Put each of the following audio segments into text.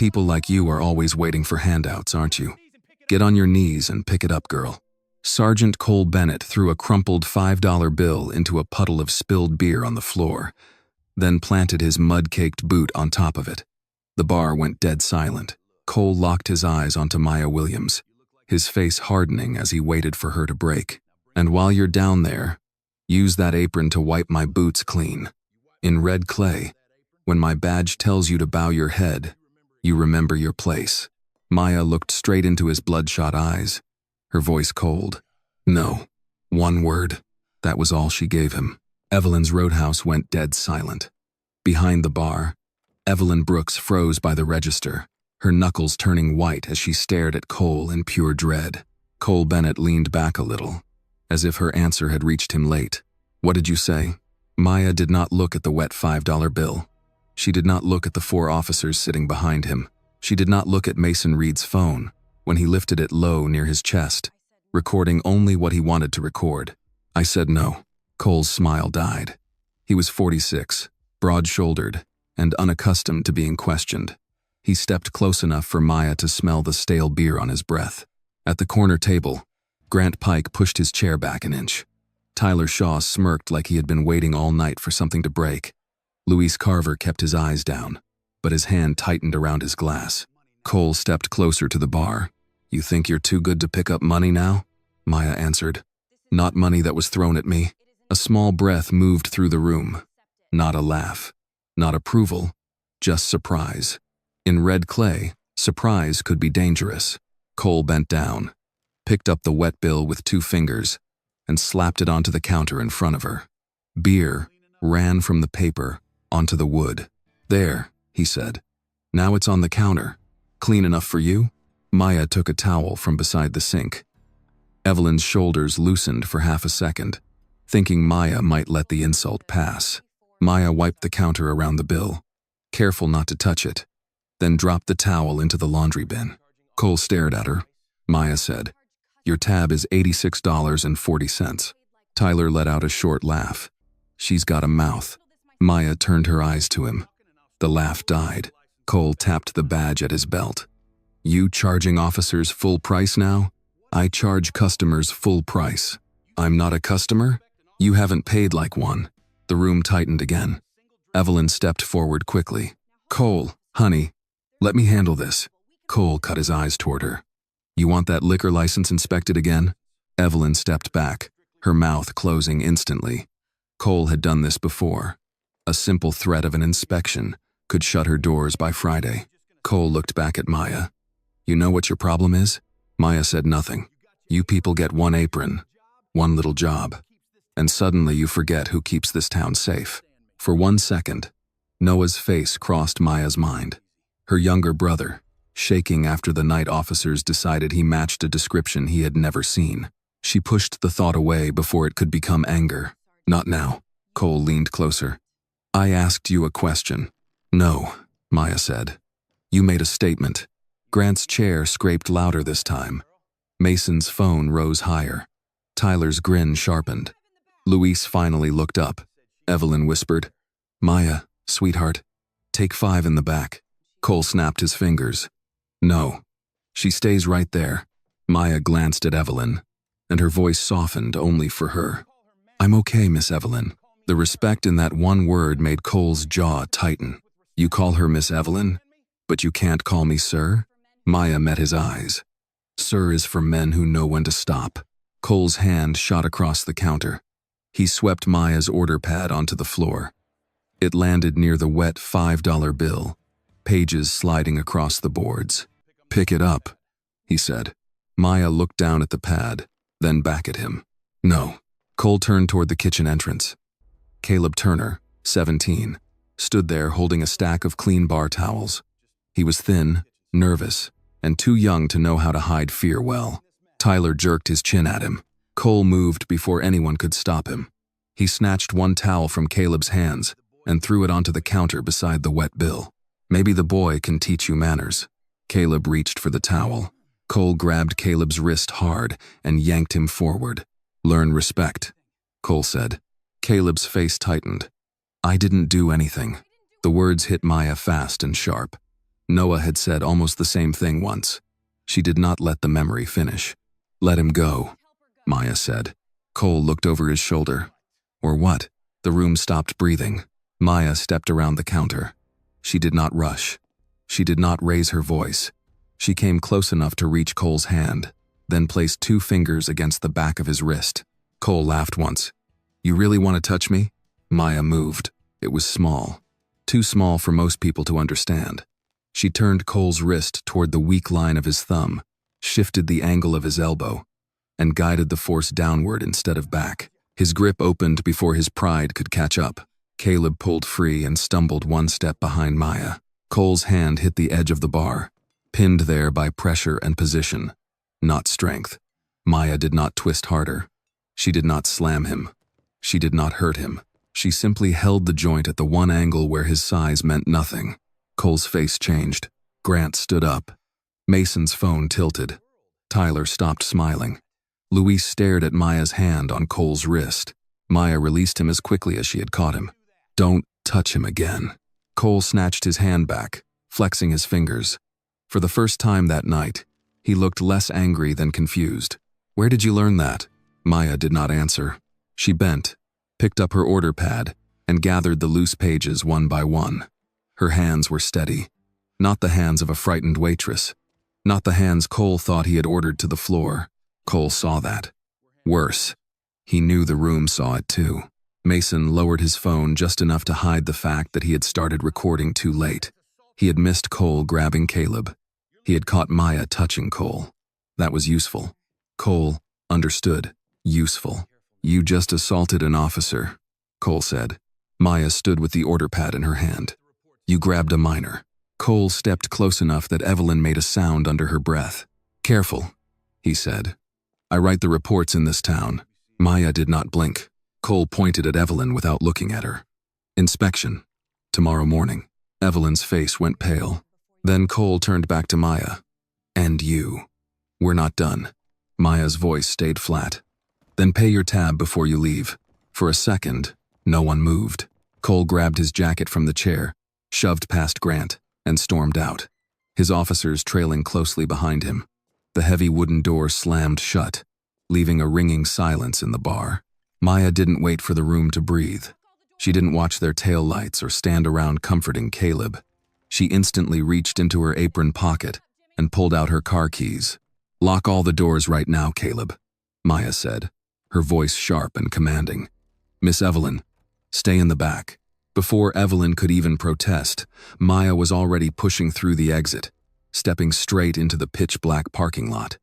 People like you are always waiting for handouts, aren't you? Get on your knees and pick it up, girl. Sergeant Cole Bennett threw a crumpled $5 bill into a puddle of spilled beer on the floor, then planted his mud-caked boot on top of it. The bar went dead silent. Cole locked his eyes onto Maya Williams, his face hardening as he waited for her to break. And while you're down there, use that apron to wipe my boots clean. In red clay, when my badge tells you to bow your head, you remember your place. Maya looked straight into his bloodshot eyes, her voice cold. No. One word. That was all she gave him. Evelyn's Roadhouse went dead silent. Behind the bar, Evelyn Brooks froze by the register, her knuckles turning white as she stared at Cole in pure dread. Cole Bennett leaned back a little, as if her answer had reached him late. What did you say? Maya did not look at the wet $5 bill. She did not look at the 4 officers sitting behind him. She did not look at Mason Reed's phone when he lifted it low near his chest, recording only what he wanted to record. I said no. Cole's smile died. He was 46, broad-shouldered, and unaccustomed to being questioned. He stepped close enough for Maya to smell the stale beer on his breath. At the corner table, Grant Pike pushed his chair back an inch. Tyler Shaw smirked like he had been waiting all night for something to break. Luis Carver kept his eyes down, but his hand tightened around his glass. Cole stepped closer to the bar. You think you're too good to pick up money now? Maya answered. Not money that was thrown at me. A small breath moved through the room. Not a laugh. Not approval. Just surprise. In red clay, surprise could be dangerous. Cole bent down, picked up the wet bill with 2 fingers, and slapped it onto the counter in front of her. Beer ran from the paper onto the wood. There, he said. Now it's on the counter. Clean enough for you? Maya took a towel from beside the sink. Evelyn's shoulders loosened for half a second, thinking Maya might let the insult pass. Maya wiped the counter around the bill, careful not to touch it, then dropped the towel into the laundry bin. Cole stared at her. Maya said, Your tab is $86.40. Tyler let out a short laugh. She's got a mouth. Maya turned her eyes to him. The laugh died. Cole tapped the badge at his belt. You charging officers full price now? I charge customers full price. I'm not a customer? You haven't paid like one. The room tightened again. Evelyn stepped forward quickly. Cole, honey, let me handle this. Cole cut his eyes toward her. You want that liquor license inspected again? Evelyn stepped back, her mouth closing instantly. Cole had done this before. A simple threat of an inspection could shut her doors by Friday. Cole looked back at Maya. You know what your problem is? Maya said nothing. You people get one apron, one little job, and suddenly you forget who keeps this town safe. For 1 second, Noah's face crossed Maya's mind. Her younger brother, shaking after the night officers decided he matched a description he had never seen. She pushed the thought away before it could become anger. Not now. Cole leaned closer. I asked you a question. No, Maya said. You made a statement. Grant's chair scraped louder this time. Mason's phone rose higher. Tyler's grin sharpened. Luis finally looked up. Evelyn whispered, Maya, sweetheart, take 5 in the back. Cole snapped his fingers. No. She stays right there. Maya glanced at Evelyn, and her voice softened only for her. I'm okay, Miss Evelyn. The respect in that one word made Cole's jaw tighten. You call her Miss Evelyn, but you can't call me sir? Maya met his eyes. Sir is for men who know when to stop. Cole's hand shot across the counter. He swept Maya's order pad onto the floor. It landed near the wet $5 bill, pages sliding across the boards. Pick it up, he said. Maya looked down at the pad, then back at him. No. Cole turned toward the kitchen entrance. Caleb Turner, 17, stood there holding a stack of clean bar towels. He was thin, nervous, and too young to know how to hide fear well. Tyler jerked his chin at him. Cole moved before anyone could stop him. He snatched one towel from Caleb's hands and threw it onto the counter beside the wet bill. Maybe the boy can teach you manners. Caleb reached for the towel. Cole grabbed Caleb's wrist hard and yanked him forward. Learn respect, Cole said. Caleb's face tightened. I didn't do anything. The words hit Maya fast and sharp. Noah had said almost the same thing once. She did not let the memory finish. "Let him go," Maya said. Cole looked over his shoulder. Or what? The room stopped breathing. Maya stepped around the counter. She did not rush. She did not raise her voice. She came close enough to reach Cole's hand, then placed 2 fingers against the back of his wrist. Cole laughed once. "You really want to touch me?" Maya moved. It was small. Too small for most people to understand. She turned Cole's wrist toward the weak line of his thumb, shifted the angle of his elbow, and guided the force downward instead of back. His grip opened before his pride could catch up. Caleb pulled free and stumbled 1 step behind Maya. Cole's hand hit the edge of the bar, pinned there by pressure and position, not strength. Maya did not twist harder. She did not slam him. She did not hurt him. She simply held the joint at the one angle where his size meant nothing. Cole's face changed. Grant stood up. Mason's phone tilted. Tyler stopped smiling. Luis stared at Maya's hand on Cole's wrist. Maya released him as quickly as she had caught him. "Don't touch him again." Cole snatched his hand back, flexing his fingers. For the first time that night, he looked less angry than confused. "Where did you learn that?" Maya did not answer. She bent, picked up her order pad, and gathered the loose pages one by one. Her hands were steady. Not the hands of a frightened waitress. Not the hands Cole thought he had ordered to the floor. Cole saw that. Worse, he knew the room saw it too. Mason lowered his phone just enough to hide the fact that he had started recording too late. He had missed Cole grabbing Caleb. He had caught Maya touching Cole. That was useful. Cole understood. Useful. "You just assaulted an officer," Cole said. Maya stood with the order pad in her hand. "You grabbed a minor." Cole stepped close enough that Evelyn made a sound under her breath. "Careful," he said. "I write the reports in this town." Maya did not blink. Cole pointed at Evelyn without looking at her. "Inspection. Tomorrow morning." Evelyn's face went pale. Then Cole turned back to Maya. "And you. We're not done." Maya's voice stayed flat. "Then pay your tab before you leave." For a second, no one moved. Cole grabbed his jacket from the chair, shoved past Grant, and stormed out, his officers trailing closely behind him. The heavy wooden door slammed shut, leaving a ringing silence in the bar. Maya didn't wait for the room to breathe. She didn't watch their tail lights or stand around comforting Caleb. She instantly reached into her apron pocket and pulled out her car keys. "Lock all the doors right now, Caleb," Maya said, her voice sharp and commanding. "Miss Evelyn, stay in the back." Before Evelyn could even protest, Maya was already pushing through the exit, stepping straight into the pitch-black parking lot.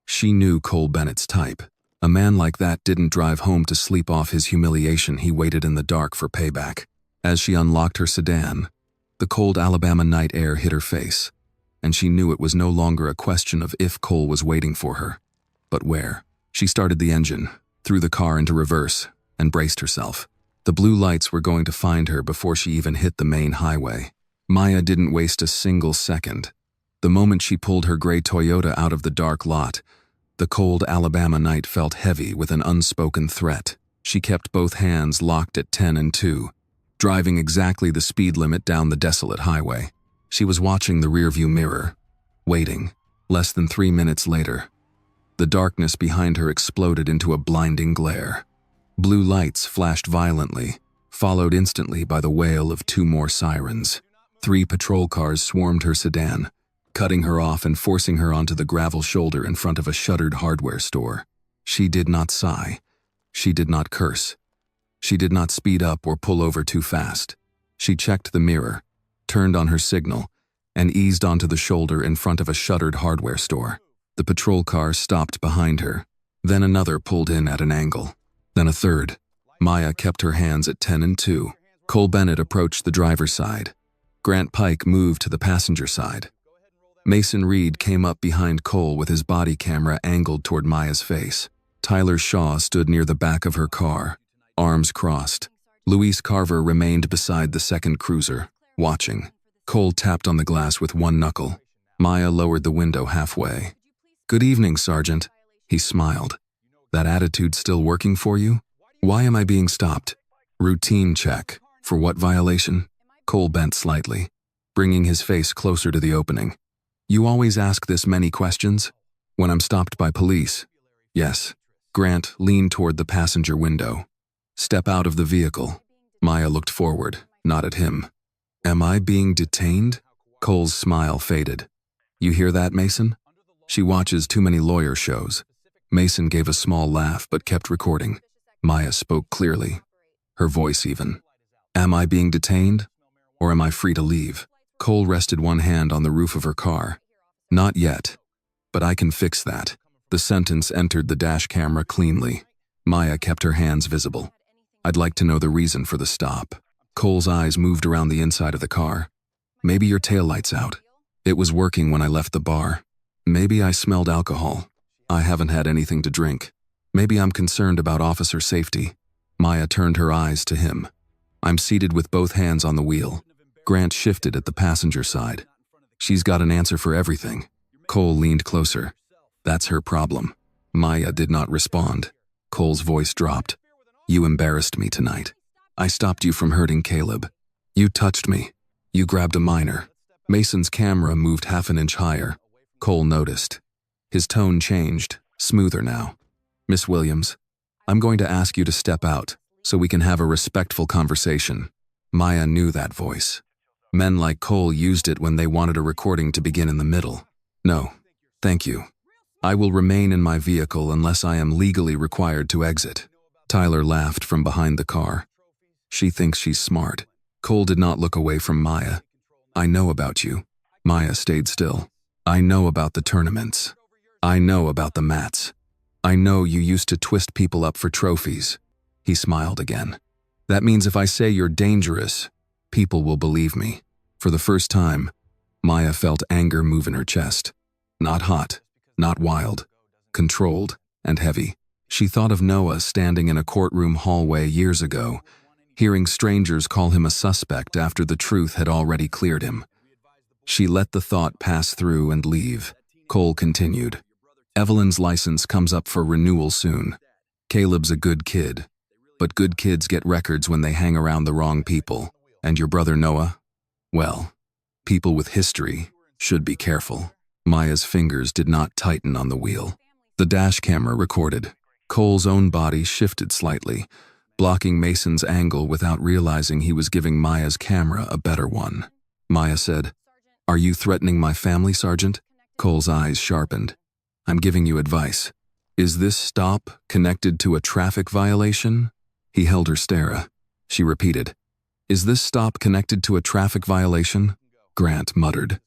She knew Cole Bennett's type. A man like that didn't drive home to sleep off his humiliation. He waited in the dark for payback. As she unlocked her sedan, the cold Alabama night air hit her face, and she knew it was no longer a question of if Cole was waiting for her, but where. She started the engine, threw the car into reverse, and braced herself. The blue lights were going to find her before she even hit the main highway. Maya didn't waste a single second. The moment she pulled her gray Toyota out of the dark lot, the cold Alabama night felt heavy with an unspoken threat. She kept both hands locked at 10 and 2, driving exactly the speed limit down the desolate highway. She was watching the rearview mirror, waiting. Less than 3 minutes later, the darkness behind her exploded into a blinding glare. Blue lights flashed violently, followed instantly by the wail of 2 more sirens. 3 patrol cars swarmed her sedan, cutting her off and forcing her onto the gravel shoulder in front of a shuttered hardware store. She did not sigh. She did not curse. She did not speed up or pull over too fast. She checked the mirror, turned on her signal, and eased onto the shoulder in front of a shuttered hardware store. The patrol car stopped behind her. Then another pulled in at an angle. Then a third. Maya kept her hands at 10 and 2. Cole Bennett approached the driver's side. Grant Pike moved to the passenger side. Mason Reed came up behind Cole with his body camera angled toward Maya's face. Tyler Shaw stood near the back of her car, arms crossed. Luis Carver remained beside the second cruiser, watching. Cole tapped on the glass with one knuckle. Maya lowered the window halfway. "Good evening, Sergeant." He smiled. "That attitude still working for you? Why am I being stopped?" "Routine check. For what violation?" Cole bent slightly. bringing his face closer to the opening. You always ask this many questions? When I'm stopped by police? Yes. Grant leaned toward the passenger window. Step out of the vehicle. Maya looked forward, not at him. Am I being detained? Cole's smile faded. You hear that, Mason? She watches too many lawyer shows. Mason gave a small laugh but kept recording. Maya spoke clearly, her voice even. Am I being detained? Or am I free to leave? Cole rested one hand on the roof of her car. Not yet, but I can fix that. The sentence entered the dash camera cleanly. Maya kept her hands visible. I'd like to know the reason for the stop. Cole's eyes moved around the inside of the car. Maybe your taillight's out. It was working when I left the bar. Maybe I smelled alcohol. I haven't had anything to drink. Maybe I'm concerned about officer safety. Maya turned her eyes to him. I'm seated with both hands on the wheel. Grant shifted at the passenger side. She's got an answer for everything. Cole leaned closer. That's her problem. Maya did not respond. Cole's voice dropped. You embarrassed me tonight. I stopped you from hurting Caleb. You touched me. You grabbed a minor. Mason's camera moved half an inch higher. Cole noticed. His tone changed, smoother now. Miss Williams, I'm going to ask you to step out so we can have a respectful conversation. Maya knew that voice. Men like Cole used it when they wanted a recording to begin in the middle. No, thank you. I will remain in my vehicle unless I am legally required to exit. Tyler laughed from behind the car. She thinks she's smart. Cole did not look away from Maya. I know about you. Maya stayed still. I know about the tournaments. I know about the mats. I know you used to twist people up for trophies. He smiled again. That means if I say you're dangerous, people will believe me. For the first time, Maya felt anger move in her chest. Not hot, not wild, controlled and heavy. She thought of Noah standing in a courtroom hallway years ago, hearing strangers call him a suspect after the truth had already cleared him. She let the thought pass through and leave. Cole continued. Evelyn's license comes up for renewal soon. Caleb's a good kid, but good kids get records when they hang around the wrong people. And your brother Noah? Well, people with history should be careful. Maya's fingers did not tighten on the wheel. The dash camera recorded. Cole's own body shifted slightly, blocking Mason's angle without realizing he was giving Maya's camera a better one. Maya said, Are you threatening my family, Sergeant? Cole's eyes sharpened. I'm giving you advice. Is this stop connected to a traffic violation? He held her stare. She repeated, Is this stop connected to a traffic violation? Grant muttered.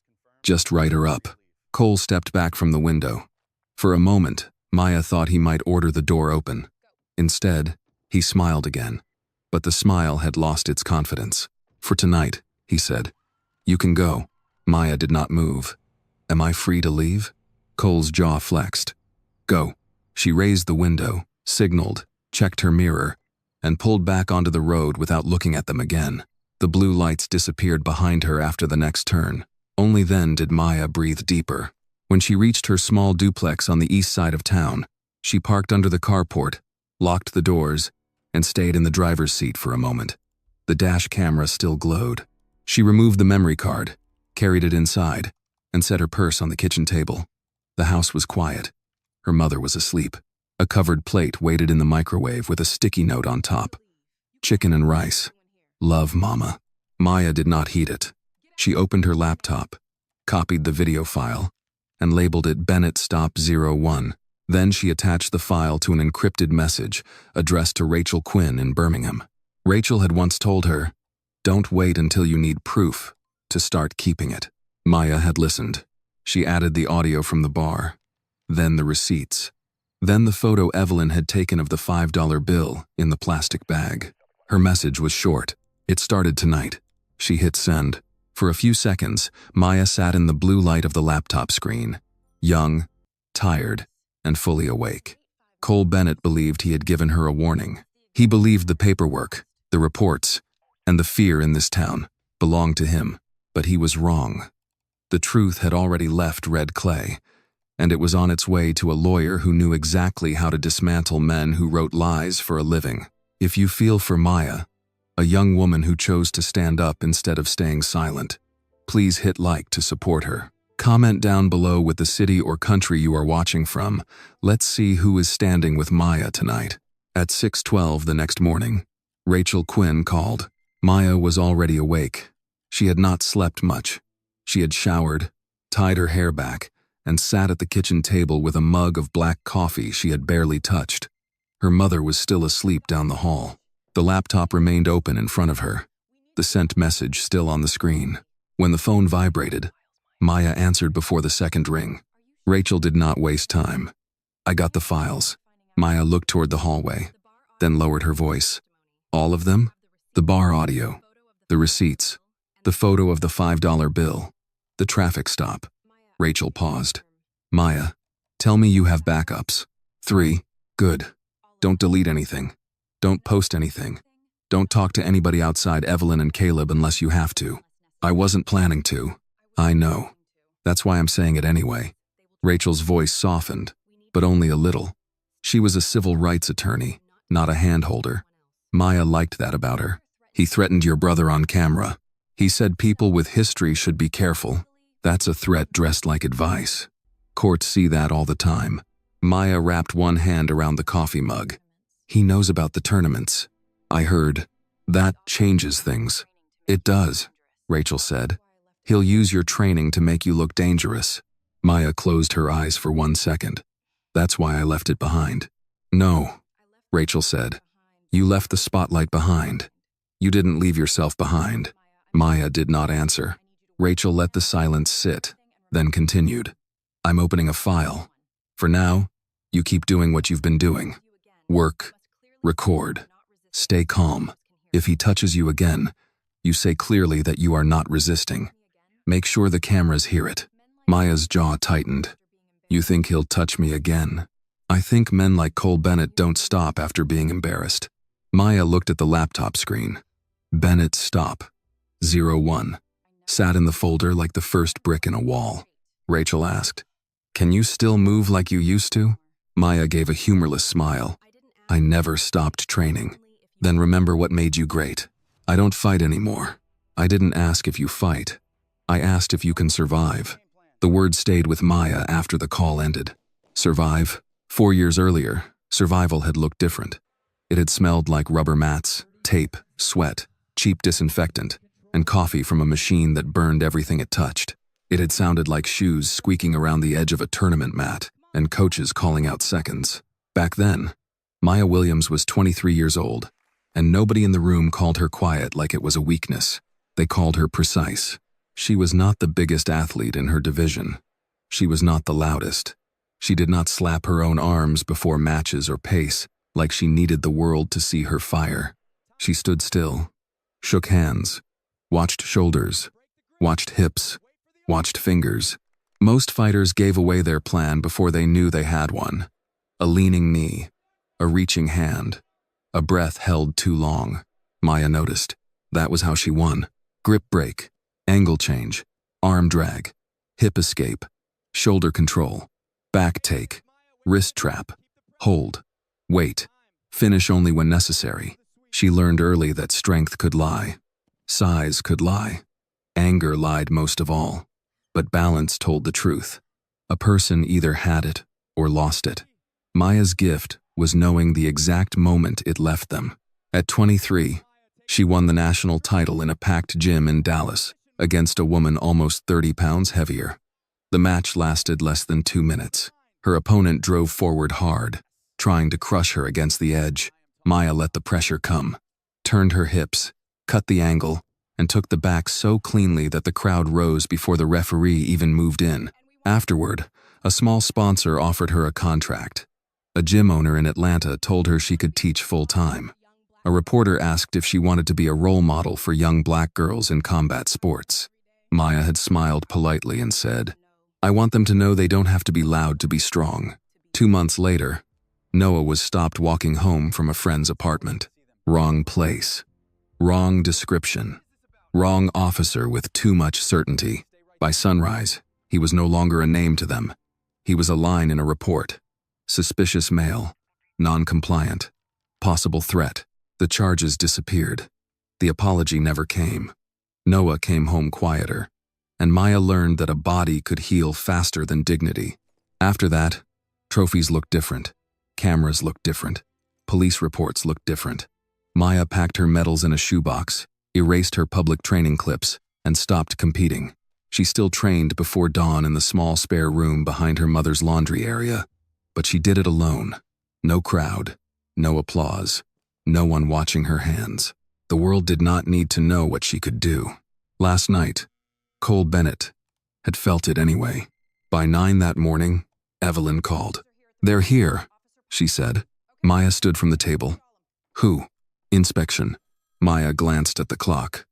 Just write her up. Cole stepped back from the window. For a moment, Maya thought he might order the door open. Instead, he smiled again, but the smile had lost its confidence. For tonight, he said. You can go. Maya did not move. Am I free to leave? Cole's jaw flexed. Go. She raised the window, signaled, checked her mirror, and pulled back onto the road without looking at them again. The blue lights disappeared behind her after the next turn. Only then did Maya breathe deeper. When she reached her small duplex on the east side of town, she parked under the carport, locked the doors, and stayed in the driver's seat for a moment. The dash camera still glowed. She removed the memory card, carried it inside, and set her purse on the kitchen table. The house was quiet. Her mother was asleep. A covered plate waited in the microwave with a sticky note on top. Chicken and rice. Love, Mama. Maya did not heed it. She opened her laptop, copied the video file, and labeled it Bennett Stop 01. Then she attached the file to an encrypted message addressed to Rachel Quinn in Birmingham. Rachel had once told her, Don't wait until you need proof to start keeping it. Maya had listened. She added the audio from the bar, then the receipts, then the photo Evelyn had taken of the $5 bill in the plastic bag. Her message was short. It started tonight. She hit send. For a few seconds, Maya sat in the blue light of the laptop screen, young, tired, and fully awake. Cole Bennett believed he had given her a warning. He believed the paperwork, the reports, and the fear in this town belonged to him, but he was wrong. The truth had already left Red Clay, and it was on its way to a lawyer who knew exactly how to dismantle men who wrote lies for a living. If you feel for Maya, a young woman who chose to stand up instead of staying silent, Please hit like to support her. Comment down below with the city or country you are watching from. Let's see who is standing with Maya tonight. At 6:12 the next morning, Rachel Quinn called. Maya was already awake. She had not slept much. She had showered, tied her hair back, and sat at the kitchen table with a mug of black coffee she had barely touched. Her mother was still asleep down the hall. The laptop remained open in front of her, the sent message still on the screen. When the phone vibrated, Maya answered before the second ring. Rachel did not waste time. I got the files. Maya looked toward the hallway, then lowered her voice. All of them? The bar audio, the receipts, the photo of the $5 bill, the traffic stop. Rachel paused. Maya, tell me you have backups. 3. Good. Don't delete anything. Don't post anything. Don't talk to anybody outside Evelyn and Caleb unless you have to. I wasn't planning to. I know. That's why I'm saying it anyway. Rachel's voice softened, but only a little. She was a civil rights attorney, not a handholder. Maya liked that about her. He threatened your brother on camera. He said people with history should be careful. That's a threat dressed like advice. Courts see that all the time. Maya wrapped one hand around the coffee mug. He knows about the tournaments. I heard. That changes things. It does, Rachel said. He'll use your training to make you look dangerous. Maya closed her eyes for 1 second. That's why I left it behind. No, Rachel said. You left the spotlight behind. You didn't leave yourself behind. Maya did not answer. Rachel let the silence sit, then continued. I'm opening a file. For now, you keep doing what you've been doing. Work. Record. Stay calm. If he touches you again, you say clearly that you are not resisting. Make sure the cameras hear it. Maya's jaw tightened. You think he'll touch me again? I think men like Cole Bennett don't stop after being embarrassed. Maya looked at the laptop screen. Bennett stop. 01. Sat in the folder like the first brick in a wall. Rachel asked, Can you still move like you used to? Maya gave a humorless smile. I never stopped training. Then remember what made you great. I don't fight anymore. I didn't ask if you fight. I asked if you can survive. The word stayed with Maya after the call ended. Survive. 4 years earlier, survival had looked different. It had smelled like rubber mats, tape, sweat, cheap disinfectant, and coffee from a machine that burned everything it touched. It had sounded like shoes squeaking around the edge of a tournament mat and coaches calling out seconds. Back then, Maya Williams was 23 years old, and nobody in the room called her quiet like it was a weakness. They called her precise. She was not the biggest athlete in her division. She was not the loudest. She did not slap her own arms before matches or pace like she needed the world to see her fire. She stood still, shook hands, watched shoulders, watched hips, watched fingers. Most fighters gave away their plan before they knew they had one. A leaning knee, a reaching hand, a breath held too long. Maya noticed. That was how she won. Grip break, angle change, arm drag, hip escape, shoulder control, back take, wrist trap, hold, wait, finish only when necessary. She learned early that strength could lie, size could lie, anger lied most of all, but balance told the truth. A person either had it or lost it. Maya's gift was knowing the exact moment it left them. At 23, she won the national title in a packed gym in Dallas against a woman almost 30 pounds heavier. The match lasted less than 2 minutes. Her opponent drove forward hard, trying to crush her against the edge. Maya let the pressure come, turned her hips, cut the angle, and took the back so cleanly that the crowd rose before the referee even moved in. Afterward, a small sponsor offered her a contract. A gym owner in Atlanta told her she could teach full-time. A reporter asked if she wanted to be a role model for young black girls in combat sports. Maya had smiled politely and said, I want them to know they don't have to be loud to be strong. 2 months later, Noah was stopped walking home from a friend's apartment. Wrong place. Wrong description. Wrong officer with too much certainty. By sunrise, he was no longer a name to them. He was a line in a report. Suspicious male. Non-compliant. Possible threat. The charges disappeared. The apology never came. Noah came home quieter. and Maya learned that a body could heal faster than dignity. After that, trophies looked different. Cameras looked different. Police reports looked different. Maya packed her medals in a shoebox, erased her public training clips, and stopped competing. She still trained before dawn in the small spare room behind her mother's laundry area, but she did it alone. No crowd, no applause, no one watching her hands. The world did not need to know what she could do. Last night, Cole Bennett had felt it anyway. By 9 that morning, Evelyn called. "They're here," she said. Maya stood from the table. "Who?" "Inspection." Maya glanced at the clock.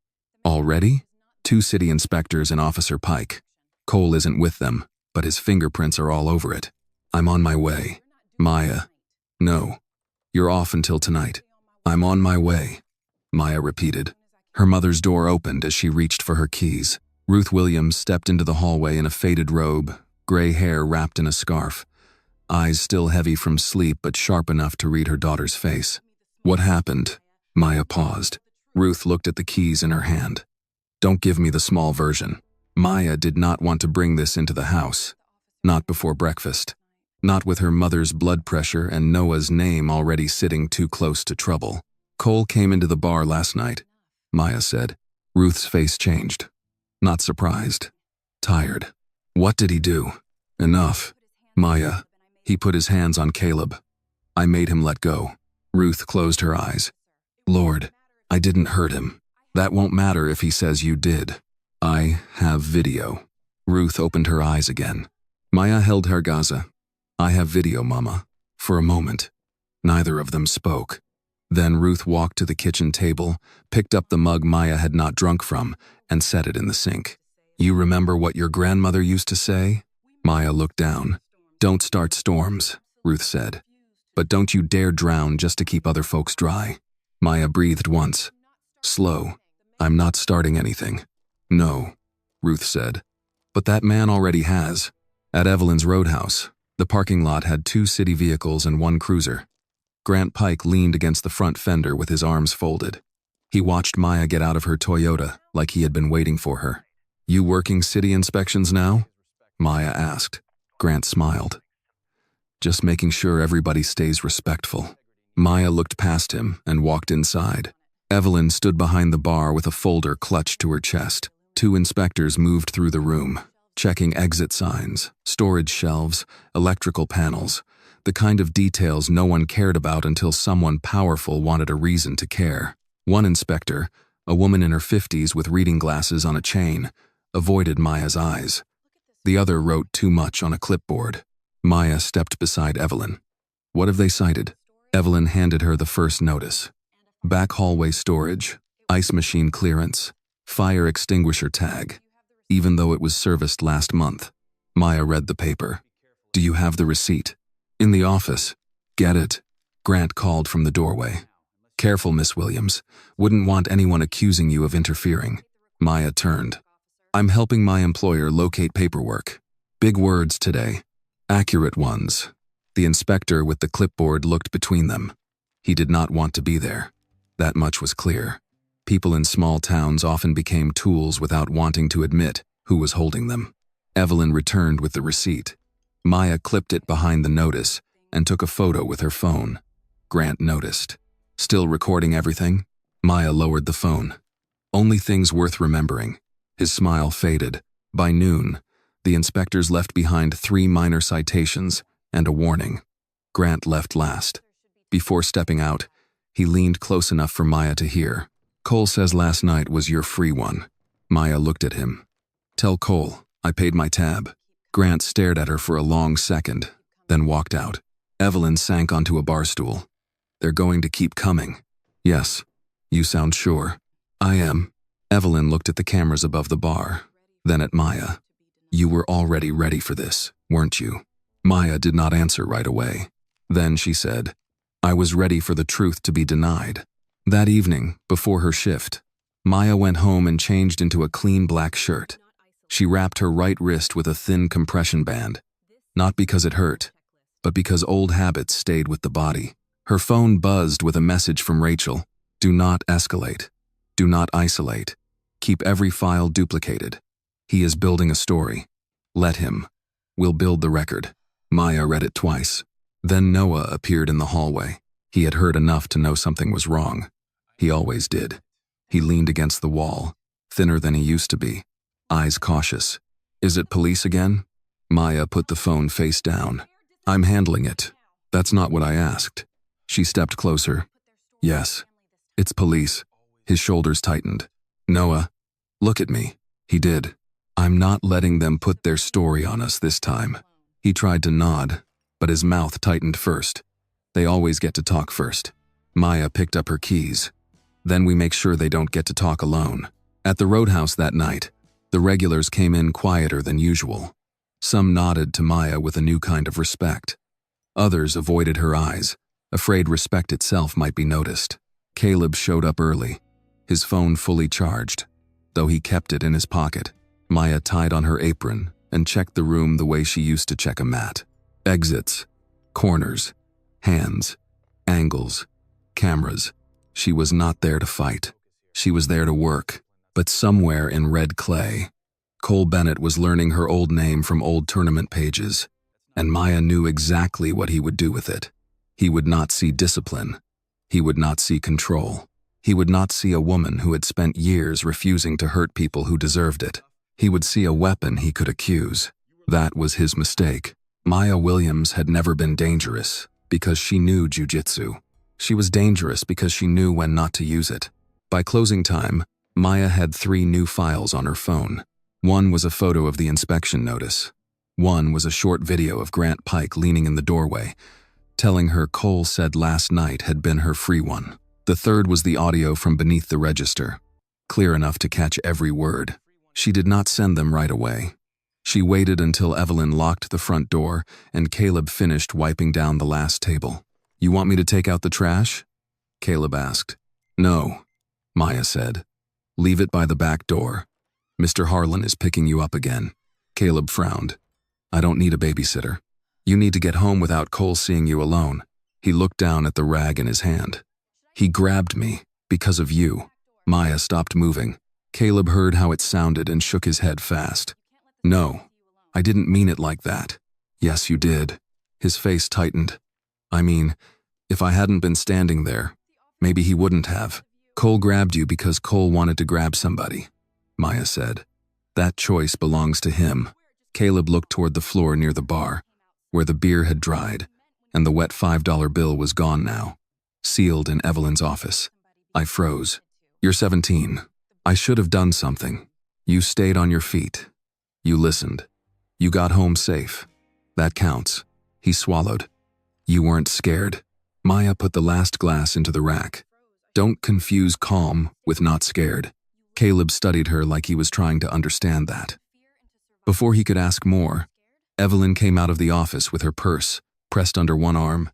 "Already?" "2 city inspectors and Officer Pike. Cole isn't with them, but his fingerprints are all over it. I'm on my way." "Maya." "No. You're off until tonight." "I'm on my way," Maya repeated. Her mother's door opened as she reached for her keys. Ruth Williams stepped into the hallway in a faded robe, gray hair wrapped in a scarf. Eyes still heavy from sleep but sharp enough to read her daughter's face. "What happened?" Maya paused. Ruth looked at the keys in her hand. "Don't give me the small version." Maya did not want to bring this into the house. Not before breakfast. Not with her mother's blood pressure and Noah's name already sitting too close to trouble. "Cole came into the bar last night," Maya said. Ruth's face changed. Not surprised. Tired. "What did he do?" "Enough." "Maya." "He put his hands on Caleb. I made him let go." Ruth closed her eyes. "Lord, I didn't hurt him." "That won't matter if he says you did. I have video." Ruth opened her eyes again. Maya held her Gaza. "I have video, Mama." For a moment, neither of them spoke. Then Ruth walked to the kitchen table, picked up the mug Maya had not drunk from, and set it in the sink. "You remember what your grandmother used to say?" Maya looked down. "Don't start storms," Ruth said. "But don't you dare drown just to keep other folks dry." Maya breathed once. Slow. "I'm not starting anything." "No," Ruth said. "But that man already has." At Evelyn's Roadhouse, the parking lot had 2 city vehicles and 1 cruiser. Grant Pike leaned against the front fender with his arms folded. He watched Maya get out of her Toyota like he had been waiting for her. "You working city inspections now?" Maya asked. Grant smiled. "Just making sure everybody stays respectful." Maya looked past him and walked inside. Evelyn stood behind the bar with a folder clutched to her chest. 2 inspectors moved through the room, checking exit signs, storage shelves, electrical panels, the kind of details no one cared about until someone powerful wanted a reason to care. One inspector, a woman in her 50s with reading glasses on a chain, avoided Maya's eyes. The other wrote too much on a clipboard. Maya stepped beside Evelyn. "What have they cited?" Evelyn handed her the first notice. Back hallway storage, ice machine clearance, fire extinguisher tag, even though it was serviced last month. Maya read the paper. "Do you have the receipt?" "In the office." "Get it," Grant called from the doorway. "Careful, Miss Williams. Wouldn't want anyone accusing you of interfering." Maya turned. "I'm helping my employer locate paperwork. Big words today. Accurate ones." The inspector with the clipboard looked between them. He did not want to be there. That much was clear. People in small towns often became tools without wanting to admit who was holding them. Evelyn returned with the receipt. Maya clipped it behind the notice and took a photo with her phone. Grant noticed. "Still recording everything?" Maya lowered the phone. "Only things worth remembering." His smile faded. By noon, the inspectors left behind 3 minor citations and a warning. Grant left last. Before stepping out, he leaned close enough for Maya to hear. "Cole says last night was your free one." Maya looked at him. "Tell Cole, I paid my tab." Grant stared at her for a long second, then walked out. Evelyn sank onto a bar stool. "They're going to keep coming." "Yes. You sound sure." "I am." Evelyn looked at the cameras above the bar, then at Maya. "You were already ready for this, weren't you?" Maya did not answer right away. Then she said, "I was ready for the truth to be denied." That evening, before her shift, Maya went home and changed into a clean black shirt. She wrapped her right wrist with a thin compression band, not because it hurt, but because old habits stayed with the body. Her phone buzzed with a message from Rachel. "Do not escalate. Do not isolate. Keep every file duplicated." He is building a story. Let him. We'll build the record. Maya read it twice. Then Noah appeared in the hallway. He had heard enough to know something was wrong. He always did. He leaned against the wall, thinner than he used to be, eyes cautious. Is it police again? Maya put the phone face down. I'm handling it. That's not what I asked. She stepped closer. Yes. It's police. His shoulders tightened. Noah, look at me. He did. I'm not letting them put their story on us this time. He tried to nod, but his mouth tightened first. They always get to talk first. Maya picked up her keys. Then we make sure they don't get to talk alone. At the Roadhouse that night, the regulars came in quieter than usual. Some nodded to Maya with a new kind of respect. Others avoided her eyes, afraid respect itself might be noticed. Caleb showed up early, his phone fully charged, though he kept it in his pocket. Maya tied on her apron and checked the room the way she used to check a mat. Exits, corners, hands, angles, cameras. She was not there to fight. She was there to work, but somewhere in red clay, Cole Bennett was learning her old name from old tournament pages, and Maya knew exactly what he would do with it. He would not see discipline. He would not see control. He would not see a woman who had spent years refusing to hurt people who deserved it. He would see a weapon he could accuse. That was his mistake. Maya Williams had never been dangerous because she knew Jiu-Jitsu. She was dangerous because she knew when not to use it. By closing time, Maya had 3 new files on her phone. One was a photo of the inspection notice. One was a short video of Grant Pike leaning in the doorway, telling her Cole said last night had been her free one. The third was the audio from beneath the register, clear enough to catch every word. She did not send them right away. She waited until Evelyn locked the front door and Caleb finished wiping down the last table. You want me to take out the trash? Caleb asked. No, Maya said. Leave it by the back door. Mr. Harlan is picking you up again. Caleb frowned. I don't need a babysitter. You need to get home without Cole seeing you alone. He looked down at the rag in his hand. He grabbed me because of you. Maya stopped moving. Caleb heard how it sounded and shook his head fast. No, I didn't mean it like that. Yes, you did. His face tightened. I mean, if I hadn't been standing there, maybe he wouldn't have. Cole grabbed you because Cole wanted to grab somebody, Maya said. That choice belongs to him. Caleb looked toward the floor near the bar, where the beer had dried, and the wet $5 bill was gone now, sealed in Evelyn's office. I froze. You're 17. I should have done something. You stayed on your feet. You listened. You got home safe. That counts. He swallowed. You weren't scared. Maya put the last glass into the rack. Don't confuse calm with not scared. Caleb studied her like he was trying to understand that. Before he could ask more, Evelyn came out of the office with her purse pressed under one arm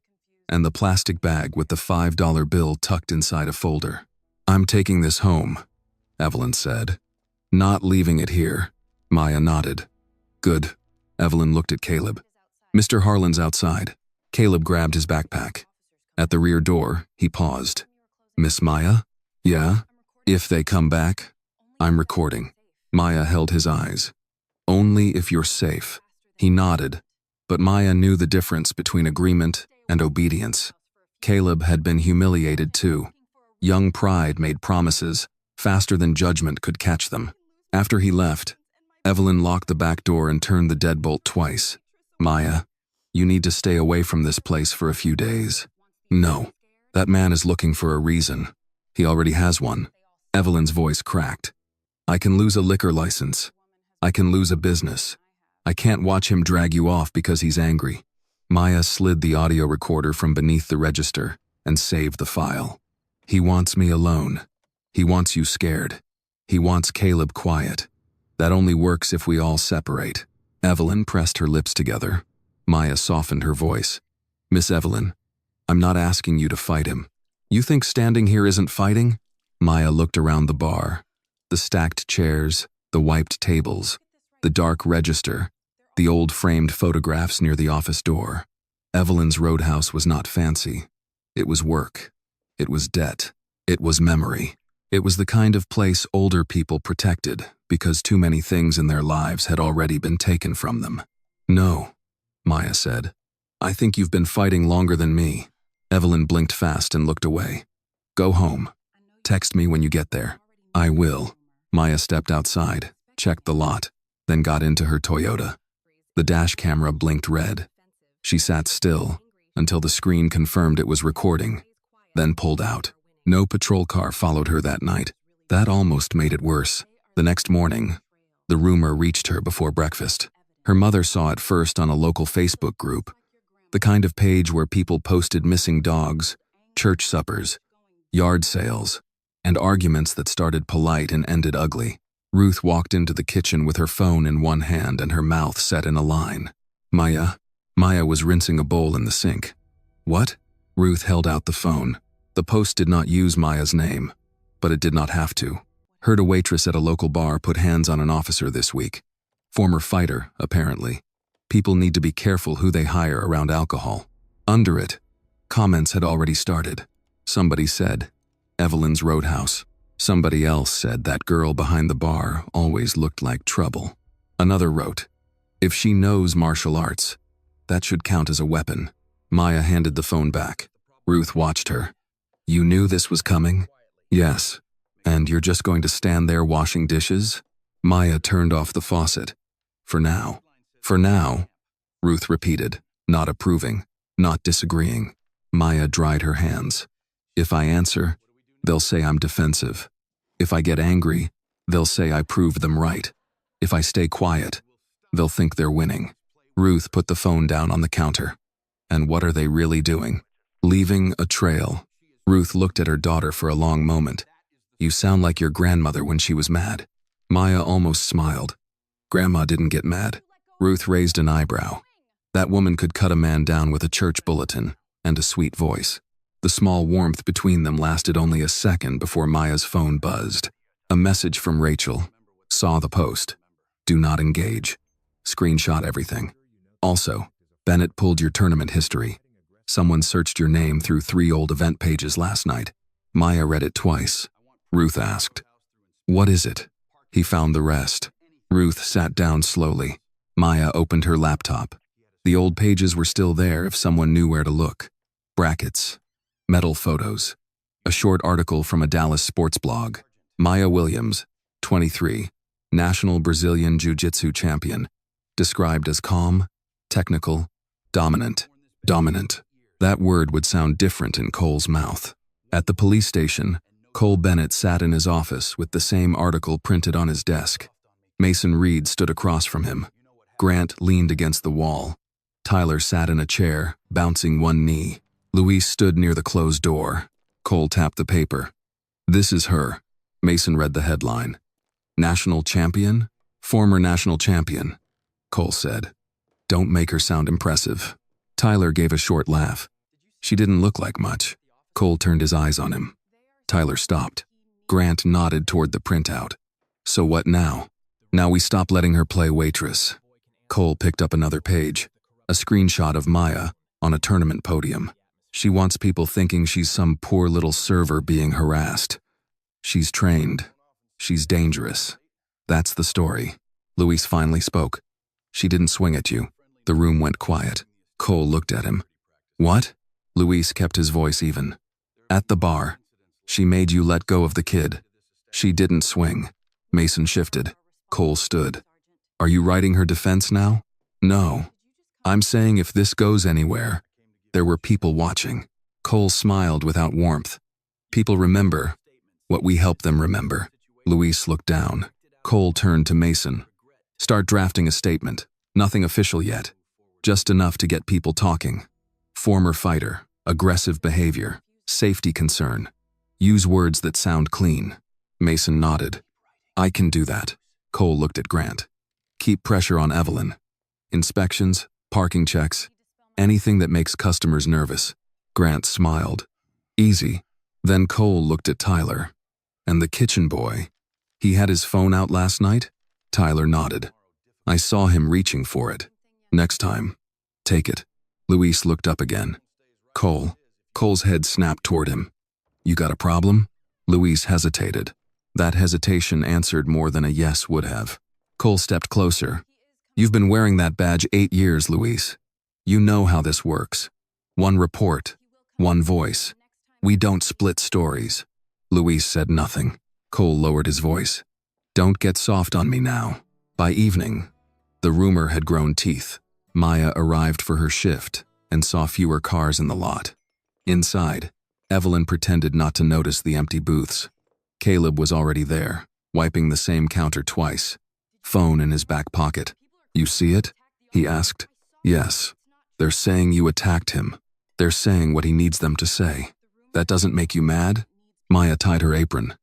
and the plastic bag with the $5 bill tucked inside a folder. I'm taking this home, Evelyn said. Not leaving it here. Maya nodded. Good. Evelyn looked at Caleb. Mr. Harlan's outside. Caleb grabbed his backpack. At the rear door, he paused. Miss Maya? Yeah? If they come back, I'm recording. Maya held his eyes. Only if you're safe. He nodded, but Maya knew the difference between agreement and obedience. Caleb had been humiliated too. Young pride made promises faster than judgment could catch them. After he left, Evelyn locked the back door and turned the deadbolt twice. Maya, you need to stay away from this place for a few days. No, that man is looking for a reason. He already has one. Evelyn's voice cracked. I can lose a liquor license. I can lose a business. I can't watch him drag you off because he's angry. Maya slid the audio recorder from beneath the register and saved the file. He wants me alone. He wants you scared. He wants Caleb quiet. That only works if we all separate. Evelyn pressed her lips together. Maya softened her voice. Miss Evelyn, I'm not asking you to fight him. You think standing here isn't fighting? Maya looked around the bar. The stacked chairs, the wiped tables, the dark register, the old framed photographs near the office door. Evelyn's Roadhouse was not fancy. It was work. It was debt. It was memory. It was the kind of place older people protected because too many things in their lives had already been taken from them. "No," Maya said. "I think you've been fighting longer than me." Evelyn blinked fast and looked away. "Go home. Text me when you get there." "I will." Maya stepped outside, checked the lot, then got into her Toyota. The dash camera blinked red. She sat still until the screen confirmed it was recording, then pulled out. No patrol car followed her that night. That almost made it worse. The next morning, the rumor reached her before breakfast. Her mother saw it first on a local Facebook group, the kind of page where people posted missing dogs, church suppers, yard sales, and arguments that started polite and ended ugly. Ruth walked into the kitchen with her phone in one hand and her mouth set in a line. Maya was rinsing a bowl in the sink. "What?" Ruth held out the phone. The post did not use Maya's name, but it did not have to. Heard a waitress at a local bar put hands on an officer this week. Former fighter, apparently. People need to be careful who they hire around alcohol. Under it, comments had already started. Somebody said, "Evelyn's Roadhouse." Somebody else said that girl behind the bar always looked like trouble. Another wrote, "If she knows martial arts, that should count as a weapon." Maya handed the phone back. Ruth watched her. "You knew this was coming?" "Yes. And you're just going to stand there washing dishes?" Maya turned off the faucet. "For now." "For now," Ruth repeated, not approving, not disagreeing. Maya dried her hands. "If I answer, they'll say I'm defensive. If I get angry, they'll say I proved them right. If I stay quiet, they'll think they're winning." Ruth put the phone down on the counter. And what are they really doing? Leaving a trail. Ruth looked at her daughter for a long moment. "You sound like your grandmother when she was mad." Maya almost smiled. "Grandma didn't get mad." Ruth raised an eyebrow. That woman could cut a man down with a church bulletin and a sweet voice. The small warmth between them lasted only a second before Maya's phone buzzed. A message from Rachel. Saw the post. "Do not engage." Screenshot everything. Also, Bennett pulled your tournament history. Someone searched your name through 3 old event pages last night. Maya read it twice. Ruth asked, "What is it?" He found the rest. Ruth sat down slowly. Maya opened her laptop. The old pages were still there if someone knew where to look. Brackets. Medal photos. A short article from a Dallas sports blog. Maya Williams, 23, national Brazilian Jiu-Jitsu champion, described as calm, technical, dominant. Dominant. That word would sound different in Cole's mouth. At the police station, Cole Bennett sat in his office with the same article printed on his desk. Mason Reed stood across from him. Grant leaned against the wall. Tyler sat in a chair, bouncing one knee. Luis stood near the closed door. Cole tapped the paper. "This is her." Mason read the headline. "National champion? Former national champion," Cole said. "Don't make her sound impressive." Tyler gave a short laugh. "She didn't look like much." Cole turned his eyes on him. Tyler stopped. Grant nodded toward the printout. "So what now?" "Now we stop letting her play waitress." Cole picked up another page, a screenshot of Maya on a tournament podium. "She wants people thinking she's some poor little server being harassed. She's trained. She's dangerous. That's the story." Luis finally spoke. "She didn't swing at you." The room went quiet. Cole looked at him. "What?" Luis kept his voice even. "At the bar. She made you let go of the kid. She didn't swing." Mason shifted. Cole stood. "Are you writing her defense now?" "No. I'm saying if this goes anywhere, there were people watching." Cole smiled without warmth. "People remember what we help them remember." Luis looked down. Cole turned to Mason. "Start drafting a statement. Nothing official yet. Just enough to get people talking. Former fighter, aggressive behavior, safety concern. Use words that sound clean." Mason nodded. "I can do that." Cole looked at Grant. "Keep pressure on Evelyn. Inspections, parking checks, anything that makes customers nervous." Grant smiled. "Easy." Then Cole looked at Tyler. "And the kitchen boy, he had his phone out last night?" Tyler nodded. "I saw him reaching for it. Next time, take it." Luis looked up again. Cole's head snapped toward him. "You got a problem?" Luis hesitated. That hesitation answered more than a yes would have. Cole stepped closer. You've been wearing that badge 8 years, Luis. You know how this works. One report, one voice. We don't split stories. Luis said nothing. Cole lowered his voice. Don't get soft on me now. By evening, the rumor had grown teeth. Maya arrived for her shift and saw fewer cars in the lot. Inside, Evelyn pretended not to notice the empty booths. Caleb was already there, wiping the same counter twice, phone in his back pocket. You see it? He asked. Yes. They're saying you attacked him. They're saying what he needs them to say. That doesn't make you mad? Maya tied her apron.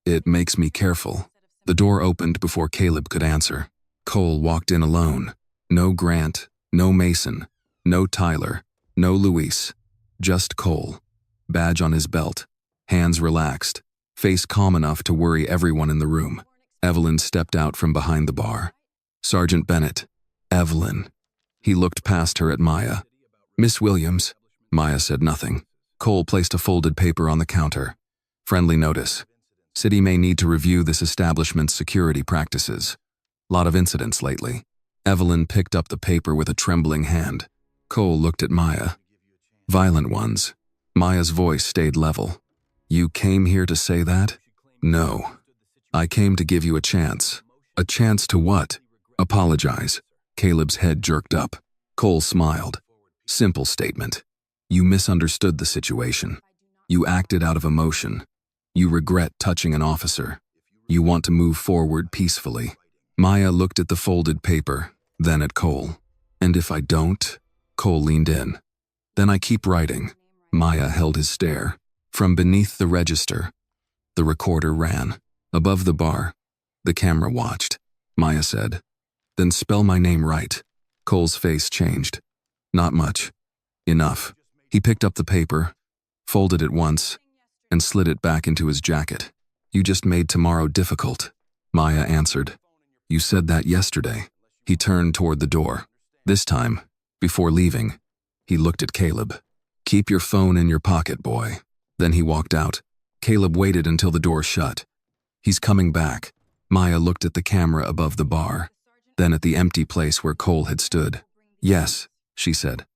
It makes me careful. The door opened before Caleb could answer. Cole walked in alone. No Grant, no Mason, no Tyler, no Luis. Just Cole. Badge on his belt, hands relaxed, face calm enough to worry everyone in the room. Evelyn stepped out from behind the bar. Sergeant Bennett. Evelyn. He looked past her at Maya. Miss Williams. Maya said nothing. Cole placed a folded paper on the counter. Friendly notice. City may need to review this establishment's security practices. Lot of incidents lately. Evelyn picked up the paper with a trembling hand. Cole looked at Maya. Violent ones. Maya's voice stayed level. You came here to say that? No. I came to give you a chance. A chance to what? Apologize. Caleb's head jerked up. Cole smiled. Simple statement. You misunderstood the situation. You acted out of emotion. You regret touching an officer. You want to move forward peacefully. Maya looked at the folded paper, then at Cole. And if I don't? Cole leaned in. Then I keep writing. Maya held his stare. From beneath the register. The recorder ran. Above the bar. The camera watched. Maya said. Then spell my name right. Cole's face changed. Not much. Enough. He picked up the paper, folded it once, and slid it back into his jacket. You just made tomorrow difficult. Maya answered. You said that yesterday. He turned toward the door. This time, before leaving, he looked at Caleb. Keep your phone in your pocket, boy. Then he walked out. Caleb waited until the door shut. He's coming back. Maya looked at the camera above the bar, then at the empty place where Cole had stood. Yes, she said.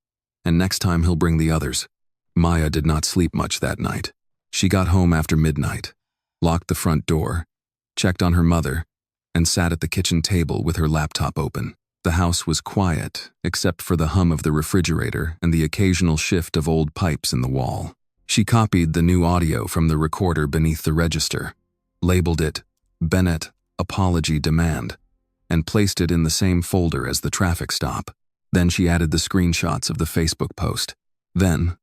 And next time he'll bring the others. Maya did not sleep much that night. She got home after midnight, locked the front door, checked on her mother, and sat at the kitchen table with her laptop open. The house was quiet, except for the hum of the refrigerator and the occasional shift of old pipes in the wall. She copied the new audio from the recorder beneath the register, labeled it Bennett Apology Demand, and placed it in the same folder as the traffic stop. Then she added the screenshots of the Facebook post. Then,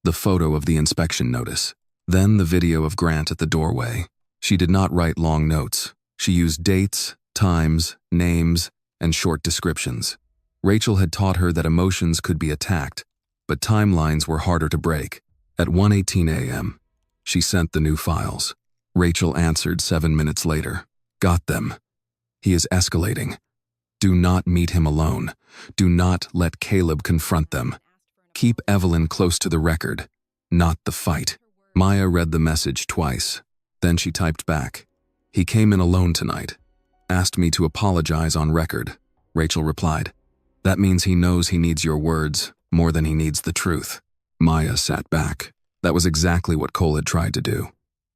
the photo of the inspection notice. Then the video of Grant at the doorway. She did not write long notes. She used dates, times, names, and short descriptions. Rachel had taught her that emotions could be attacked, but timelines were harder to break. At 1:18 a.m., she sent the new files. Rachel answered 7 minutes later. Got them. He is escalating. Do not meet him alone. Do not let Caleb confront them. Keep Evelyn close to the record, not the fight. Maya read the message twice. Then she typed back. He came in alone tonight. Asked me to apologize on record. Rachel replied. That means he knows he needs your words more than he needs the truth. Maya sat back. That was exactly what Cole had tried to do.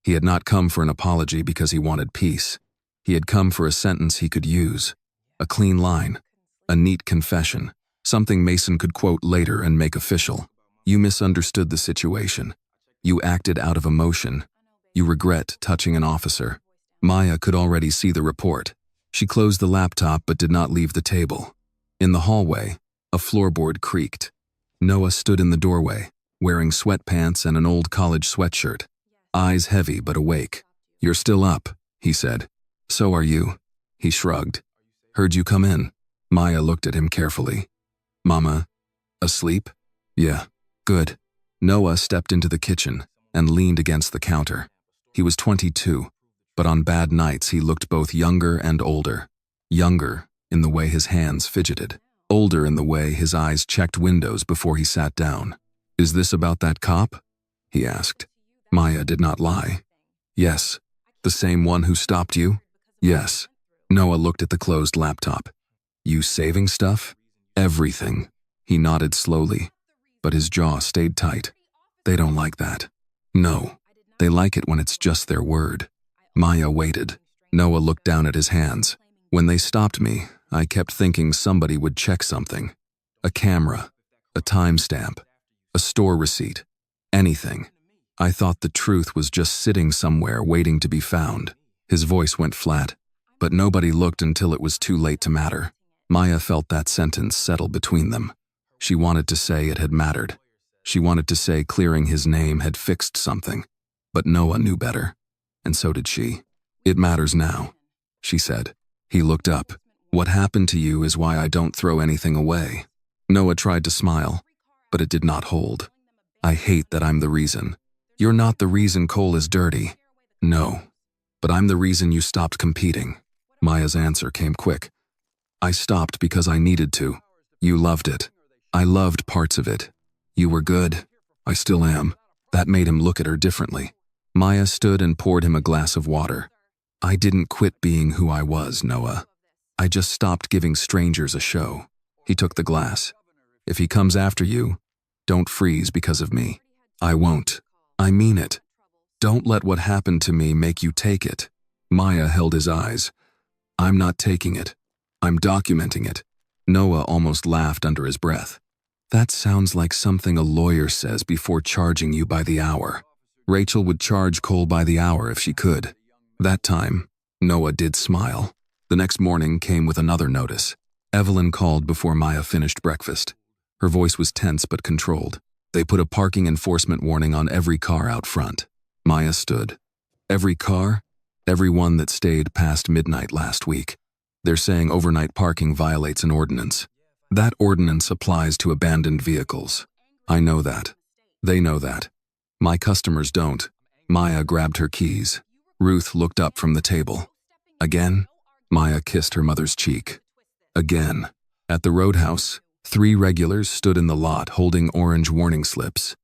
He had not come for an apology because he wanted peace. He had come for a sentence he could use. A clean line. A neat confession. Something Mason could quote later and make official. You misunderstood the situation. You acted out of emotion. You regret touching an officer. Maya could already see the report. She closed the laptop but did not leave the table. In the hallway, a floorboard creaked. Noah stood in the doorway, wearing sweatpants and an old college sweatshirt. Eyes heavy but awake. You're still up, he said. So are you. He shrugged. Heard you come in. Maya looked at him carefully. Mama, asleep? Yeah, good. Noah stepped into the kitchen and leaned against the counter. He was 22, but on bad nights he looked both younger and older. Younger in the way his hands fidgeted. Older in the way his eyes checked windows before he sat down. Is this about that cop? He asked. Maya did not lie. Yes. The same one who stopped you? Yes. Noah looked at the closed laptop. You saving stuff? Everything. He nodded slowly, but his jaw stayed tight. They don't like that. No. They like it when it's just their word. Maya waited. Noah looked down at his hands. When they stopped me, I kept thinking somebody would check something. A camera, a timestamp, a store receipt, anything. I thought the truth was just sitting somewhere waiting to be found. His voice went flat, but nobody looked until it was too late to matter. Maya felt that sentence settle between them. She wanted to say it had mattered. She wanted to say clearing his name had fixed something. But Noah knew better, and so did she. It matters now, she said. He looked up. What happened to you is why I don't throw anything away. Noah tried to smile, but it did not hold. I hate that I'm the reason. You're not the reason Cole is dirty. No, but I'm the reason you stopped competing. Maya's answer came quick. I stopped because I needed to. You loved it. I loved parts of it. You were good. I still am. That made him look at her differently. Maya stood and poured him a glass of water. I didn't quit being who I was, Noah. I just stopped giving strangers a show. He took the glass. If he comes after you, don't freeze because of me. I won't. I mean it. Don't let what happened to me make you take it. Maya held his eyes. I'm not taking it. I'm documenting it. Noah almost laughed under his breath. That sounds like something a lawyer says before charging you by the hour. Rachel would charge Cole by the hour if she could. That time, Noah did smile. The next morning came with another notice. Evelyn called before Maya finished breakfast. Her voice was tense but controlled. They put a parking enforcement warning on every car out front. Maya stood. Every car? Every one that stayed past midnight last week. They're saying overnight parking violates an ordinance. That ordinance applies to abandoned vehicles. I know that. They know that. My customers don't. Maya grabbed her keys. Ruth looked up from the table. Again? Maya kissed her mother's cheek. Again. At the Roadhouse, 3 regulars stood in the lot holding orange warning slips.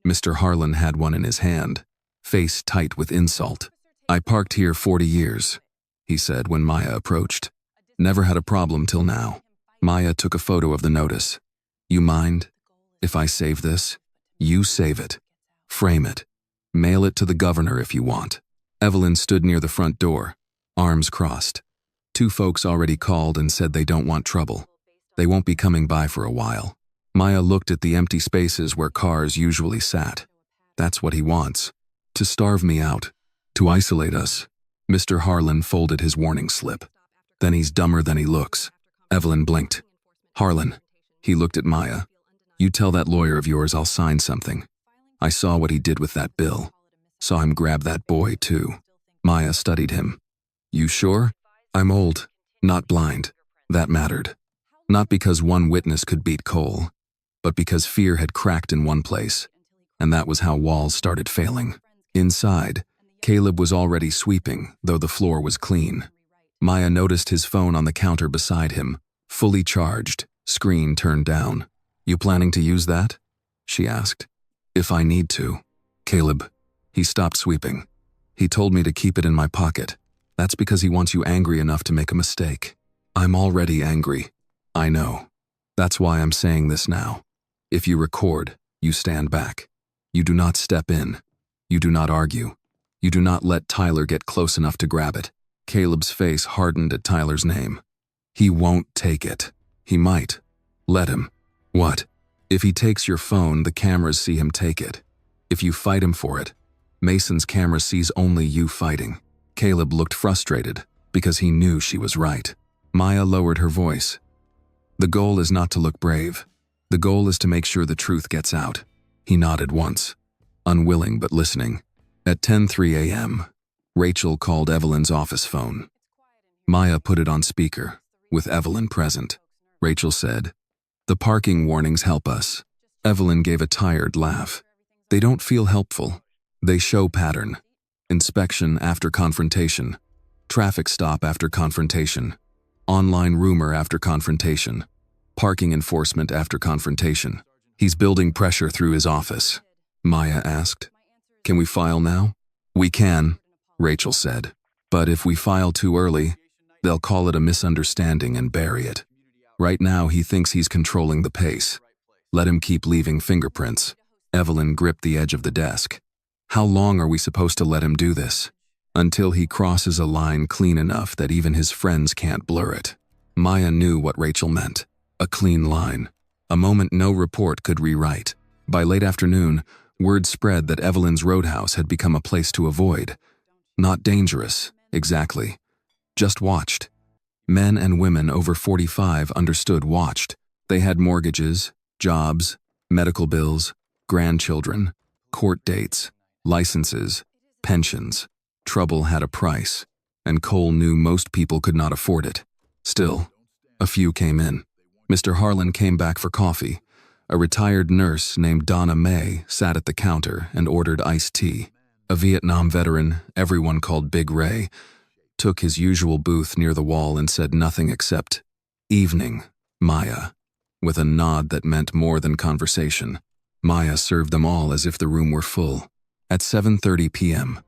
Mr. Harlan had one in his hand, face tight with insult. I parked here 40 years, he said when Maya approached. Never had a problem till now. Maya took a photo of the notice. You mind? If I save this, you save it. Frame it. Mail it to the governor if you want. Evelyn stood near the front door, arms crossed. 2 folks already called and said they don't want trouble. They won't be coming by for a while. Maya looked at the empty spaces where cars usually sat. That's what he wants. To starve me out. To isolate us. Mr. Harlan folded his warning slip. Then he's dumber than he looks. Evelyn blinked. Harlan. He looked at Maya. You tell that lawyer of yours I'll sign something. I saw what he did with that bill. Saw him grab that boy, too. Maya studied him. You sure? I'm old, not blind. That mattered. Not because one witness could beat Cole, but because fear had cracked in one place, and that was how walls started failing. Inside, Caleb was already sweeping, though the floor was clean. Maya noticed his phone on the counter beside him, fully charged, screen turned down. You planning to use that? She asked. If I need to. Caleb. He stopped sweeping. He told me to keep it in my pocket. That's because he wants you angry enough to make a mistake. I'm already angry. I know. That's why I'm saying this now. If you record, you stand back. You do not step in. You do not argue. You do not let Tyler get close enough to grab it. Caleb's face hardened at Tyler's name. He won't take it. He might. Let him. What? If he takes your phone, the cameras see him take it. If you fight him for it, Mason's camera sees only you fighting. Caleb looked frustrated because he knew she was right. Maya lowered her voice. The goal is not to look brave. The goal is to make sure the truth gets out. He nodded once, unwilling but listening. At 10:03 a.m., Rachel called Evelyn's office phone. Maya put it on speaker, with Evelyn present. Rachel said, "The parking warnings help us." Evelyn gave a tired laugh. "They don't feel helpful. They show pattern. Inspection after confrontation. Traffic stop after confrontation. Online rumor after confrontation. Parking enforcement after confrontation. He's building pressure through his office." Maya asked, "Can we file now?" "We can. Rachel said. But if we file too early, they'll call it a misunderstanding and bury it. Right now, he thinks he's controlling the pace. Let him keep leaving fingerprints. Evelyn gripped the edge of the desk. How long are we supposed to let him do this? Until he crosses a line clean enough that even his friends can't blur it. Maya knew what Rachel meant. A clean line. A moment no report could rewrite. By late afternoon, word spread that Evelyn's Roadhouse had become a place to avoid. Not dangerous, exactly. Just watched. Men and women over 45 understood watched. They had mortgages, jobs, medical bills, grandchildren, court dates, licenses, pensions. Trouble had a price, and Cole knew most people could not afford it. Still, a few came in. Mr. Harlan came back for coffee. A retired nurse named Donna May sat at the counter and ordered iced tea. A Vietnam veteran, everyone called Big Ray, took his usual booth near the wall and said nothing except, "Evening, Maya," with a nod that meant more than conversation. Maya served them all as if the room were full. At 7:30 p.m.,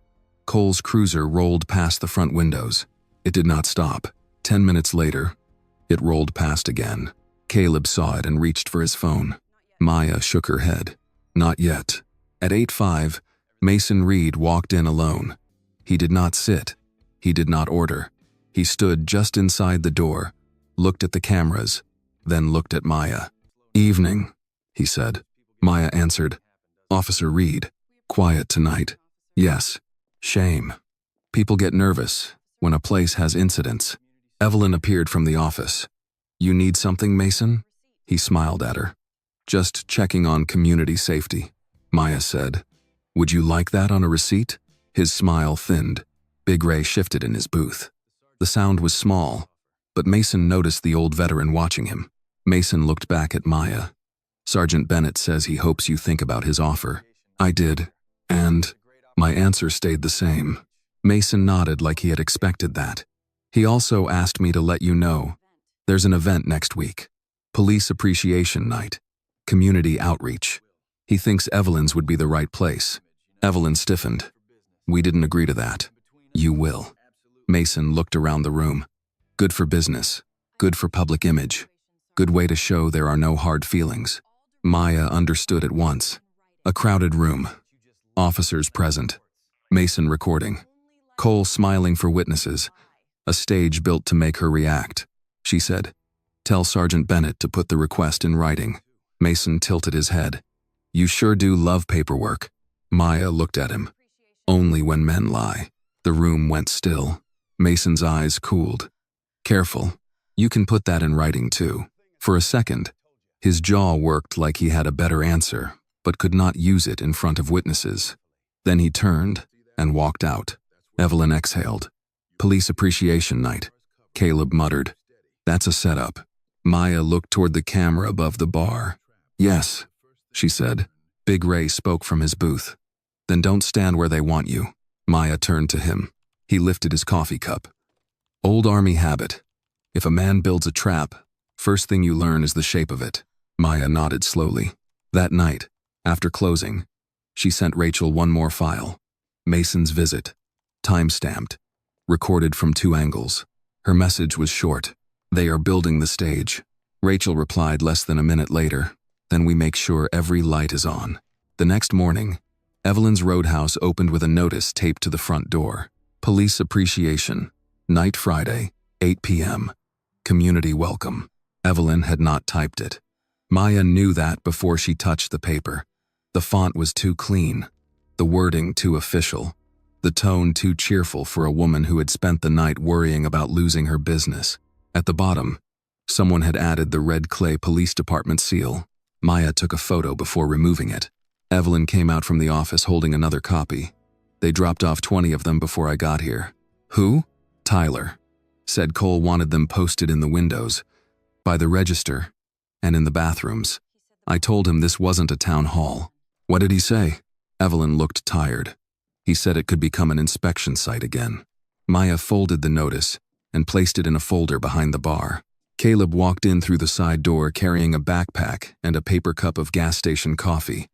Cole's cruiser rolled past the front windows. It did not stop. 10 minutes later, it rolled past again. Caleb saw it and reached for his phone. Maya shook her head. Not yet. At 8:05, Mason Reed walked in alone. He did not sit. He did not order. He stood just inside the door, looked at the cameras, then looked at Maya. "Evening," he said. Maya answered, "Officer Reed. Quiet tonight." "Yes. Shame. People get nervous when a place has incidents." Evelyn appeared from the office. "You need something, Mason?" He smiled at her. "Just checking on community safety," Maya said. "Would you like that on a receipt?" His smile thinned. Big Ray shifted in his booth. The sound was small, but Mason noticed the old veteran watching him. Mason looked back at Maya. "Sergeant Bennett says he hopes you think about his offer." "I did, and..." My answer stayed the same. Mason nodded like he had expected that. "He also asked me to let you know. There's an event next week. Police Appreciation Night. Community outreach. He thinks Evelyn's would be the right place." Evelyn stiffened. "We didn't agree to that." "You will." Mason looked around the room. "Good for business. Good for public image. Good way to show there are no hard feelings." Maya understood at once. A crowded room. Officers present. Mason recording. Cole smiling for witnesses. A stage built to make her react. She said, "Tell Sergeant Bennett to put the request in writing." Mason tilted his head. "You sure do love paperwork." Maya looked at him. "Only when men lie." The room went still. Mason's eyes cooled. "Careful. You can put that in writing too." For a second, his jaw worked like he had a better answer, but could not use it in front of witnesses. Then he turned and walked out. Evelyn exhaled. "Police Appreciation Night," Caleb muttered. "That's a setup." Maya looked toward the camera above the bar. "Yes," she said. Big Ray spoke from his booth. "Then don't stand where they want you." Maya turned to him. He lifted his coffee cup. "Old army habit. If a man builds a trap, first thing you learn is the shape of it." Maya nodded slowly. That night, after closing, she sent Rachel one more file. Mason's visit. Time-stamped. Recorded from 2 angles. Her message was short. "They are building the stage." Rachel replied less than a minute later. "Then we make sure every light is on." The next morning, Evelyn's Roadhouse opened with a notice taped to the front door. "Police Appreciation. Night Friday, 8 p.m. Community welcome." Evelyn had not typed it. Maya knew that before she touched the paper. The font was too clean, the wording too official, the tone too cheerful for a woman who had spent the night worrying about losing her business. At the bottom, someone had added the red clay police department seal. Maya took a photo before removing it. Evelyn came out from the office holding another copy. "They dropped off 20 of them before I got here." "Who?" "Tyler. Said Cole wanted them posted in the windows, by the register, and in the bathrooms. I told him this wasn't a town hall." "What did he say?" Evelyn looked tired. "He said it could become an inspection site again." Maya folded the notice and placed it in a folder behind the bar. Caleb walked in through the side door carrying a backpack and a paper cup of gas station coffee.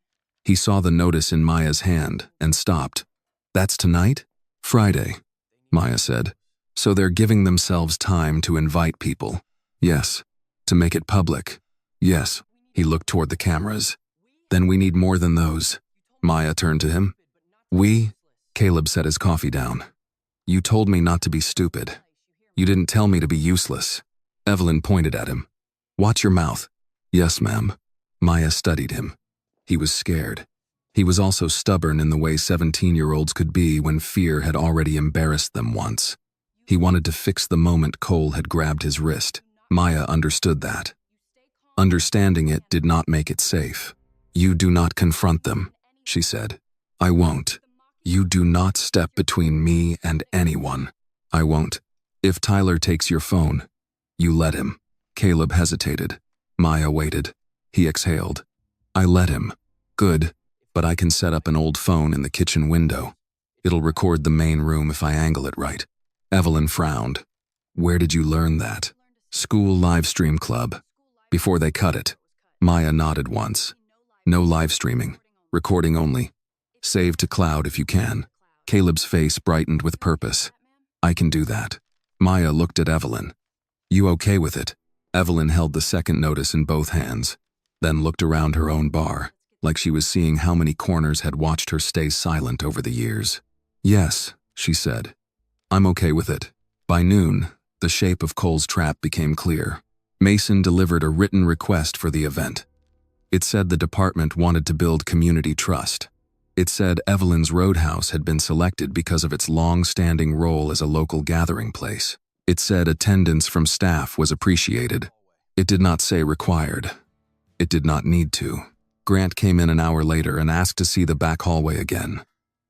He saw the notice in Maya's hand and stopped. "That's tonight?" Friday, Maya said. So they're giving themselves time to invite people. Yes. To make it public. Yes. He looked toward the cameras. Then we need more than those. Maya turned to him. We? Caleb set his coffee down. You told me not to be stupid. You didn't tell me to be useless. Evelyn pointed at him. Watch your mouth. Yes, ma'am. Maya studied him. He was scared. He was also stubborn in the way 17-year-olds could be when fear had already embarrassed them once. He wanted to fix the moment Cole had grabbed his wrist. Maya understood that. Understanding it did not make it safe. You do not confront them, she said. I won't. You do not step between me and anyone. I won't. If Tyler takes your phone, you let him. Caleb hesitated. Maya waited. He exhaled. I let him. Good, but I can set up an old phone in the kitchen window. It'll record the main room if I angle it right. Evelyn frowned. Where did you learn that? School live stream club. Before they cut it. Maya nodded once. No live streaming. Recording only. Save to cloud if you can. Caleb's face brightened with purpose. I can do that. Maya looked at Evelyn. You okay with it? Evelyn held the second notice in both hands, then looked around her own bar, like she was seeing how many corners had watched her stay silent over the years. Yes, she said. I'm okay with it. By noon, the shape of Cole's trap became clear. Mason delivered a written request for the event. It said the department wanted to build community trust. It said Evelyn's Roadhouse had been selected because of its long-standing role as a local gathering place. It said attendance from staff was appreciated. It did not say required. It did not need to. Grant came in an hour later and asked to see the back hallway again.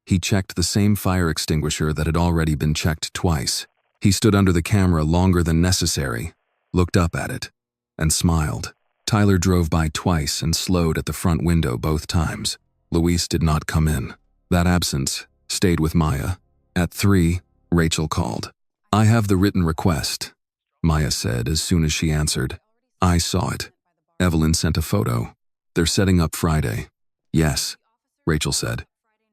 He checked the same fire extinguisher that had already been checked twice. He stood under the camera longer than necessary, looked up at it, and smiled. Tyler drove by twice and slowed at the front window both times. Luis did not come in. That absence stayed with Maya. At 3, Rachel called. I have the written request, Maya said as soon as she answered. I saw it. Evelyn sent a photo. They're setting up Friday. Yes, Rachel said.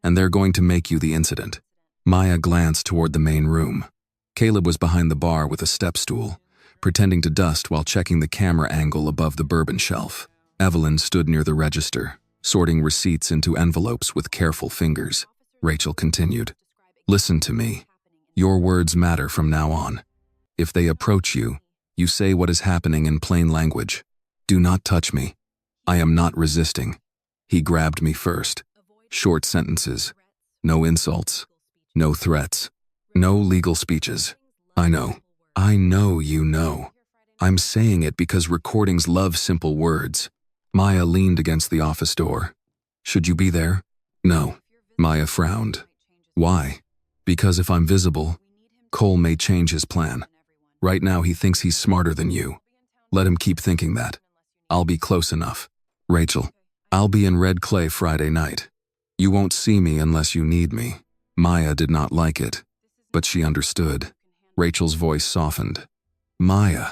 And they're going to make you the incident. Maya glanced toward the main room. Caleb was behind the bar with a step stool, pretending to dust while checking the camera angle above the bourbon shelf. Evelyn stood near the register, sorting receipts into envelopes with careful fingers. Rachel continued. Listen to me. Your words matter from now on. If they approach you, you say what is happening in plain language. Do not touch me. I am not resisting. He grabbed me first. Short sentences. No insults. No threats. No legal speeches. I know. I know you know. I'm saying it because recordings love simple words. Maya leaned against the office door. Should you be there? No. Maya frowned. Why? Because if I'm visible, Cole may change his plan. Right now he thinks he's smarter than you. Let him keep thinking that. I'll be close enough. Rachel, I'll be in Red Clay Friday night. You won't see me unless you need me. Maya did not like it, but she understood. Rachel's voice softened. Maya,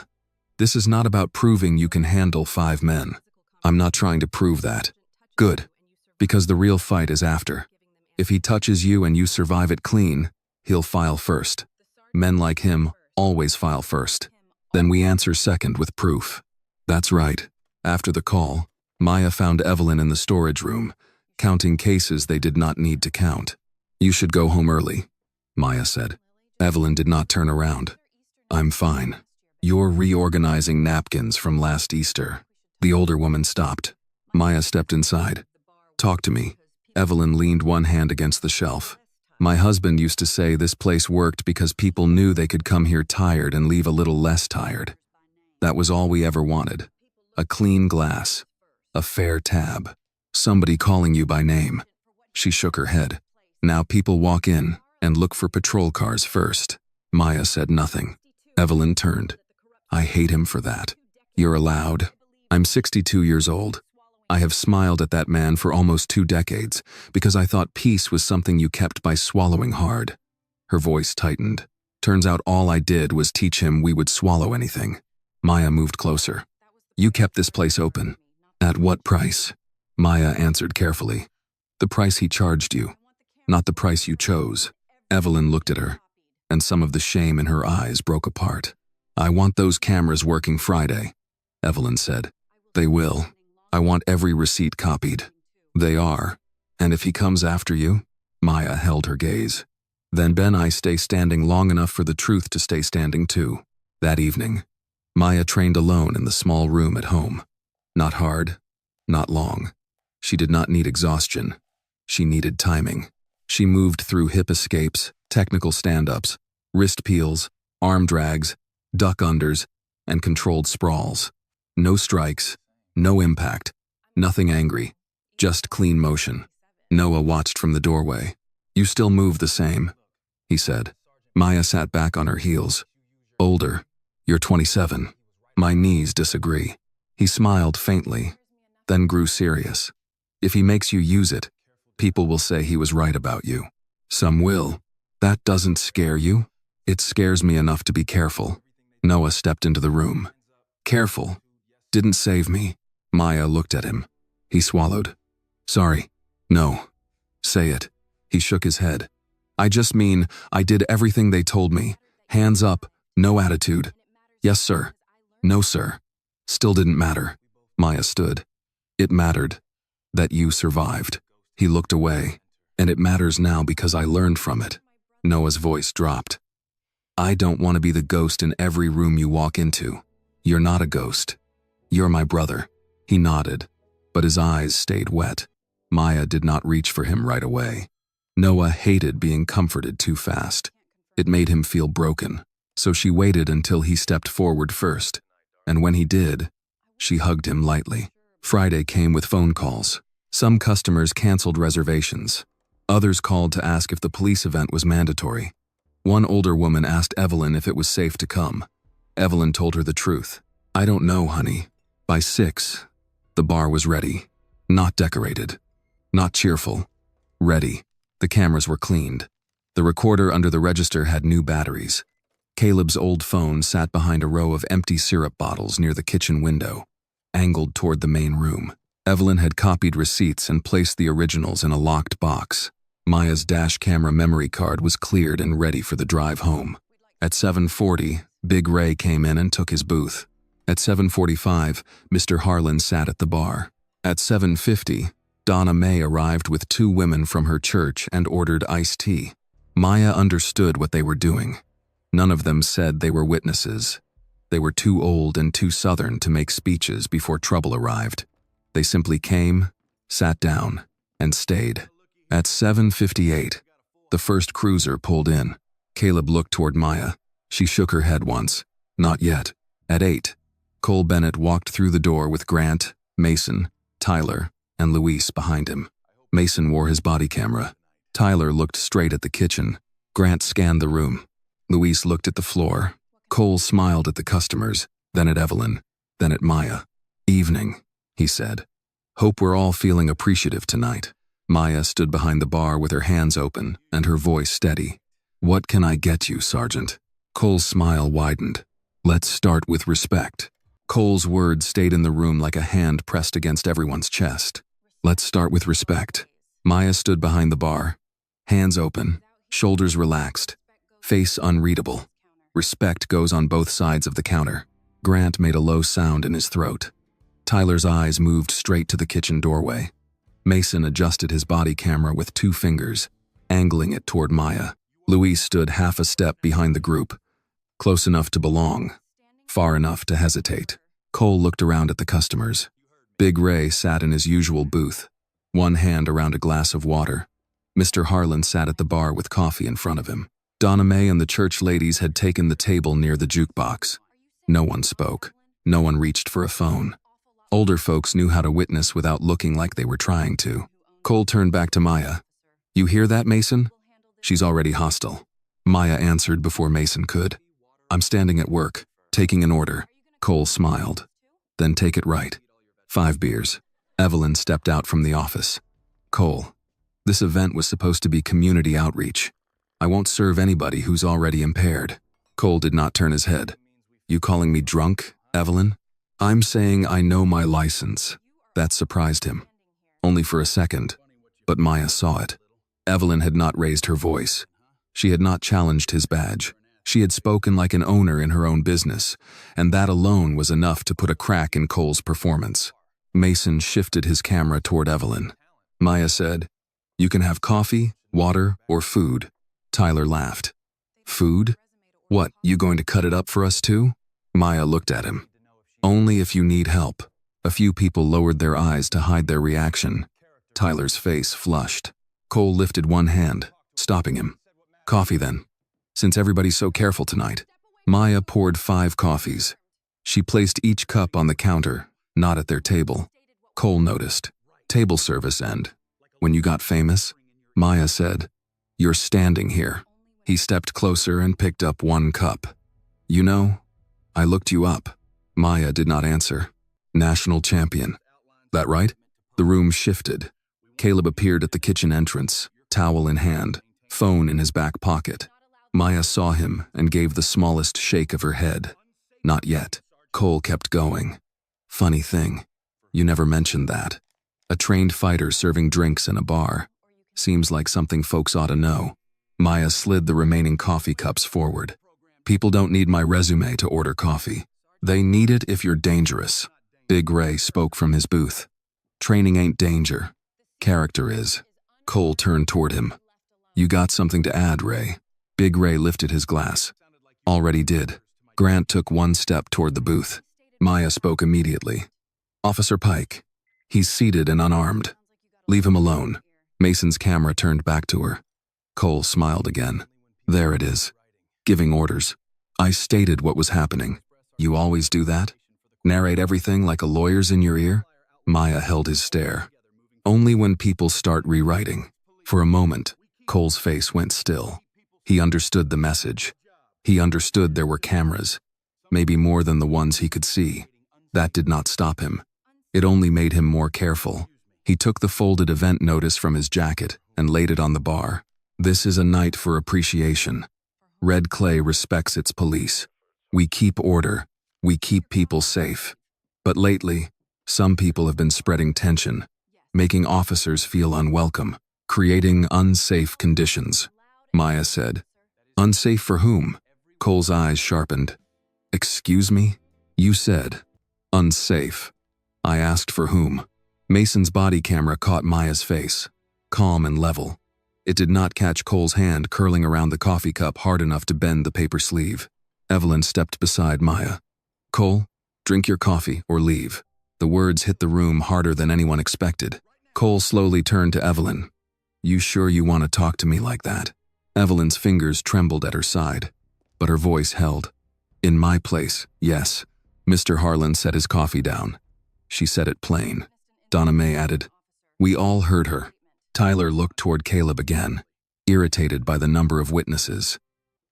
this is not about proving you can handle 5 men. I'm not trying to prove that. Good, because the real fight is after. If he touches you and you survive it clean, he'll file first. Men like him always file first. Then we answer second with proof. That's right. After the call, Maya found Evelyn in the storage room, counting cases they did not need to count. You should go home early, Maya said. Evelyn did not turn around. I'm fine. You're reorganizing napkins from last Easter. The older woman stopped. Maya stepped inside. Talk to me. Evelyn leaned one hand against the shelf. My husband used to say this place worked because people knew they could come here tired and leave a little less tired. That was all we ever wanted. A clean glass. A fair tab. Somebody calling you by name. She shook her head. Now people walk in and look for patrol cars first. Maya said nothing. Evelyn turned. I hate him for that. You're allowed. I'm 62 years old. I have smiled at that man for almost 2 decades because I thought peace was something you kept by swallowing hard. Her voice tightened. Turns out all I did was teach him we would swallow anything. Maya moved closer. You kept this place open. At what price? Maya answered carefully. The price he charged you, not the price you chose. Evelyn looked at her, and some of the shame in her eyes broke apart. "I want those cameras working Friday," Evelyn said. "They will. I want every receipt copied." "They are. And if he comes after you?" Maya held her gaze. "Then I stay standing long enough for the truth to stay standing too." That evening, Maya trained alone in the small room at home. Not hard, not long. She did not need exhaustion. She needed timing. She moved through hip escapes, technical stand-ups, wrist peels, arm drags, duck unders, and controlled sprawls. No strikes, no impact, nothing angry, just clean motion. Noah watched from the doorway. "You still move the same," he said. Maya sat back on her heels. "Older. You're 27. My knees disagree." He smiled faintly, then grew serious. "If he makes you use it, people will say he was right about you." "Some will. That doesn't scare you?" "It scares me enough to be careful." Noah stepped into the room. "Careful? Didn't save me." Maya looked at him. He swallowed. "Sorry. No. Say it." He shook his head. "I just mean, I did everything they told me. Hands up, no attitude." "Yes, sir." "No, sir." Still didn't matter. Maya stood. "It mattered. That you survived." He looked away. "And it matters now because I learned from it." Noah's voice dropped. "I don't want to be the ghost in every room you walk into. You're not a ghost. You're my brother." He nodded, but his eyes stayed wet. Maya did not reach for him right away. Noah hated being comforted too fast. It made him feel broken, so she waited until he stepped forward first. And when he did, she hugged him lightly. Friday came with phone calls. Some customers canceled reservations. Others called to ask if the police event was mandatory. One older woman asked Evelyn if it was safe to come. Evelyn told her the truth. "I don't know, honey." By 6, the bar was ready. Not decorated. Not cheerful. Ready. The cameras were cleaned. The recorder under the register had new batteries. Caleb's old phone sat behind a row of empty syrup bottles near the kitchen window, angled toward the main room. Evelyn had copied receipts and placed the originals in a locked box. Maya's dash camera memory card was cleared and ready for the drive home. At 7:40, Big Ray came in and took his booth. At 7:45, Mr. Harlan sat at the bar. At 7:50, Donna May arrived with 2 women from her church and ordered iced tea. Maya understood what they were doing. None of them said they were witnesses. They were too old and too Southern to make speeches before trouble arrived. They simply came, sat down, and stayed. At 7:58, the first cruiser pulled in. Caleb looked toward Maya. She shook her head once. Not yet. At 8, Cole Bennett walked through the door with Grant, Mason, Tyler, and Luis behind him. Mason wore his body camera. Tyler looked straight at the kitchen. Grant scanned the room. Luis looked at the floor. Cole smiled at the customers, then at Evelyn, then at Maya. "Evening," he said. "Hope we're all feeling appreciative tonight." Maya stood behind the bar with her hands open and her voice steady. "What can I get you, Sergeant?" Cole's smile widened. "Let's start with respect." Cole's words stayed in the room like a hand pressed against everyone's chest. "Let's start with respect." Maya stood behind the bar, hands open, shoulders relaxed, face unreadable. Respect goes on both sides of the counter. Grant made a low sound in his throat. Tyler's eyes moved straight to the kitchen doorway. Mason adjusted his body camera with 2 fingers, angling it toward Maya. Luis stood half a step behind the group, close enough to belong, far enough to hesitate. Cole looked around at the customers. Big Ray sat in his usual booth, one hand around a glass of water. Mr. Harlan sat at the bar with coffee in front of him. Donna May and the church ladies had taken the table near the jukebox. No one spoke. No one reached for a phone. Older folks knew how to witness without looking like they were trying to. Cole turned back to Maya. "You hear that, Mason?" "She's already hostile." Maya answered before Mason could. "I'm standing at work, taking an order." Cole smiled. "Then take it right. 5 beers." Evelyn stepped out from the office. "Cole, this event was supposed to be community outreach. I won't serve anybody who's already impaired." Cole did not turn his head. "You calling me drunk, Evelyn?" "I'm saying I know my license." That surprised him. Only for a second, but Maya saw it. Evelyn had not raised her voice. She had not challenged his badge. She had spoken like an owner in her own business, and that alone was enough to put a crack in Cole's performance. Mason shifted his camera toward Evelyn. Maya said, "You can have coffee, water, or food." Tyler laughed. "Food? What, you going to cut it up for us too?" Maya looked at him. "Only if you need help." A few people lowered their eyes to hide their reaction. Tyler's face flushed. Cole lifted one hand, stopping him. "Coffee then, since everybody's so careful tonight." Maya poured 5 coffees. She placed each cup on the counter, not at their table. Cole noticed. "Table service and when you got famous?" Maya said, "You're standing here." He stepped closer and picked up 1 cup. "You know, I looked you up." Maya did not answer. "National champion. That right?" The room shifted. Caleb appeared at the kitchen entrance, towel in hand, phone in his back pocket. Maya saw him and gave the smallest shake of her head. "Not yet." Cole kept going. "Funny thing, you never mentioned that. A trained fighter serving drinks in a bar. Seems like something folks ought to know." Maya slid the remaining coffee cups forward. "People don't need my resume to order coffee. They need it if you're dangerous." Big Ray spoke from his booth. "Training ain't danger. Character is." Cole turned toward him. "You got something to add, Ray?" Big Ray lifted his glass. "Already did." Grant took 1 step toward the booth. Maya spoke immediately. "Officer Pike. He's seated and unarmed. Leave him alone." Mason's camera turned back to her. Cole smiled again. "There it is. Giving orders. I stated what was happening. You always do that? Narrate everything like a lawyer's in your ear?" Maya held his stare. "Only when people start rewriting." For a moment, Cole's face went still. He understood the message. He understood there were cameras, maybe more than the ones he could see. That did not stop him. It only made him more careful. He took the folded event notice from his jacket and laid it on the bar. "This is a night for appreciation. Red Clay respects its police. We keep order. We keep people safe. But lately, some people have been spreading tension, making officers feel unwelcome, creating unsafe conditions." Maya said. "Unsafe for whom?" Cole's eyes sharpened. "Excuse me? You said unsafe. I asked for whom." Mason's body camera caught Maya's face, calm and level. It did not catch Cole's hand curling around the coffee cup hard enough to bend the paper sleeve. Evelyn stepped beside Maya. "Cole, drink your coffee or leave." The words hit the room harder than anyone expected. Cole slowly turned to Evelyn. "You sure you want to talk to me like that?" Evelyn's fingers trembled at her side, but her voice held. "In my place, yes." Mr. Harlan set his coffee down. She said it plain. Donna Mae added, "We all heard her." Tyler looked toward Caleb again, irritated by the number of witnesses.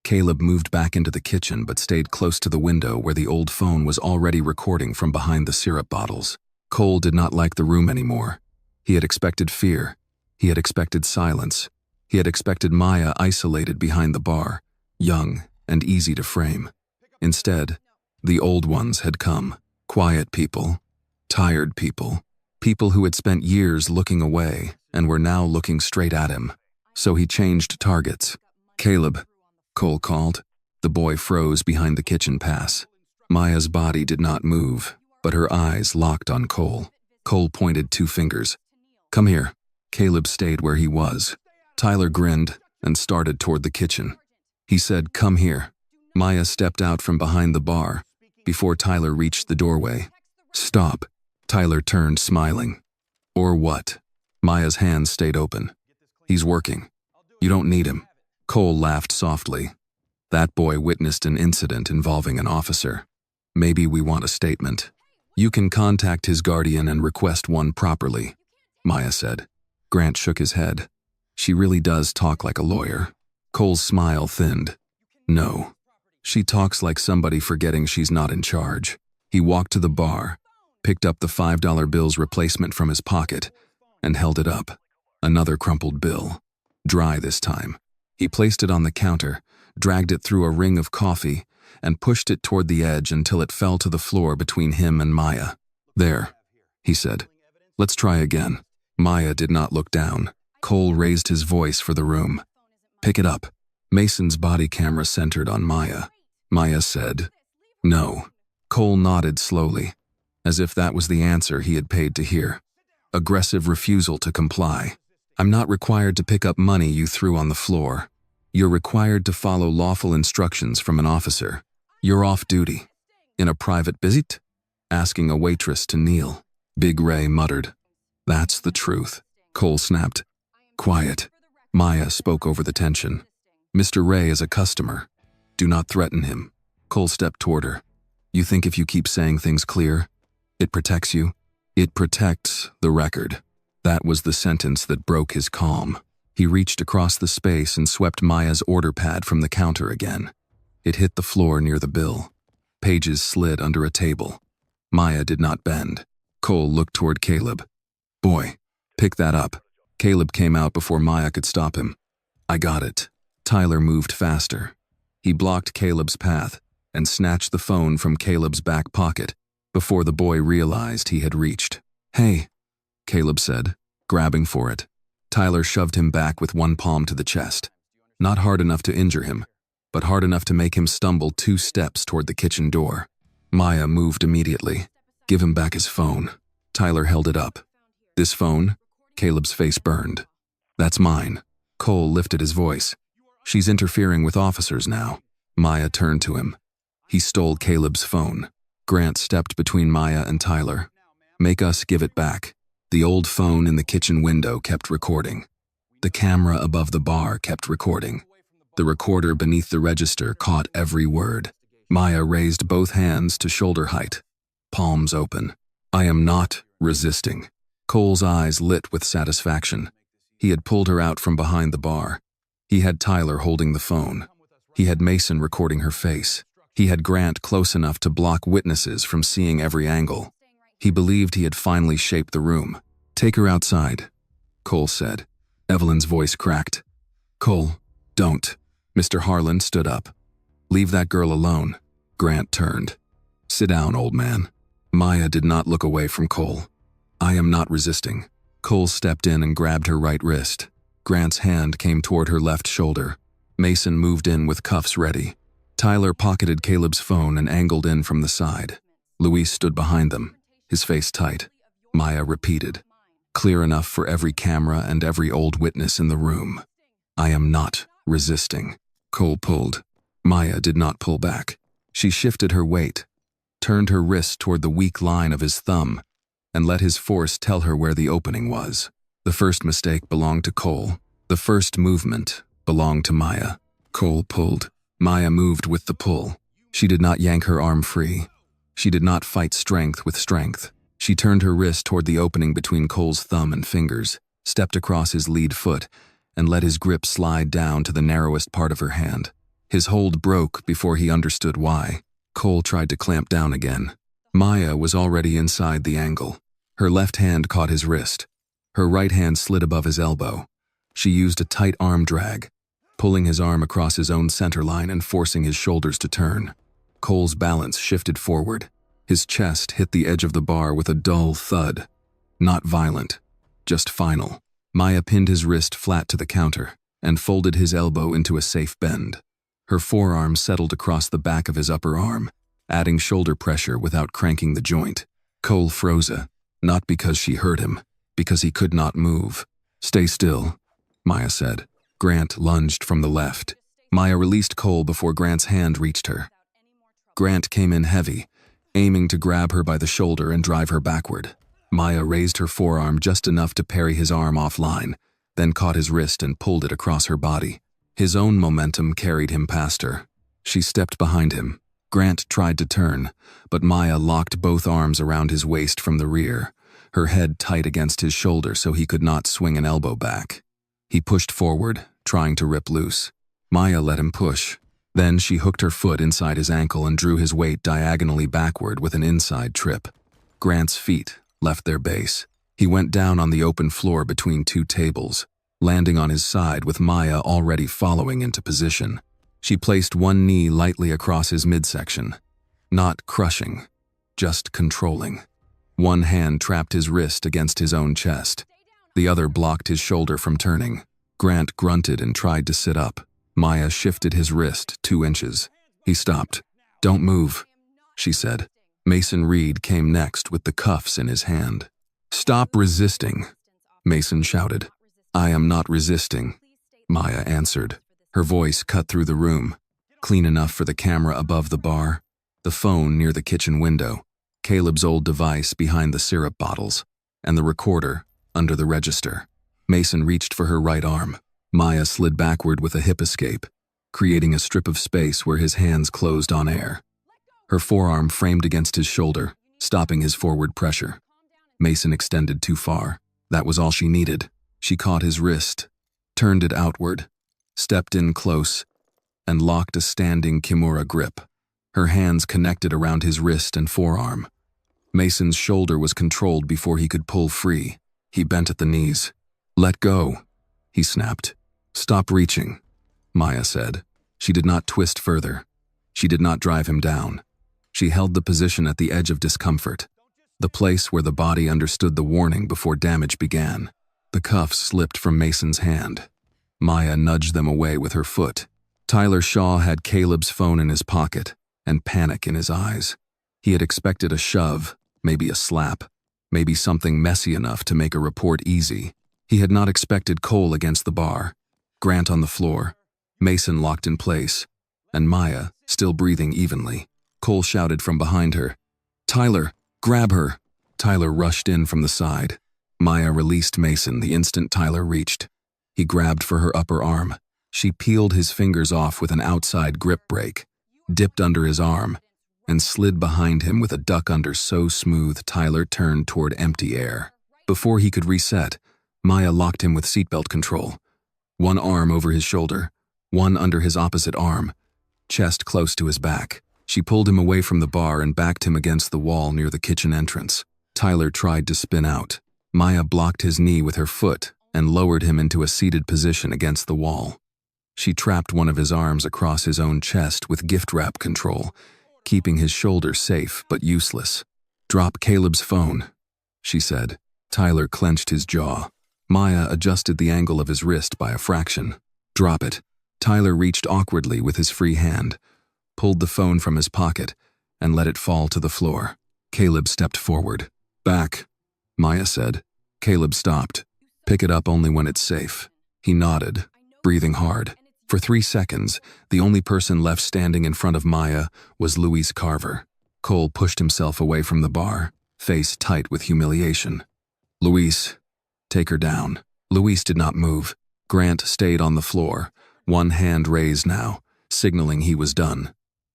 Caleb moved back into the kitchen but stayed close to the window where the old phone was already recording from behind the syrup bottles. Cole did not like the room anymore. He had expected fear. He had expected silence. He had expected Maya isolated behind the bar, young and easy to frame. Instead, the old ones had come. Quiet people, tired people, people who had spent years looking away and were now looking straight at him. So he changed targets. "Caleb," Cole called. The boy froze behind the kitchen pass. Maya's body did not move, but her eyes locked on Cole. Cole pointed 2 fingers. "Come here." Caleb stayed where he was. Tyler grinned and started toward the kitchen. He said, "Come here." Maya stepped out from behind the bar before Tyler reached the doorway. "Stop." Tyler turned, smiling. "Or what?" Maya's hands stayed open. "He's working. You don't need him." Cole laughed softly. "That boy witnessed an incident involving an officer. Maybe we want a statement." "You can contact his guardian and request one properly," Maya said. Grant shook his head. "She really does talk like a lawyer." Cole's smile thinned. "No. She talks like somebody forgetting she's not in charge." He walked to the bar, picked up the $5 bill's replacement from his pocket, and held it up. Another crumpled bill. Dry this time. He placed it on the counter, dragged it through a ring of coffee, and pushed it toward the edge until it fell to the floor between him and Maya. "There," he said. "Let's try again." Maya did not look down. Cole raised his voice for the room. "Pick it up." Mason's body camera centered on Maya. Maya said, "No." Cole nodded slowly, as if that was the answer he had paid to hear. Aggressive refusal to comply. "I'm not required to pick up money you threw on the floor. You're required to follow lawful instructions from an officer. You're off duty." "In a private visit?" Asking a waitress to kneel. Big Ray muttered. "That's the truth." Cole snapped. "Quiet." Maya spoke over the tension. "Mr. Ray is a customer. Do not threaten him." Cole stepped toward her. "You think if you keep saying things clear, it protects you?" "It protects the record." That was the sentence that broke his calm. He reached across the space and swept Maya's order pad from the counter again. It hit the floor near the bill. Pages slid under a table. Maya did not bend. Cole looked toward Caleb. "Boy, pick that up." Caleb came out before Maya could stop him. "I got it." Tyler moved faster. He blocked Caleb's path and snatched the phone from Caleb's back pocket before the boy realized he had reached. "Hey," Caleb said, grabbing for it. Tyler shoved him back with one palm to the chest. Not hard enough to injure him, but hard enough to make him stumble 2 steps toward the kitchen door. Maya moved immediately. "Give him back his phone." Tyler held it up. "This phone?" Caleb's face burned. "That's mine." Cole lifted his voice. "She's interfering with officers now." Maya turned to him. He stole Caleb's phone. Grant stepped between Maya and Tyler. "Make us give it back." The old phone in the kitchen window kept recording. The camera above the bar kept recording. The recorder beneath the register caught every word. Maya raised both hands to shoulder height, palms open. "I am not resisting." Cole's eyes lit with satisfaction. He had pulled her out from behind the bar. He had Tyler holding the phone. He had Mason recording her face. He had Grant close enough to block witnesses from seeing every angle. He believed he had finally shaped the room. "Take her outside," Cole said. Evelyn's voice cracked. "Cole, don't." Mr. Harlan stood up. "Leave that girl alone." Grant turned. "Sit down, old man." Maya did not look away from Cole. "I am not resisting." Cole stepped in and grabbed her right wrist. Grant's hand came toward her left shoulder. Mason moved in with cuffs ready. Tyler pocketed Caleb's phone and angled in from the side. Luis stood behind them, his face tight. Maya repeated, clear enough for every camera and every old witness in the room. "I am not resisting." Cole pulled. Maya did not pull back. She shifted her weight, turned her wrist toward the weak line of his thumb, and let his force tell her where the opening was. The first mistake belonged to Cole. The first movement belonged to Maya. Cole pulled. Maya moved with the pull. She did not yank her arm free. She did not fight strength with strength. She turned her wrist toward the opening between Cole's thumb and fingers, stepped across his lead foot, and let his grip slide down to the narrowest part of her hand. His hold broke before he understood why. Cole tried to clamp down again. Maya was already inside the angle. Her left hand caught his wrist. Her right hand slid above his elbow. She used a tight arm drag, pulling his arm across his own center line and forcing his shoulders to turn. Cole's balance shifted forward. His chest hit the edge of the bar with a dull thud. Not violent, just final. Maya pinned his wrist flat to the counter and folded his elbow into a safe bend. Her forearm settled across the back of his upper arm, adding shoulder pressure without cranking the joint. Cole froze, not because she hurt him, because he could not move. "Stay still," Maya said. Grant lunged from the left. Maya released Cole before Grant's hand reached her. Grant came in heavy, aiming to grab her by the shoulder and drive her backward. Maya raised her forearm just enough to parry his arm offline, then caught his wrist and pulled it across her body. His own momentum carried him past her. She stepped behind him. Grant tried to turn, but Maya locked both arms around his waist from the rear, her head tight against his shoulder so he could not swing an elbow back. He pushed forward, trying to rip loose. Maya let him push. Then she hooked her foot inside his ankle and drew his weight diagonally backward with an inside trip. Grant's feet left their base. He went down on the open floor between 2 tables, landing on his side with Maya already following into position. She placed one knee lightly across his midsection. Not crushing, just controlling. One hand trapped his wrist against his own chest. The other blocked his shoulder from turning. Grant grunted and tried to sit up. Maya shifted his wrist 2 inches. He stopped. "Don't move," she said. Mason Reed came next with the cuffs in his hand. "Stop resisting," Mason shouted. "I am not resisting," Maya answered. Her voice cut through the room, clean enough for the camera above the bar, the phone near the kitchen window, Caleb's old device behind the syrup bottles, and the recorder under the register. Mason reached for her right arm. Maya slid backward with a hip escape, creating a strip of space where his hands closed on air. Her forearm framed against his shoulder, stopping his forward pressure. Mason extended too far. That was all she needed. She caught his wrist, turned it outward, stepped in close, and locked a standing Kimura grip. Her hands connected around his wrist and forearm. Mason's shoulder was controlled before he could pull free. He bent at the knees. "Let go," he snapped. "Stop reaching," Maya said. She did not twist further. She did not drive him down. She held the position at the edge of discomfort, the place where the body understood the warning before damage began. The cuffs slipped from Mason's hand. Maya nudged them away with her foot. Tyler Shaw had Caleb's phone in his pocket and panic in his eyes. He had expected a shove, maybe a slap, maybe something messy enough to make a report easy. He had not expected Cole against the bar, Grant on the floor, Mason locked in place, and Maya still breathing evenly. Cole shouted from behind her, "Tyler, grab her!" Tyler rushed in from the side. Maya released Mason the instant Tyler reached. He grabbed for her upper arm. She peeled his fingers off with an outside grip break, dipped under his arm, and slid behind him with a duck under so smooth Tyler turned toward empty air. Before he could reset, Maya locked him with seatbelt control. One arm over his shoulder, one under his opposite arm, chest close to his back. She pulled him away from the bar and backed him against the wall near the kitchen entrance. Tyler tried to spin out. Maya blocked his knee with her foot and lowered him into a seated position against the wall. She trapped one of his arms across his own chest with gift wrap control, keeping his shoulder safe but useless. "Drop Caleb's phone," she said. Tyler clenched his jaw. Maya adjusted the angle of his wrist by a fraction. "Drop it." Tyler reached awkwardly with his free hand, pulled the phone from his pocket, and let it fall to the floor. Caleb stepped forward. "Back," Maya said. Caleb stopped. "Pick it up only when it's safe." He nodded, breathing hard. For 3 seconds, the only person left standing in front of Maya was Luis Carver. Cole pushed himself away from the bar, face tight with humiliation. "Luis, take her down." Luis did not move. Grant stayed on the floor, one hand raised now, signaling he was done.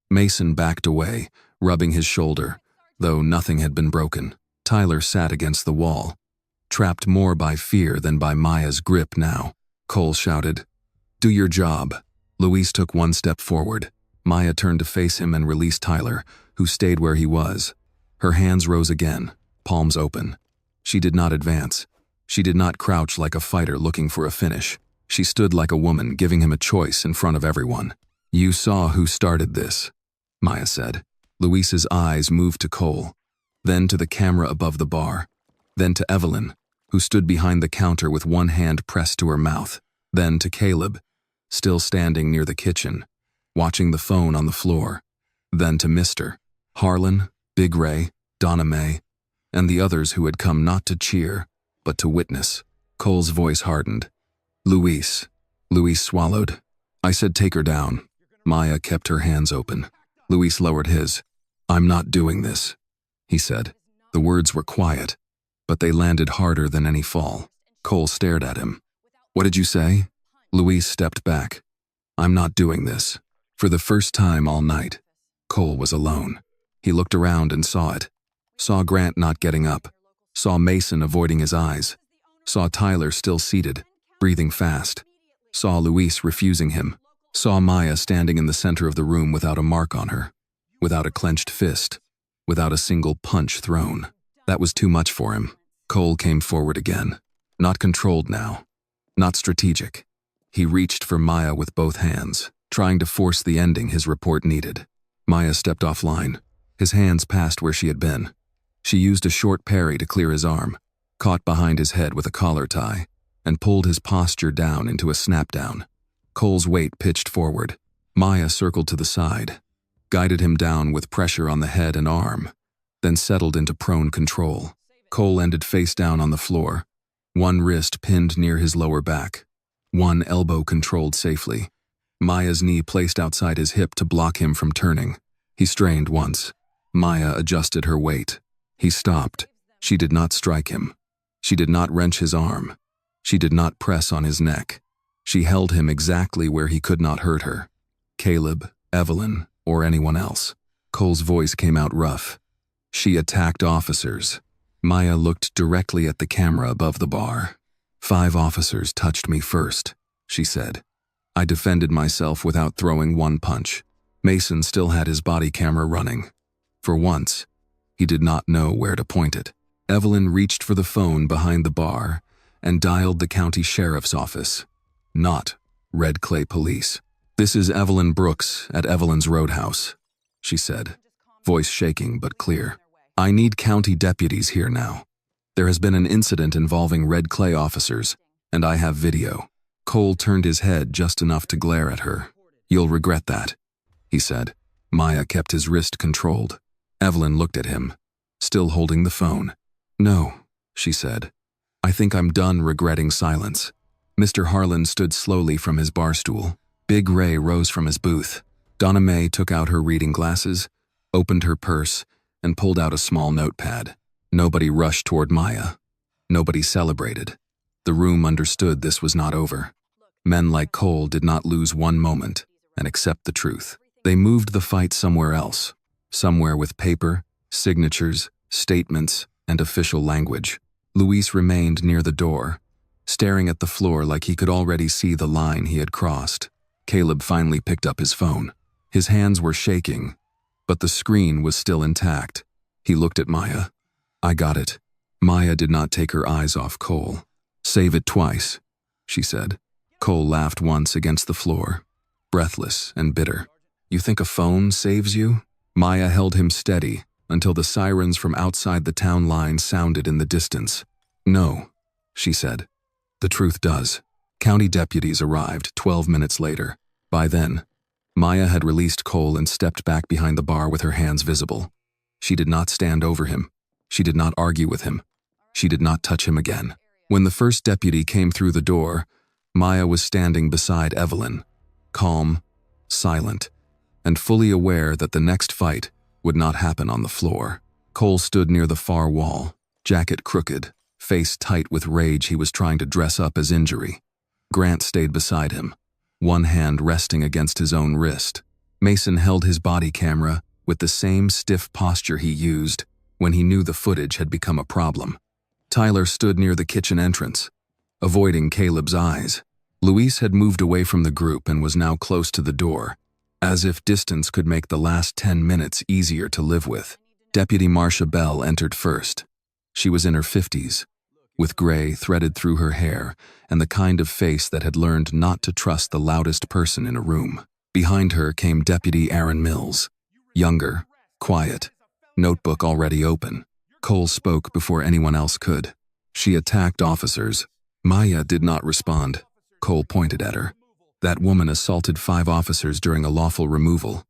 Mason backed away, rubbing his shoulder, though nothing had been broken. Tyler sat against the wall, trapped more by fear than by Maya's grip now. Cole shouted, "Do your job." Luis took one step forward. Maya turned to face him and released Tyler, who stayed where he was. Her hands rose again, palms open. She did not advance. She did not crouch like a fighter looking for a finish. She stood like a woman, giving him a choice in front of everyone. "You saw who started this," Maya said. Luis's eyes moved to Cole, then to the camera above the bar, then to Evelyn, who stood behind the counter with one hand pressed to her mouth, then to Caleb, still standing near the kitchen, watching the phone on the floor, then to Mr. Harlan, Big Ray, Donna Mae, and the others who had come not to cheer, but to witness. Cole's voice hardened. "Luis." Luis swallowed. "I said take her down." Maya kept her hands open. Luis lowered his. "I'm not doing this," he said. The words were quiet, but they landed harder than any fall. Cole stared at him. "What did you say?" Luis stepped back. "I'm not doing this." For the first time all night, Cole was alone. He looked around and saw it. Saw Grant not getting up. Saw Mason avoiding his eyes. Saw Tyler still seated, breathing fast. Saw Luis refusing him. Saw Maya standing in the center of the room without a mark on her, without a clenched fist, without a single punch thrown. That was too much for him. Cole came forward again. Not controlled now. Not strategic. He reached for Maya with both hands, trying to force the ending his report needed. Maya stepped offline. His hands passed where she had been. She used a short parry to clear his arm, caught behind his head with a collar tie, and pulled his posture down into a snap-down. Cole's weight pitched forward. Maya circled to the side, guided him down with pressure on the head and arm, then settled into prone control. Cole ended face down on the floor, one wrist pinned near his lower back, one elbow controlled safely. Maya's knee placed outside his hip to block him from turning. He strained once. Maya adjusted her weight. He stopped. She did not strike him. She did not wrench his arm. She did not press on his neck. She held him exactly where he could not hurt her. Caleb, Evelyn, or anyone else. Cole's voice came out rough. She attacked officers. Maya looked directly at the camera above the bar. 5 officers touched me first, she said. I defended myself without throwing one punch. Mason still had his body camera running. For once, he did not know where to point it. Evelyn reached for the phone behind the bar and dialed the county sheriff's office. Not Red Clay Police. This is Evelyn Brooks at Evelyn's Roadhouse, she said, voice shaking but clear. I need county deputies here now. There has been an incident involving Red Clay officers, and I have video. Cole turned his head just enough to glare at her. You'll regret that, he said. Maya kept his wrist controlled. Evelyn looked at him, still holding the phone. No, she said. I think I'm done regretting silence. Mr. Harlan stood slowly from his bar stool. Big Ray rose from his booth. Donna Mae took out her reading glasses, opened her purse, and pulled out a small notepad. Nobody rushed toward Maya. Nobody celebrated. The room understood this was not over. Men like Cole did not lose one moment and accept the truth. They moved the fight somewhere else, somewhere with paper, signatures, statements, and official language. Luis remained near the door, staring at the floor like he could already see the line he had crossed. Caleb finally picked up his phone. His hands were shaking, but the screen was still intact. He looked at Maya. I got it. Maya did not take her eyes off Cole. Save it twice, she said. Cole laughed once against the floor, breathless and bitter. You think a phone saves you? Maya held him steady until the sirens from outside the town line sounded in the distance. No, she said. The truth does. County deputies arrived 12 minutes later. By then, Maya had released Cole and stepped back behind the bar with her hands visible. She did not stand over him. She did not argue with him. She did not touch him again. When the first deputy came through the door, Maya was standing beside Evelyn, calm, silent, and fully aware that the next fight would not happen on the floor. Cole stood near the far wall, jacket crooked, face tight with rage he was trying to dress up as injury. Grant stayed beside him, one hand resting against his own wrist. Mason held his body camera with the same stiff posture he used when he knew the footage had become a problem. Tyler stood near the kitchen entrance, avoiding Caleb's eyes. Luis had moved away from the group and was now close to the door, as if distance could make the last 10 minutes easier to live with. Deputy Marcia Bell entered first. She was in her 50s, with gray threaded through her hair and the kind of face that had learned not to trust the loudest person in a room. Behind her came Deputy Aaron Mills, younger, quiet, notebook already open. Cole spoke before anyone else could. She attacked officers. Maya did not respond. Cole pointed at her. That woman assaulted 5 officers during a lawful removal.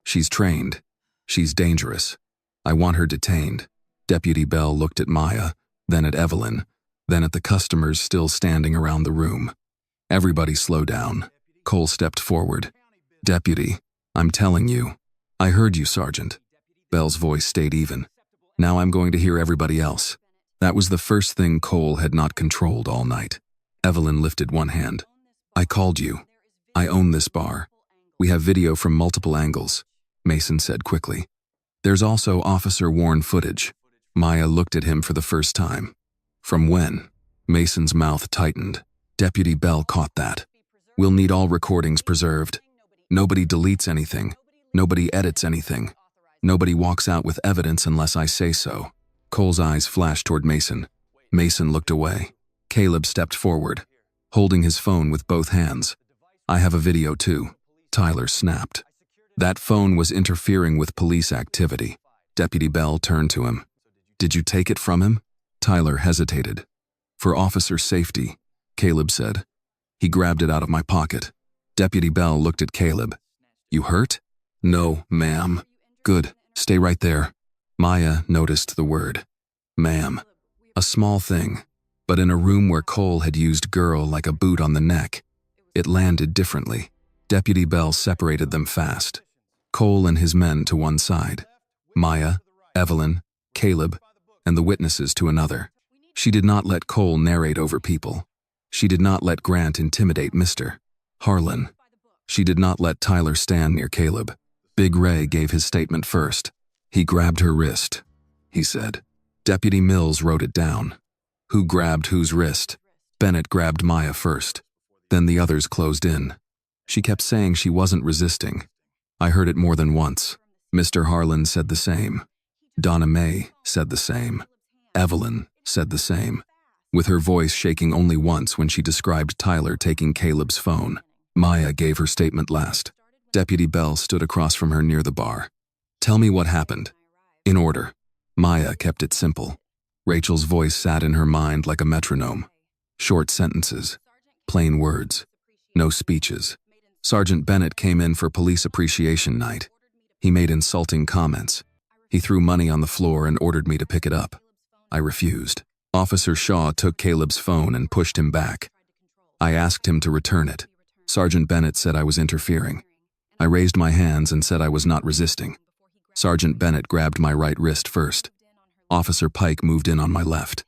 She's trained. She's dangerous. I want her detained. Deputy Bell looked at Maya, then at Evelyn, then at the customers still standing around the room. Everybody slow down. Cole stepped forward. Deputy, I'm telling you. I heard you, Sergeant. Bell's voice stayed even. Now I'm going to hear everybody else. That was the first thing Cole had not controlled all night. Evelyn lifted one hand. I called you. I own this bar. We have video from multiple angles, Mason said quickly. There's also officer-worn footage. Maya looked at him for the first time. From when? Mason's mouth tightened. Deputy Bell caught that. We'll need all recordings preserved. Nobody deletes anything. Nobody edits anything. Nobody walks out with evidence unless I say so. Cole's eyes flashed toward Mason. Mason looked away. Caleb stepped forward, holding his phone with both hands. I have a video too. Tyler snapped. That phone was interfering with police activity. Deputy Bell turned to him. Did you take it from him? Tyler hesitated. For officer safety, Caleb said. He grabbed it out of my pocket. Deputy Bell looked at Caleb. You hurt? No, ma'am. Good, stay right there. Maya noticed the word. Ma'am. A small thing, but in a room where Cole had used girl like a boot on the neck, it landed differently. Deputy Bell separated them fast. Cole and his men to one side. Maya, Evelyn, Caleb, and the witnesses to another. She did not let Cole narrate over people. She did not let Grant intimidate Mr. Harlan. She did not let Tyler stand near Caleb. Big Ray gave his statement first. He grabbed her wrist, he said. Deputy Mills wrote it down. Who grabbed whose wrist? Bennett grabbed Maya first. Then the others closed in. She kept saying she wasn't resisting. I heard it more than once. Mr. Harlan said the same. Donna Mae said the same. Evelyn said the same, with her voice shaking only once when she described Tyler taking Caleb's phone. Maya gave her statement last. Deputy Bell stood across from her near the bar. Tell me what happened. In order. Maya kept it simple. Rachel's voice sat in her mind like a metronome. Short sentences. Plain words. No speeches. Sergeant Bennett came in for police appreciation night. He made insulting comments. He threw money on the floor and ordered me to pick it up. I refused. Officer Shaw took Caleb's phone and pushed him back. I asked him to return it. Sergeant Bennett said I was interfering. I raised my hands and said I was not resisting. Sergeant Bennett grabbed my right wrist first. Officer Pike moved in on my left.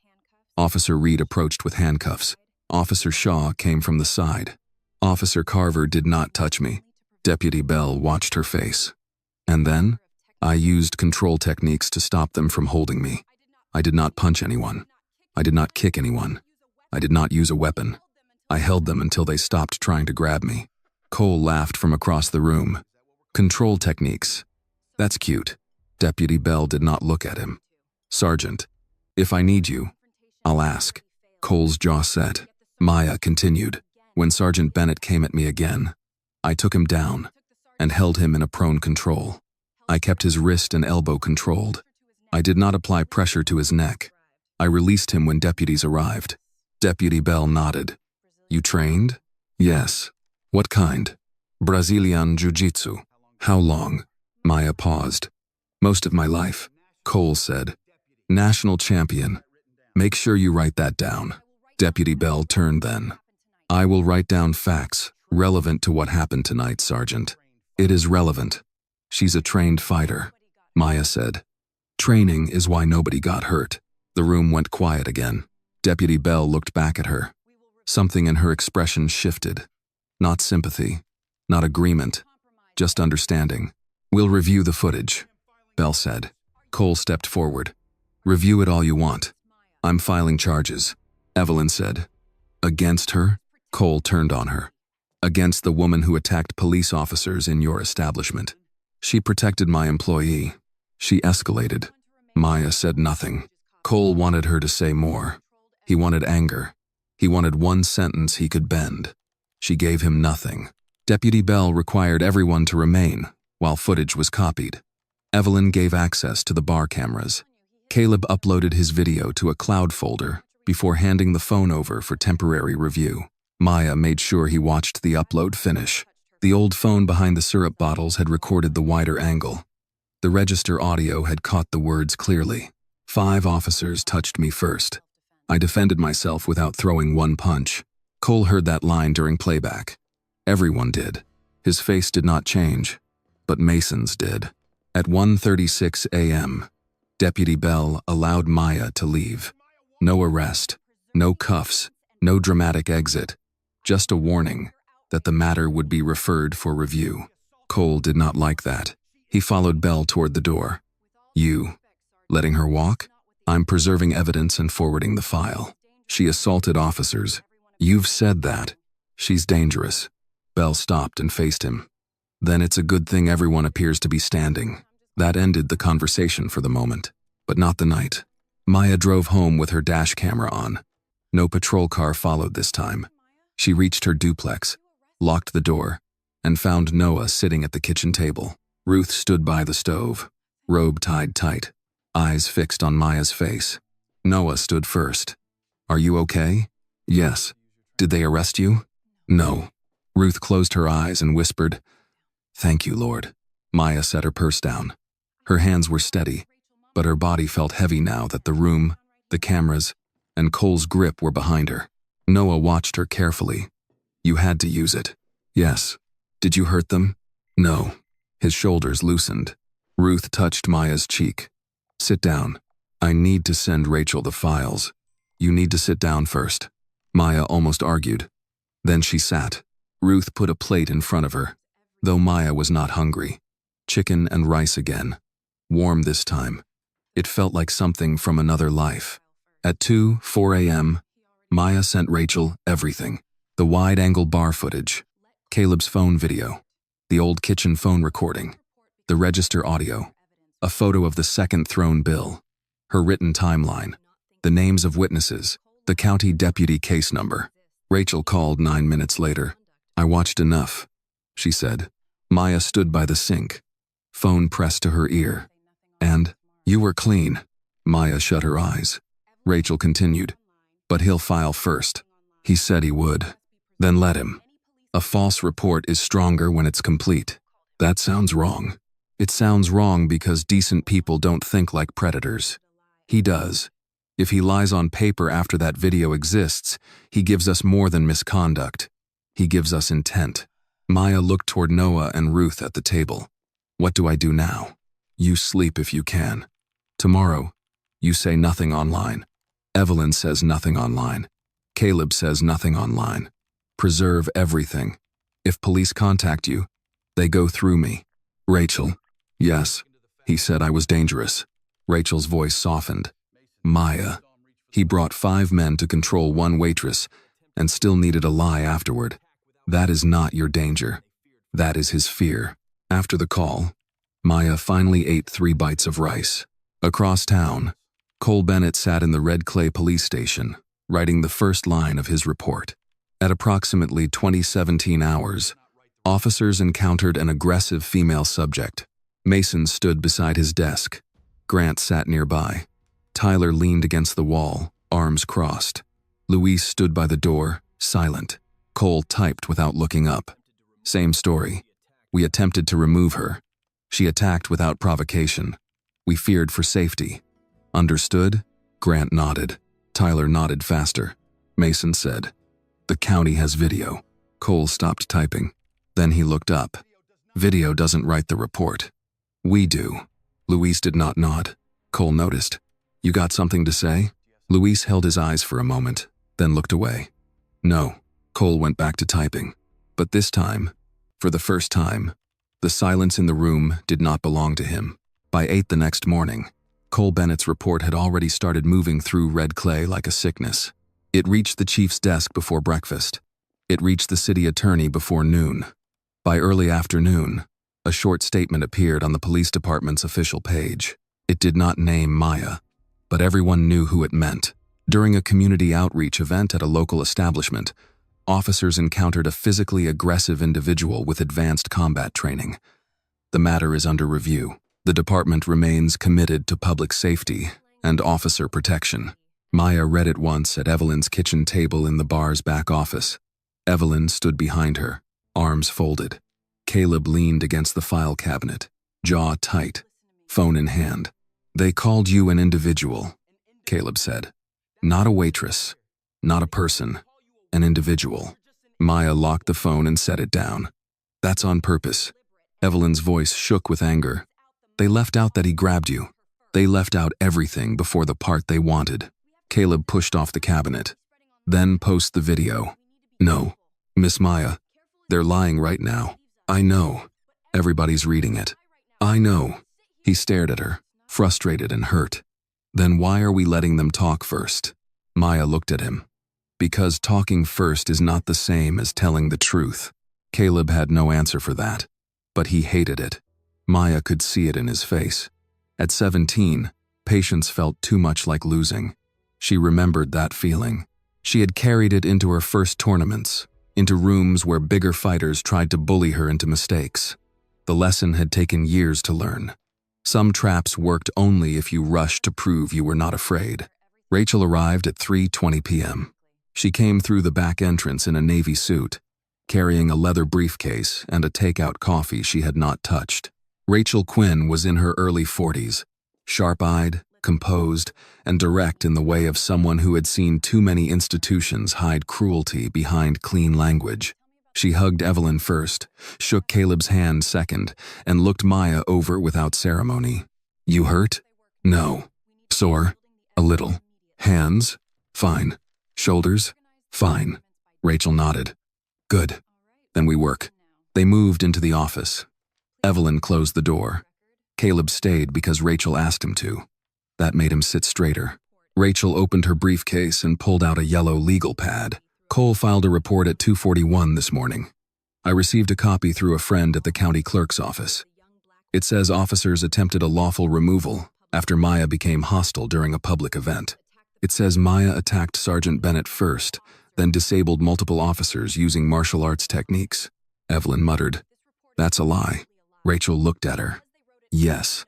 Officer Reed approached with handcuffs. Officer Shaw came from the side. Officer Carver did not touch me. Deputy Bell watched her face. And then, I used control techniques to stop them from holding me. I did not punch anyone. I did not kick anyone. I did not use a weapon. I held them until they stopped trying to grab me. Cole laughed from across the room. Control techniques. That's cute. Deputy Bell did not look at him. Sergeant, if I need you, I'll ask. Cole's jaw set. Maya continued. When Sergeant Bennett came at me again, I took him down and held him in a prone control. I kept his wrist and elbow controlled. I did not apply pressure to his neck. I released him when deputies arrived. Deputy Bell nodded. You trained? Yes. What kind? Brazilian Jiu-Jitsu. How long? Maya paused. Most of my life, Cole said. National champion. Make sure you write that down. Deputy Bell turned then. I will write down facts relevant to what happened tonight, Sergeant. It is relevant. She's a trained fighter, Maya said. Training is why nobody got hurt. The room went quiet again. Deputy Bell looked back at her. Something in her expression shifted. Not sympathy, not agreement, just understanding. We'll review the footage, Bell said. Cole stepped forward. Review it all you want. I'm filing charges, Evelyn said. Against her? Cole turned on her. Against the woman who attacked police officers in your establishment. She protected my employee. She escalated. Maya said nothing. Cole wanted her to say more. He wanted anger. He wanted one sentence he could bend. She gave him nothing. Deputy Bell required everyone to remain while footage was copied. Evelyn gave access to the bar cameras. Caleb uploaded his video to a cloud folder before handing the phone over for temporary review. Maya made sure he watched the upload finish. The old phone behind the syrup bottles had recorded the wider angle. The register audio had caught the words clearly. 5 officers touched me first. I defended myself without throwing one punch. Cole heard that line during playback. Everyone did. His face did not change, but Mason's did. At 1:36 a.m., Deputy Bell allowed Maya to leave. No arrest, no cuffs, no dramatic exit, just a warning that the matter would be referred for review. Cole did not like that. He followed Bell toward the door. You, letting her walk? I'm preserving evidence and forwarding the file. She assaulted officers. You've said that. She's dangerous. Bell stopped and faced him. Then it's a good thing everyone appears to be standing. That ended the conversation for the moment, but not the night. Maya drove home with her dash camera on. No patrol car followed this time. She reached her duplex, locked the door, and found Noah sitting at the kitchen table. Ruth stood by the stove, robe tied tight, eyes fixed on Maya's face. Noah stood first. Are you okay? Yes. Did they arrest you? No. Ruth closed her eyes and whispered, "Thank you, Lord." Maya set her purse down. Her hands were steady, but her body felt heavy now that the room, the cameras, and Cole's grip were behind her. Noah watched her carefully. "You had to use it." "Yes." "Did you hurt them?" "No." His shoulders loosened. Ruth touched Maya's cheek. "Sit down. I need to send Rachel the files." "You need to sit down first." Maya almost argued. Then she sat. Ruth put a plate in front of her, though Maya was not hungry. Chicken and rice again. Warm this time. It felt like something from another life. At 4 a.m., Maya sent Rachel everything. The wide-angle bar footage, Caleb's phone video, the old kitchen phone recording, the register audio, a photo of the second thrown bill, her written timeline, the names of witnesses, the county deputy case number. Rachel called 9 minutes later. "I watched enough," she said. Maya stood by the sink, phone pressed to her ear. "And, you were clean." Maya shut her eyes. Rachel continued, "But he'll file first. He said he would. Then let him. A false report is stronger when it's complete." "That sounds wrong." "It sounds wrong because decent people don't think like predators. He does. If he lies on paper after that video exists, he gives us more than misconduct. He gives us intent." Maya looked toward Noah and Ruth at the table. "What do I do now?" "You sleep if you can. Tomorrow, you say nothing online. Evelyn says nothing online. Caleb says nothing online. Preserve everything. If police contact you, they go through me." "Rachel." "Yes." "He said I was dangerous." Rachel's voice softened. "Maya." "He brought 5 men to control 1 waitress and still needed a lie afterward. That is not your danger. That is his fear." After the call, Maya finally ate 3 bites of rice. Across town, Cole Bennett sat in the red clay police station, writing the first line of his report. At approximately 2017 hours, officers encountered an aggressive female subject. Mason stood beside his desk. Grant sat nearby. Tyler leaned against the wall, arms crossed. Luis stood by the door, silent. Cole typed without looking up. "Same story. We attempted to remove her. She attacked without provocation. We feared for safety." "Understood?" Grant nodded. Tyler nodded faster. Mason said, "The county has video." Cole stopped typing. Then he looked up. "Video doesn't write the report. We do." Luis did not nod. Cole noticed. "You got something to say?" Luis held his eyes for a moment, then looked away. "No." Cole went back to typing. But this time, for the first time, the silence in the room did not belong to him. By 8 the next morning, Cole Bennett's report had already started moving through red clay like a sickness. It reached the chief's desk before breakfast. It reached the city attorney before noon. By early afternoon, a short statement appeared on the police department's official page. It did not name Maya, but everyone knew who it meant. During a community outreach event at a local establishment, officers encountered a physically aggressive individual with advanced combat training. The matter is under review. The department remains committed to public safety and officer protection. Maya read it once at Evelyn's kitchen table in the bar's back office. Evelyn stood behind her, arms folded. Caleb leaned against the file cabinet, jaw tight, phone in hand. "They called you an individual," Caleb said. "Not a waitress, not a person, an individual." Maya locked the phone and set it down. "That's on purpose." Evelyn's voice shook with anger. "They left out that he grabbed you. They left out everything before the part they wanted." Caleb pushed off the cabinet. "Then post the video." "No, Miss Maya. They're lying right now. I know. Everybody's reading it. I know." He stared at her, frustrated and hurt. "Then why are we letting them talk first?" Maya looked at him. "Because talking first is not the same as telling the truth." Caleb had no answer for that, but he hated it. Maya could see it in his face. At 17, patience felt too much like losing. She remembered that feeling. She had carried it into her first tournaments, into rooms where bigger fighters tried to bully her into mistakes. The lesson had taken years to learn. Some traps worked only if you rushed to prove you were not afraid. Rachel arrived at 3:20 p.m. She came through the back entrance in a navy suit. carrying a leather briefcase and a takeout coffee she had not touched. Rachel Quinn was in her early 40s, sharp-eyed, composed, and direct in the way of someone who had seen too many institutions hide cruelty behind clean language. She hugged Evelyn first, shook Caleb's hand second, and looked Maya over without ceremony. "You hurt?" "No." "Sore?" "A little." "Hands?" "Fine." "Shoulders?" "Fine." Rachel nodded. "Good. Then we work." They moved into the office. Evelyn closed the door. Caleb stayed because Rachel asked him to. That made him sit straighter. Rachel opened her briefcase and pulled out a yellow legal pad. "Cole filed a report at 2:41 this morning. I received a copy through a friend at the county clerk's office. It says officers attempted a lawful removal after Maya became hostile during a public event. It says Maya attacked Sergeant Bennett first, then disabled multiple officers using martial arts techniques." Evelyn muttered. "That's a lie." Rachel looked at her. "Yes.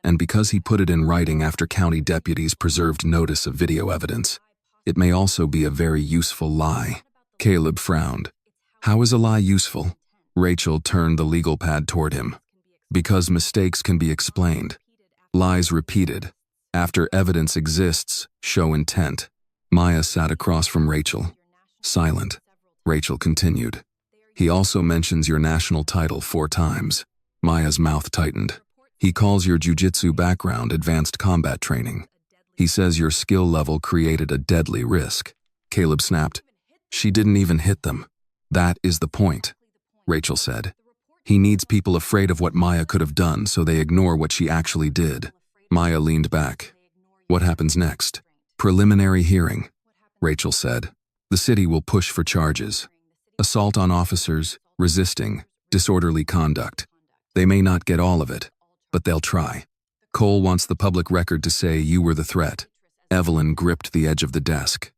And because he put it in writing after county deputies preserved notice of video evidence, it may also be a very useful lie." Caleb frowned. "How is a lie useful?" Rachel turned the legal pad toward him. "Because mistakes can be explained. Lies repeated, after evidence exists, show intent." Maya sat across from Rachel, silent. Rachel continued. "He also mentions your national title 4 times. Maya's mouth tightened. "He calls your Jiu-Jitsu background advanced combat training. He says your skill level created a deadly risk." Caleb snapped. "She didn't even hit them." "That is the point," Rachel said. "He needs people afraid of what Maya could have done so they ignore what she actually did." Maya leaned back. "What happens next?" "Preliminary hearing," Rachel said. "The city will push for charges. Assault on officers, resisting, disorderly conduct. They may not get all of it, but they'll try. Cole wants the public record to say you were the threat." Evelyn gripped the edge of the desk.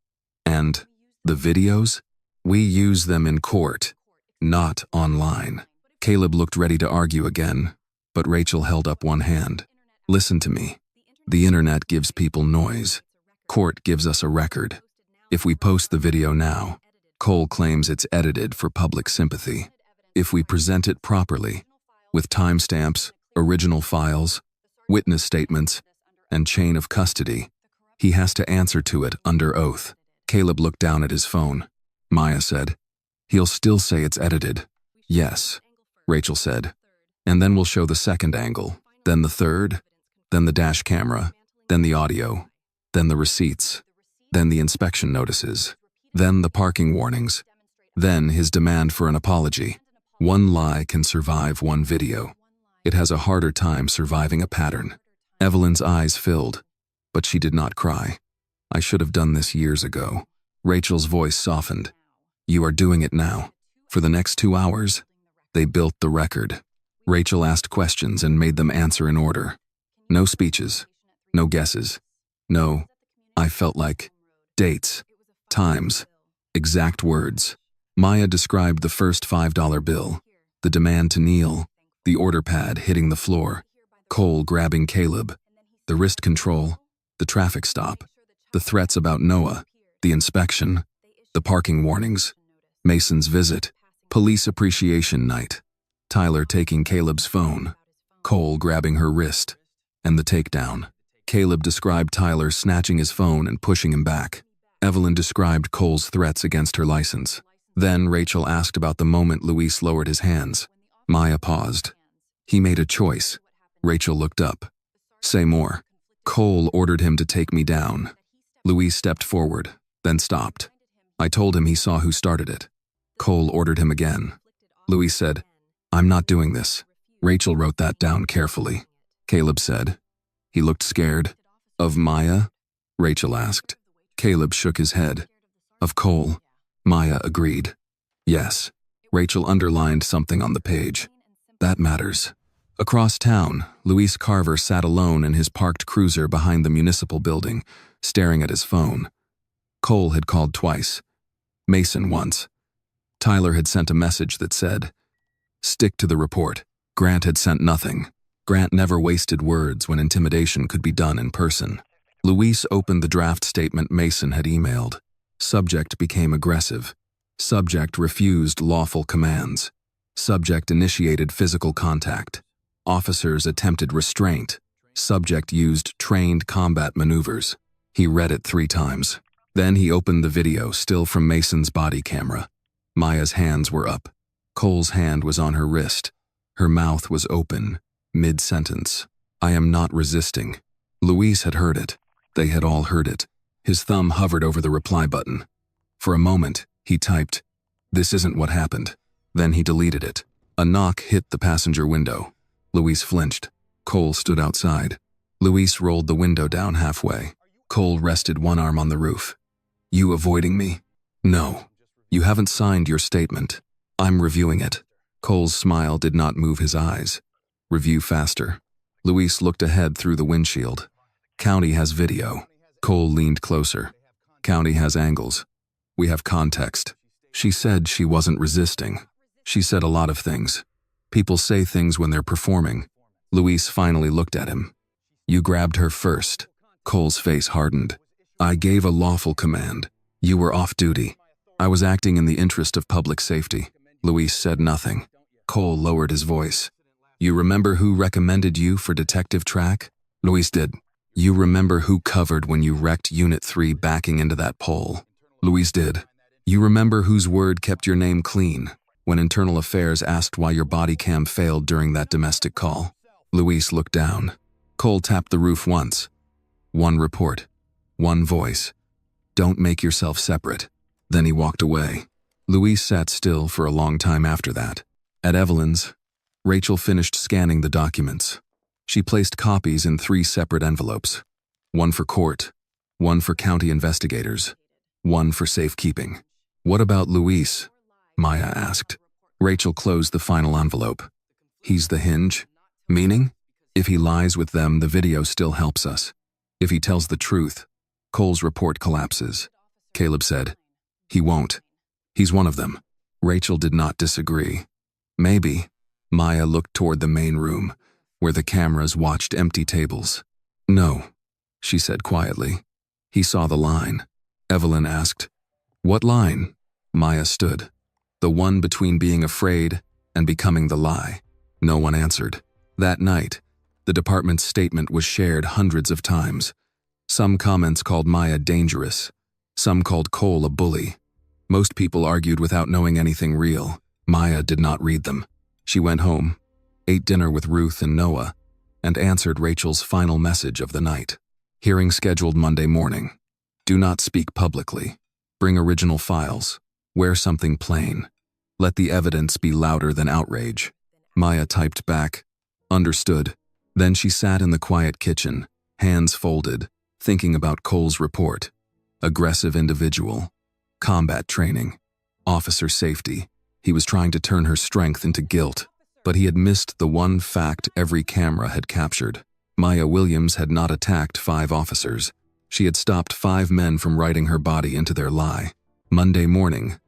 "And the videos? We use them in court, not online." Caleb looked ready to argue again, but Rachel held up one hand. "Listen to me. The internet gives people noise. Court gives us a record. If we post the video now, Cole claims it's edited for public sympathy. If we present it properly, with timestamps, original files, witness statements, and chain of custody, he has to answer to it under oath." Caleb looked down at his phone. Maya said, "He'll still say it's edited." "Yes," Rachel said. "And then we'll show the second angle, then the third, then the dash camera, then the audio, then the receipts, then the inspection notices, then the parking warnings, then his demand for an apology. One lie can survive one video. It has a harder time surviving a pattern." Evelyn's eyes filled, but she did not cry. "I should have done this years ago." Rachel's voice softened. "You are doing it now. For the next 2 hours, they built the record." Rachel asked questions and made them answer in order. No speeches, no guesses. No, I felt like dates, times, exact words. Maya described the first $5 bill, the demand to kneel, the order pad hitting the floor, Cole grabbing Caleb, the wrist control, the traffic stop, the threats about Noah, the inspection, the parking warnings, Mason's visit, police appreciation night, Tyler taking Caleb's phone, Cole grabbing her wrist, and the takedown. Caleb described Tyler snatching his phone and pushing him back. Evelyn described Cole's threats against her license. Then Rachel asked about the moment Luis lowered his hands. Maya paused. "He made a choice." Rachel looked up. "Say more." "Cole ordered him to take me down." Luis stepped forward, then stopped. "I told him he saw who started it." Cole ordered him again. Luis said, "I'm not doing this." Rachel wrote that down carefully. Caleb said, "He looked scared." "Of Maya?" Rachel asked. Caleb shook his head. "Of Cole." Maya agreed. "Yes." Rachel underlined something on the page. "That matters." Across town, Luis Carver sat alone in his parked cruiser behind the municipal building, staring at his phone. Cole had called twice. Mason once. Tyler had sent a message that said, "Stick to the report." Grant had sent nothing. Grant never wasted words when intimidation could be done in person. Luis opened the draft statement Mason had emailed. Subject became aggressive. Subject refused lawful commands. Subject initiated physical contact. Officers attempted restraint. Subject used trained combat maneuvers. He read it 3 times. Then he opened the video, still from Mason's body camera. Maya's hands were up. Cole's hand was on her wrist. Her mouth was open, mid-sentence. I am not resisting. Luis had heard it. They had all heard it. His thumb hovered over the reply button. For a moment, he typed, "This isn't what happened." Then he deleted it. A knock hit the passenger window. Luis flinched. Cole stood outside. Luis rolled the window down halfway. Cole rested one arm on the roof. "You avoiding me?" "No. You haven't signed your statement. I'm reviewing it." Cole's smile did not move his eyes. "Review faster." Luis looked ahead through the windshield. "County has video." Cole leaned closer. "County has angles. We have context." She said she wasn't resisting. She said a lot of things. People say things when they're performing. Luis finally looked at him. "You grabbed her first." Cole's face hardened. "I gave a lawful command. You were off duty. I was acting in the interest of public safety." Luis said nothing. Cole lowered his voice. "You remember who recommended you for detective track?" Luis did. "You remember who covered when you wrecked Unit 3 backing into that pole?" Luis did. "You remember whose word kept your name clean when Internal Affairs asked why your body cam failed during that domestic call?" Luis looked down. Cole tapped the roof once. "One report. One voice. Don't make yourself separate." Then he walked away. Luis sat still for a long time after that. At Evelyn's, Rachel finished scanning the documents. She placed copies in 3 separate envelopes. One for court, one for county investigators, one for safekeeping. "What about Luis?" Maya asked. Rachel closed the final envelope. "He's the hinge." "Meaning?" "If he lies with them, the video still helps us. If he tells the truth, Cole's report collapses." Caleb said, "He won't. He's one of them." Rachel did not disagree. "Maybe." Maya looked toward the main room, where the cameras watched empty tables. "No," she said quietly. "He saw the line." Evelyn asked, "What line?" Maya stood. "The one between being afraid and becoming the lie." No one answered. That night, the department's statement was shared hundreds of times. Some comments called Maya dangerous. Some called Cole a bully. Most people argued without knowing anything real. Maya did not read them. She went home, ate dinner with Ruth and Noah, and answered Rachel's final message of the night. Hearing scheduled Monday morning. Do not speak publicly. Bring original files. Wear something plain. Let the evidence be louder than outrage. Maya typed back, "Understood." Then she sat in the quiet kitchen, hands folded, thinking about Cole's report. Aggressive individual. Combat training. Officer safety. He was trying to turn her strength into guilt, but he had missed the one fact every camera had captured. Maya Williams had not attacked 5 officers. She had stopped 5 men from writing her body into their lie. Monday morning,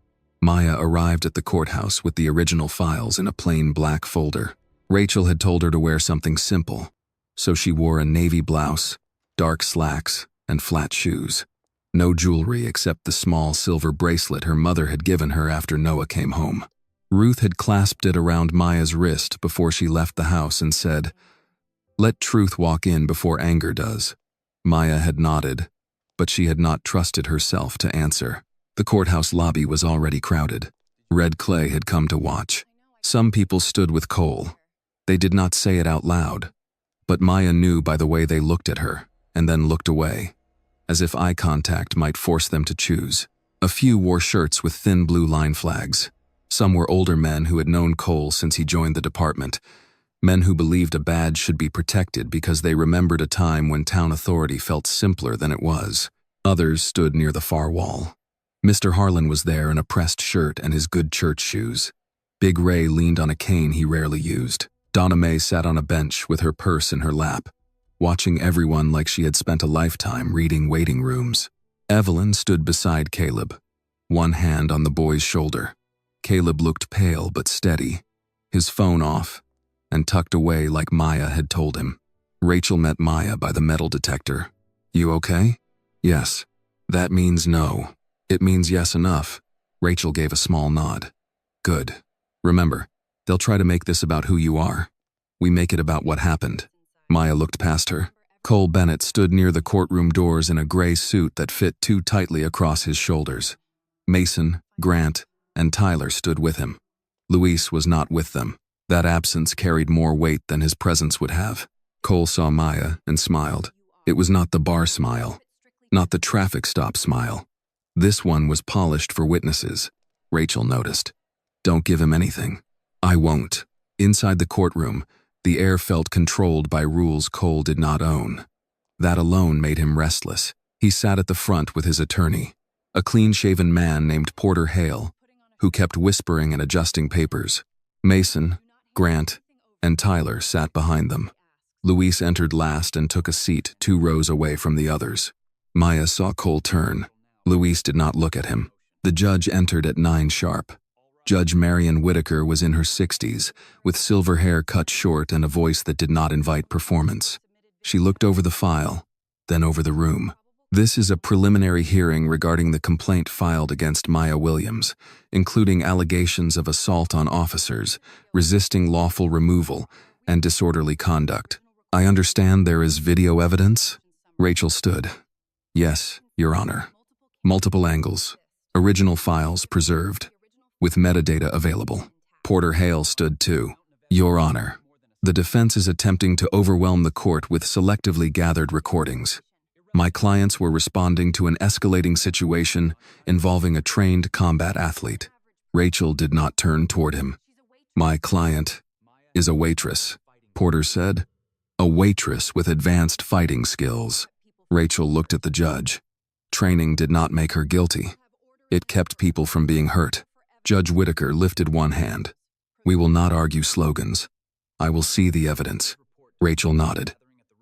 Maya arrived at the courthouse with the original files in a plain black folder. Rachel had told her to wear something simple, so she wore a navy blouse, dark slacks, and flat shoes. No jewelry except the small silver bracelet her mother had given her after Noah came home. Ruth had clasped it around Maya's wrist before she left the house and said, "Let truth walk in before anger does." Maya had nodded, but she had not trusted herself to answer. The courthouse lobby was already crowded. Red Clay had come to watch. Some people stood with Cole. They did not say it out loud, but Maya knew by the way they looked at her, and then looked away, as if eye contact might force them to choose. A few wore shirts with thin blue line flags. Some were older men who had known Cole since he joined the department, men who believed a badge should be protected because they remembered a time when town authority felt simpler than it was. Others stood near the far wall. Mr. Harlan was there in a pressed shirt and his good church shoes. Big Ray leaned on a cane he rarely used. Donna Mae sat on a bench with her purse in her lap, watching everyone like she had spent a lifetime reading waiting rooms. Evelyn stood beside Caleb, one hand on the boy's shoulder. Caleb looked pale but steady, his phone off, and tucked away like Maya had told him. Rachel met Maya by the metal detector. "You okay?" "Yes." "That means no." "It means yes enough." Rachel gave a small nod. Good. Remember, they'll try to make this about who you are. We make it about what happened. Maya looked past her. Cole Bennett stood near the courtroom doors in a gray suit that fit too tightly across his shoulders. Mason, Grant, and Tyler stood with him. Luis was not with them. That absence carried more weight than his presence would have. Cole saw Maya and smiled. It was not the bar smile, not the traffic stop smile. This one was polished for witnesses. Rachel noticed. Don't give him anything. I won't. Inside the courtroom, the air felt controlled by rules Cole did not own. That alone made him restless. He sat at the front with his attorney, a clean-shaven man named Porter Hale, who kept whispering and adjusting papers. Mason, Grant, and Tyler sat behind them. Luis entered last and took a seat 2 rows away from the others. Maya saw Cole turn. Luis did not look at him. The judge entered at 9 sharp. Judge Marion Whitaker was in her 60s, with silver hair cut short and a voice that did not invite performance. She looked over the file, then over the room. This is a preliminary hearing regarding the complaint filed against Maya Williams, including allegations of assault on officers, resisting lawful removal, and disorderly conduct. I understand there is video evidence? Rachel stood. Yes, Your Honor. Multiple angles. Original files preserved. With metadata available. Porter Hale stood too. Your Honor. The defense is attempting to overwhelm the court with selectively gathered recordings. My clients were responding to an escalating situation involving a trained combat athlete. Rachel did not turn toward him. My client is a waitress, Porter said. A waitress with advanced fighting skills. Rachel looked at the judge. Training did not make her guilty. It kept people from being hurt. Judge Whitaker lifted one hand. We will not argue slogans. I will see the evidence. Rachel nodded.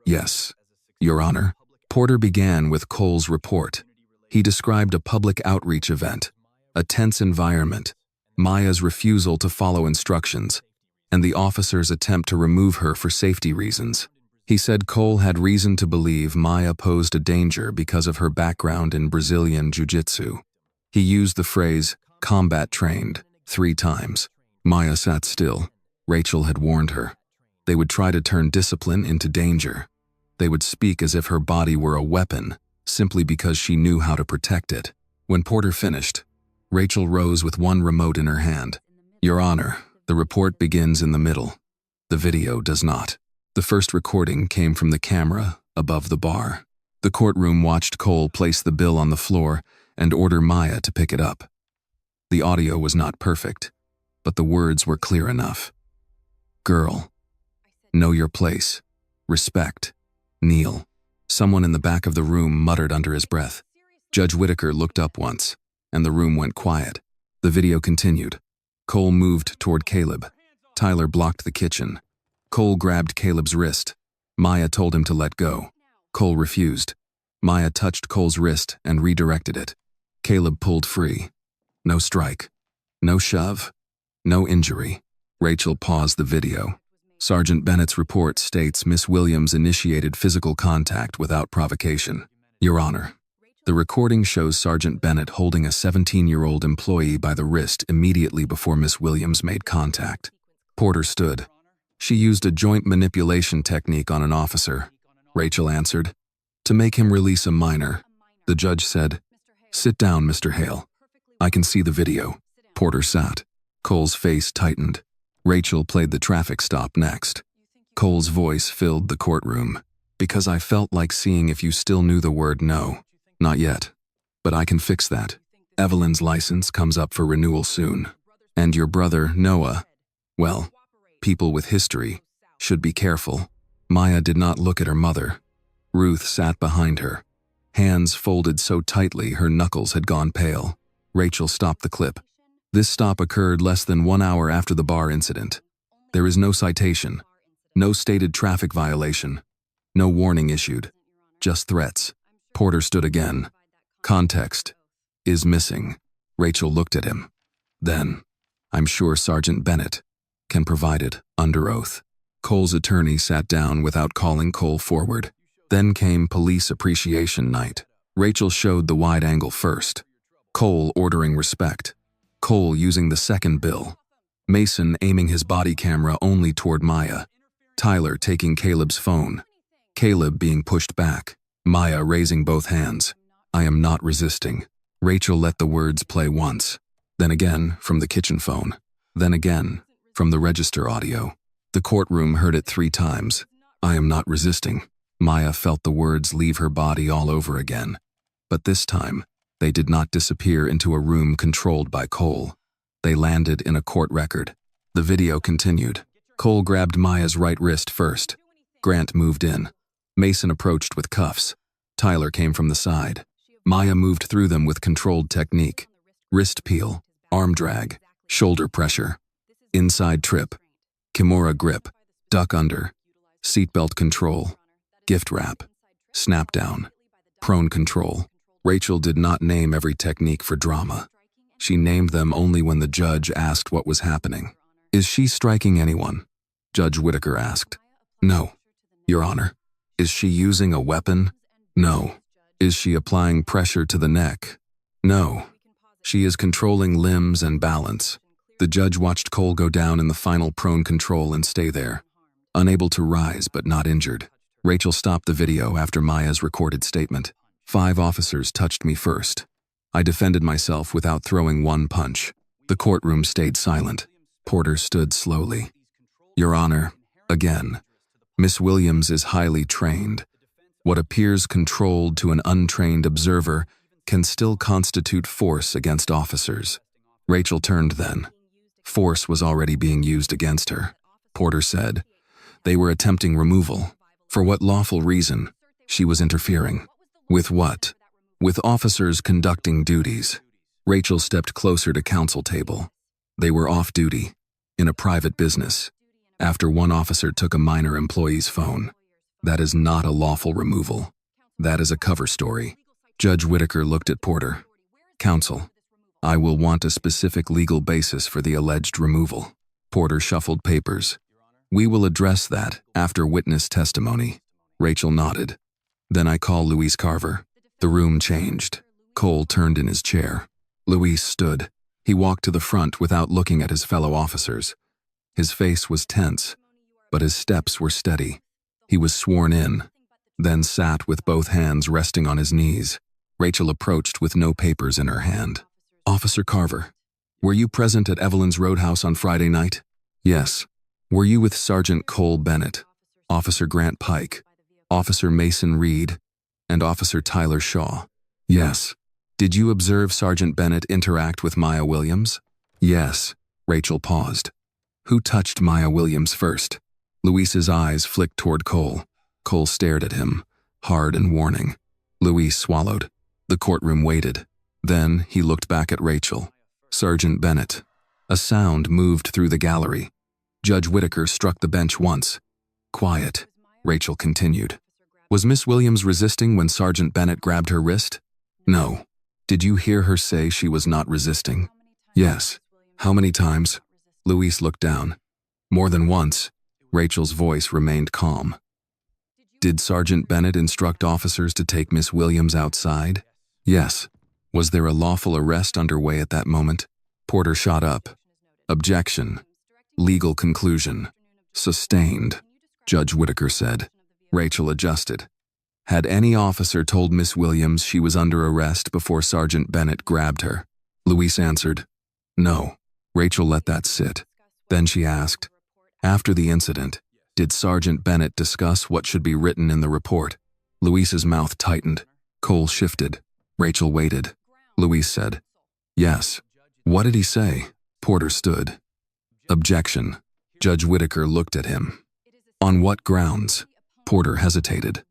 Yes, Your Honor. Porter began with Cole's report. He described a public outreach event, a tense environment, Maya's refusal to follow instructions, and the officer's attempt to remove her for safety reasons. He said Cole had reason to believe Maya posed a danger because of her background in Brazilian Jiu-Jitsu. He used the phrase, combat trained, 3 times. Maya sat still. Rachel had warned her. They would try to turn discipline into danger. They would speak as if her body were a weapon, simply because she knew how to protect it. When Porter finished, Rachel rose with one remote in her hand. Your Honor, the report begins in the middle. The video does not. The first recording came from the camera above the bar. The courtroom watched Cole place the bill on the floor and order Maya to pick it up. The audio was not perfect, but the words were clear enough. Girl, know your place. Respect. Kneel. Someone in the back of the room muttered under his breath. Judge Whitaker looked up once, and the room went quiet. The video continued. Cole moved toward Caleb. Tyler blocked the kitchen. Cole grabbed Caleb's wrist. Maya told him to let go. Cole refused. Maya touched Cole's wrist and redirected it. Caleb pulled free. No strike. No shove. No injury. Rachel paused the video. Sergeant Bennett's report states Miss Williams initiated physical contact without provocation. Your Honor, the recording shows Sergeant Bennett holding a 17-year-old employee by the wrist immediately before Miss Williams made contact. Porter stood. She used a joint manipulation technique on an officer, Rachel answered, to make him release a minor. The judge said, Sit down, Mr. Hale. I can see the video. Porter sat. Cole's face tightened. Rachel played the traffic stop next. Cole's voice filled the courtroom. Because I felt like seeing if you still knew the word no. Not yet. But I can fix that. Evelyn's license comes up for renewal soon. And your brother, Noah, well, people with history should be careful. Maya did not look at her mother. Ruth sat behind her. Hands folded so tightly her knuckles had gone pale. Rachel stopped the clip. This stop occurred less than 1 hour after the bar incident. There is no citation, no stated traffic violation, no warning issued, just threats. Porter stood again. Context is missing. Rachel looked at him. Then, I'm sure Sergeant Bennett can provide it under oath. Cole's attorney sat down without calling Cole forward. Then came police appreciation night. Rachel showed the wide angle first. Cole ordering respect. Cole using the second bill. Mason aiming his body camera only toward Maya. Tyler taking Caleb's phone. Caleb being pushed back. Maya raising both hands. I am not resisting. Rachel let the words play once. Then again from the kitchen phone. Then again from the register audio. The courtroom heard it 3 times. I am not resisting. Maya felt the words leave her body all over again. But this time, they did not disappear into a room controlled by Cole. They landed in a court record. The video continued. Cole grabbed Maya's right wrist first. Grant moved in. Mason approached with cuffs. Tyler came from the side. Maya moved through them with controlled technique. Wrist peel, arm drag, shoulder pressure, inside trip, Kimura grip, duck under, seatbelt control, gift wrap, snap down, prone control. Rachel did not name every technique for drama. She named them only when the judge asked what was happening. Is she striking anyone? Judge Whitaker asked. No, Your Honor. Is she using a weapon? No. Is she applying pressure to the neck? No. She is controlling limbs and balance. The judge watched Cole go down in the final prone control and stay there, unable to rise but not injured. Rachel stopped the video after Maya's recorded statement. 5 officers touched me first. I defended myself without throwing one punch. The courtroom stayed silent. Porter stood slowly. Your Honor, again, Miss Williams is highly trained. What appears controlled to an untrained observer can still constitute force against officers. Rachel turned then. Force was already being used against her. Porter said. They were attempting removal. For what lawful reason? She was interfering. With what? With officers conducting duties. Rachel stepped closer to counsel table. They were off duty, in a private business, after one officer took a minor employee's phone. That is not a lawful removal. That is a cover story. Judge Whitaker looked at Porter. Counsel, I will want a specific legal basis for the alleged removal. Porter shuffled papers. We will address that after witness testimony. Rachel nodded. Then I call Luis Carver. The room changed. Cole turned in his chair. Luis stood. He walked to the front without looking at his fellow officers. His face was tense, but his steps were steady. He was sworn in, then sat with both hands resting on his knees. Rachel approached with no papers in her hand. Officer Carver, were you present at Evelyn's Roadhouse on Friday night? Yes. Were you with Sergeant Cole Bennett, Officer Grant Pike, Officer Mason Reed, and Officer Tyler Shaw? Yes. Did you observe Sergeant Bennett interact with Maya Williams? Yes. Rachel paused. Who touched Maya Williams first? Luis's eyes flicked toward Cole. Cole stared at him, hard and warning. Luis swallowed. The courtroom waited. Then he looked back at Rachel. Sergeant Bennett. A sound moved through the gallery. Judge Whitaker struck the bench once. Quiet. Rachel continued. Was Miss Williams resisting when Sergeant Bennett grabbed her wrist? No. Did you hear her say she was not resisting? Yes. How many times? Luis looked down. More than once. Rachel's voice remained calm. Did Sergeant Bennett instruct officers to take Miss Williams outside? Yes. Was there a lawful arrest underway at that moment? Porter shot up. Objection. Legal conclusion. Sustained, Judge Whitaker said. Rachel adjusted. Had any officer told Miss Williams she was under arrest before Sergeant Bennett grabbed her? Luis answered. No. Rachel let that sit. Then she asked, after the incident, did Sergeant Bennett discuss what should be written in the report? Luis's mouth tightened. Cole shifted. Rachel waited. Luis said, yes. What did he say? Porter stood. Objection. Judge Whitaker looked at him. On what grounds? Porter hesitated.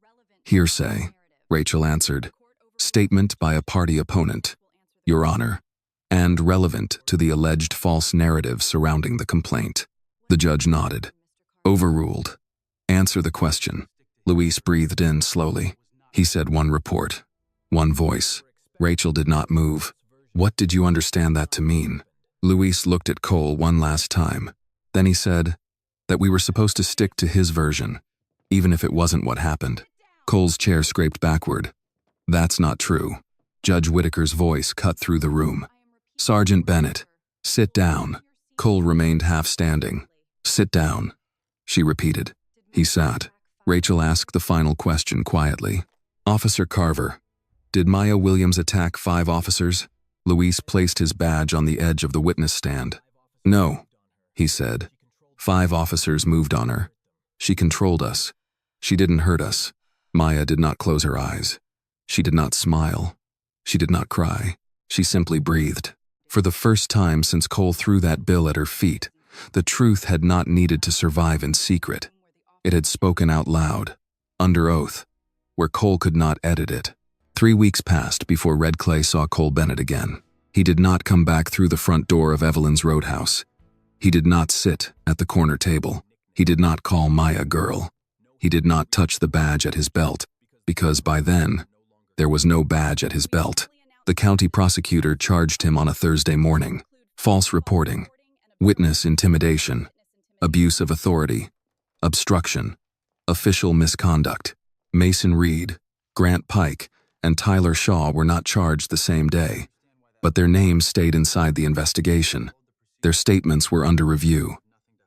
Hearsay, Rachel answered. Statement by a party opponent, Your Honor, and relevant to the alleged false narrative surrounding the complaint. The judge nodded. Overruled. Answer the question. Luis breathed in slowly. He said one report, one voice. Rachel did not move. What did you understand that to mean? Luis looked at Cole one last time. Then he said that we were supposed to stick to his version, even if it wasn't what happened. Cole's chair scraped backward. That's not true. Judge Whitaker's voice cut through the room. Sergeant Bennett, Sit down. Cole remained half standing. Sit down, she repeated. He sat. Rachel asked the final question quietly. Officer Carver, did Maya Williams attack 5 officers? Luis placed his badge on the edge of the witness stand. No, he said. 5 officers moved on her. She controlled us. She didn't hurt us. Maya did not close her eyes. She did not smile. She did not cry. She simply breathed. For the first time since Cole threw that bill at her feet, the truth had not needed to survive in secret. It had spoken out loud, under oath, where Cole could not edit it. 3 weeks passed before Red Clay saw Cole Bennett again. He did not come back through the front door of Evelyn's Roadhouse. He did not sit at the corner table. He did not call Maya girl. He did not touch the badge at his belt, because by then, there was no badge at his belt. The county prosecutor charged him on a Thursday morning. False reporting, witness intimidation, abuse of authority, obstruction, official misconduct. Mason Reed, Grant Pike, and Tyler Shaw were not charged the same day, but their names stayed inside the investigation. Their statements were under review.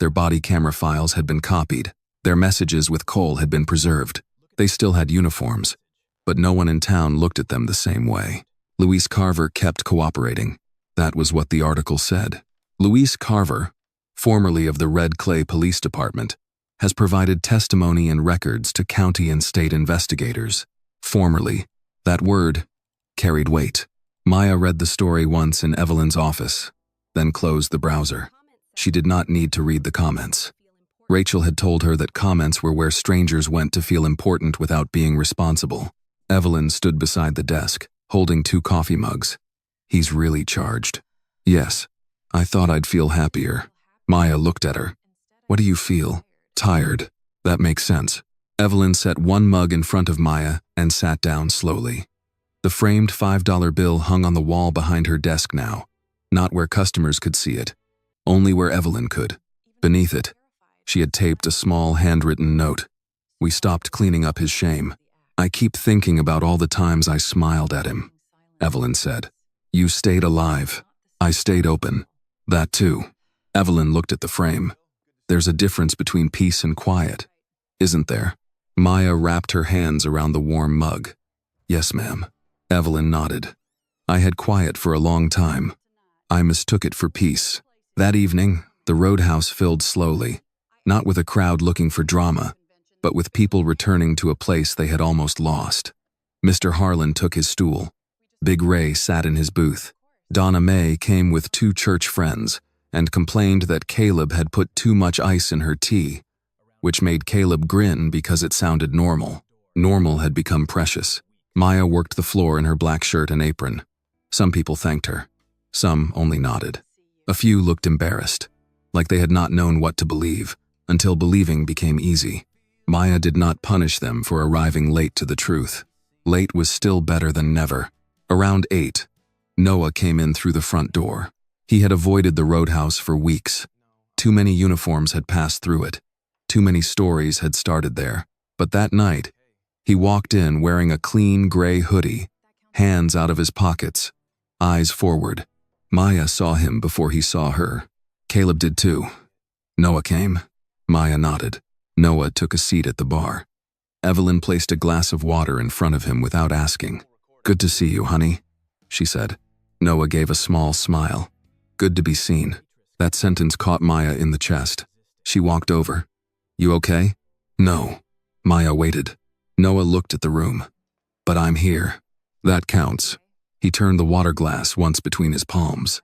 Their body camera files had been copied. Their messages with Cole had been preserved. They still had uniforms, but no one in town looked at them the same way. Luis Carver kept cooperating. That was what the article said. Luis Carver, formerly of the Red Clay Police Department, has provided testimony and records to county and state investigators. Formerly, that word carried weight. Maya read the story once in Evelyn's office, then closed the browser. She did not need to read the comments. Rachel had told her that comments were where strangers went to feel important without being responsible. Evelyn stood beside the desk, holding 2 coffee mugs. He's really charged. Yes, I thought I'd feel happier. Maya looked at her. What do you feel? Tired. That makes sense. Evelyn set 1 mug in front of Maya and sat down slowly. The framed $5 bill hung on the wall behind her desk now, not where customers could see it, only where Evelyn could. Beneath it, she had taped a small handwritten note. We stopped cleaning up his shame. I keep thinking about all the times I smiled at him, Evelyn said. You stayed alive. I stayed open. That too. Evelyn looked at the frame. There's a difference between peace and quiet, isn't there? Maya wrapped her hands around the warm mug. Yes, ma'am. Evelyn nodded. I had quiet for a long time. I mistook it for peace. That evening, the Roadhouse filled slowly, not with a crowd looking for drama, but with people returning to a place they had almost lost. Mr. Harlan took his stool. Big Ray sat in his booth. Donna Mae came with 2 church friends and complained that Caleb had put too much ice in her tea, which made Caleb grin because it sounded normal. Normal had become precious. Maya worked the floor in her black shirt and apron. Some people thanked her. Some only nodded. A few looked embarrassed, like they had not known what to believe, until believing became easy. Maya did not punish them for arriving late to the truth. Late was still better than never. Around 8, Noah came in through the front door. He had avoided the Roadhouse for weeks. Too many uniforms had passed through it. Too many stories had started there. But that night, he walked in wearing a clean gray hoodie, hands out of his pockets, eyes forward. Maya saw him before he saw her. Caleb did too. Noah came. Maya nodded. Noah took a seat at the bar. Evelyn placed a glass of water in front of him without asking. Good to see you, honey, she said. Noah gave a small smile. Good to be seen. That sentence caught Maya in the chest. She walked over. You okay? No. Maya waited. Noah looked at the room. But I'm here. That counts. He turned the water glass once between his palms.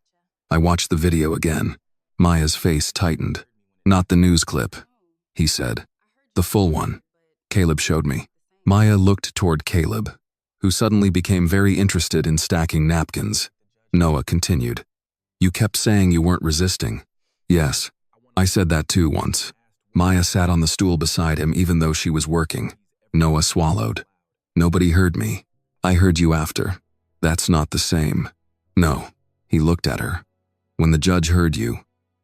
I watched the video again. Maya's face tightened. Not the news clip, he said. The full one. Caleb showed me. Maya looked toward Caleb, who suddenly became very interested in stacking napkins. Noah continued. You kept saying you weren't resisting. Yes, I said that too once. Maya sat on the stool beside him even though she was working. Noah swallowed. Nobody heard me. I heard you after. That's not the same. No, he looked at her. When the judge heard you,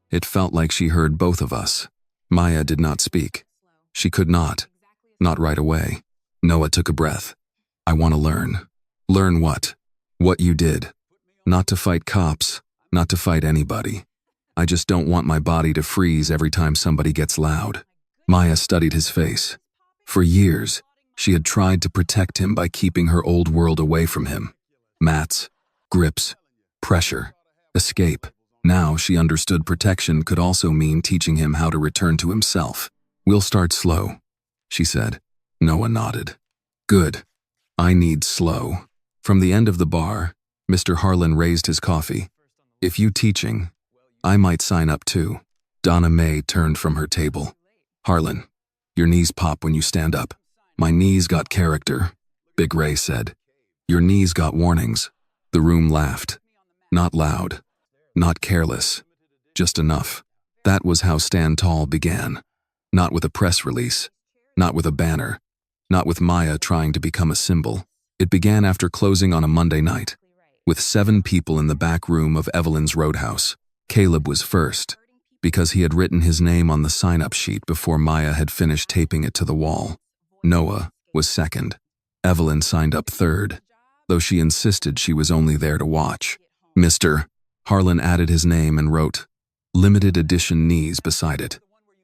it felt like she heard both of us. Maya did not speak. She could not. Not right away. Noah took a breath. I want to learn. Learn what? What you did. Not to fight cops. Not to fight anybody. I just don't want my body to freeze every time somebody gets loud. Maya studied his face. For years, she had tried to protect him by keeping her old world away from him. Mats, grips, pressure, escape. Now she understood protection could also mean teaching him how to return to himself. We'll start slow, she said. Noah nodded. Good. I need slow. From the end of the bar, Mr. Harlan raised his coffee. If you teaching, I might sign up too. Donna Mae turned from her table. Harlan, your knees pop when you stand up. My knees got character, Big Ray said. Your knees got warnings. The room laughed. Not loud. Not careless. Just enough. That was how Stand Tall began. Not with a press release. Not with a banner. Not with Maya trying to become a symbol. It began after closing on a Monday night. With 7 people in the back room of Evelyn's Roadhouse. Caleb was first, because he had written his name on the sign-up sheet before Maya had finished taping it to the wall. Noah was second. Evelyn signed up third, though she insisted she was only there to watch. Mr. Harlan added his name and wrote, limited edition knees beside it.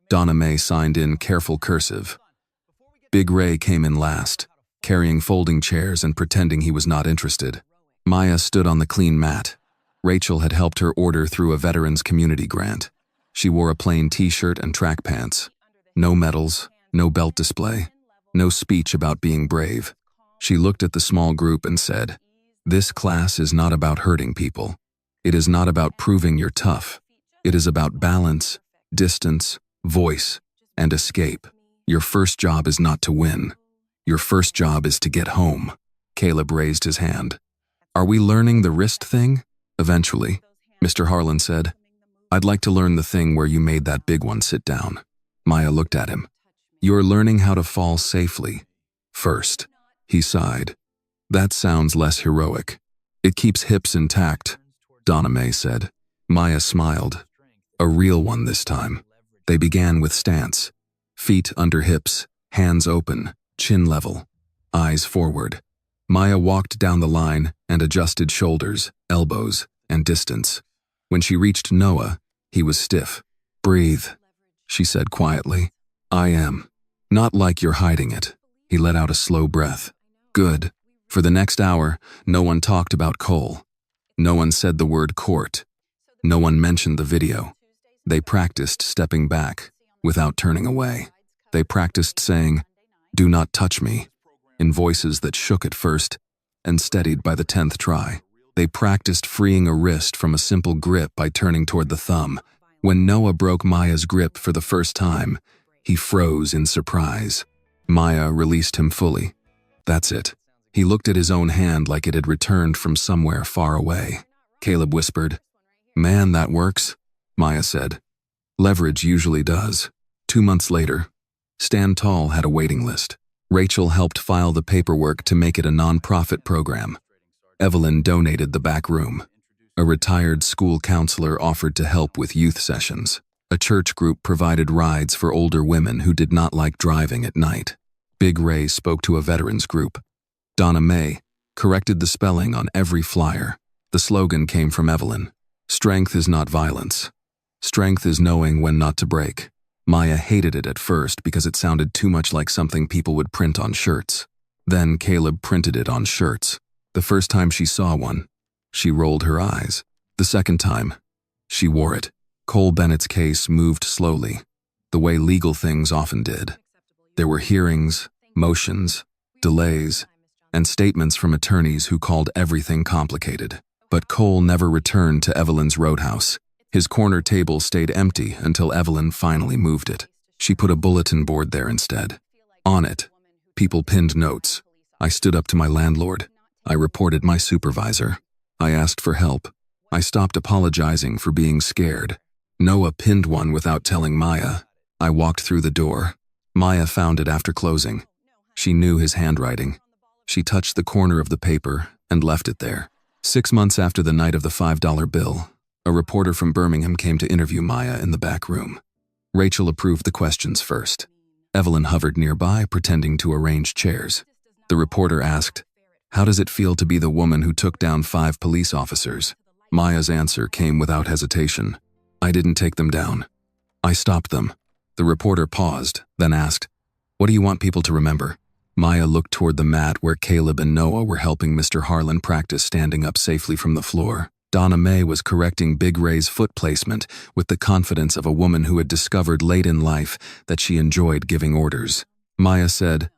Donna Mae signed in careful cursive. Big Ray came in last, carrying folding chairs and pretending he was not interested. Maya stood on the clean mat. Rachel had helped her order through a veterans community grant. She wore a plain t-shirt and track pants. No medals, no belt display, no speech about being brave. She looked at the small group and said, this class is not about hurting people. It is not about proving you're tough. It is about balance, distance, voice, and escape. Your first job is not to win. Your first job is to get home. Caleb raised his hand. Are we learning the wrist thing? Eventually, Mr. Harlan said. I'd like to learn the thing where you made that big one sit down. Maya looked at him. You're learning how to fall safely. First, he sighed. That sounds less heroic. It keeps hips intact, Donna Mae said. Maya smiled. A real one this time. They began with stance. Feet under hips, hands open, chin level, eyes forward. Maya walked down the line and adjusted shoulders, elbows, and distance. When she reached Noah, he was stiff. Breathe, she said quietly. I am. Not like you're hiding it. He let out a slow breath. Good. For the next hour, no one talked about Cole. No one said the word court. No one mentioned the video. They practiced stepping back, without turning away. They practiced saying, do not touch me, in voices that shook at first and steadied by the 10th try. They practiced freeing a wrist from a simple grip by turning toward the thumb. When Noah broke Maya's grip for the first time, he froze in surprise. Maya released him fully. That's it. He looked at his own hand like it had returned from somewhere far away. Caleb whispered, man, that works, Maya said. Leverage usually does. 2 months later, Stand Tall had a waiting list. Rachel helped file the paperwork to make it a non-profit program. Evelyn donated the back room. A retired school counselor offered to help with youth sessions. A church group provided rides for older women who did not like driving at night. Big Ray spoke to a veterans group. Donna Mae corrected the spelling on every flyer. The slogan came from Evelyn. Strength is not violence. Strength is knowing when not to break. Maya hated it at first because it sounded too much like something people would print on shirts. Then Caleb printed it on shirts. The first time she saw one, she rolled her eyes. The second time, she wore it. Cole Bennett's case moved slowly, the way legal things often did. There were hearings, motions, delays, and statements from attorneys who called everything complicated. But Cole never returned to Evelyn's Roadhouse. His corner table stayed empty until Evelyn finally moved it. She put a bulletin board there instead. On it, people pinned notes. I stood up to my landlord. I reported my supervisor. I asked for help. I stopped apologizing for being scared. Noah pinned one without telling Maya. I walked through the door. Maya found it after closing. She knew his handwriting. She touched the corner of the paper and left it there. 6 months after the night of the $5 bill, a reporter from Birmingham came to interview Maya in the back room. Rachel approved the questions first. Evelyn hovered nearby, pretending to arrange chairs. The reporter asked, "How does it feel to be the woman who took down 5 police officers?" Maya's answer came without hesitation. I didn't take them down. I stopped them. The reporter paused, then asked, "What do you want people to remember?" Maya looked toward the mat where Caleb and Noah were helping Mr. Harlan practice standing up safely from the floor. Donna Mae was correcting Big Ray's foot placement with the confidence of a woman who had discovered late in life that she enjoyed giving orders. Maya said,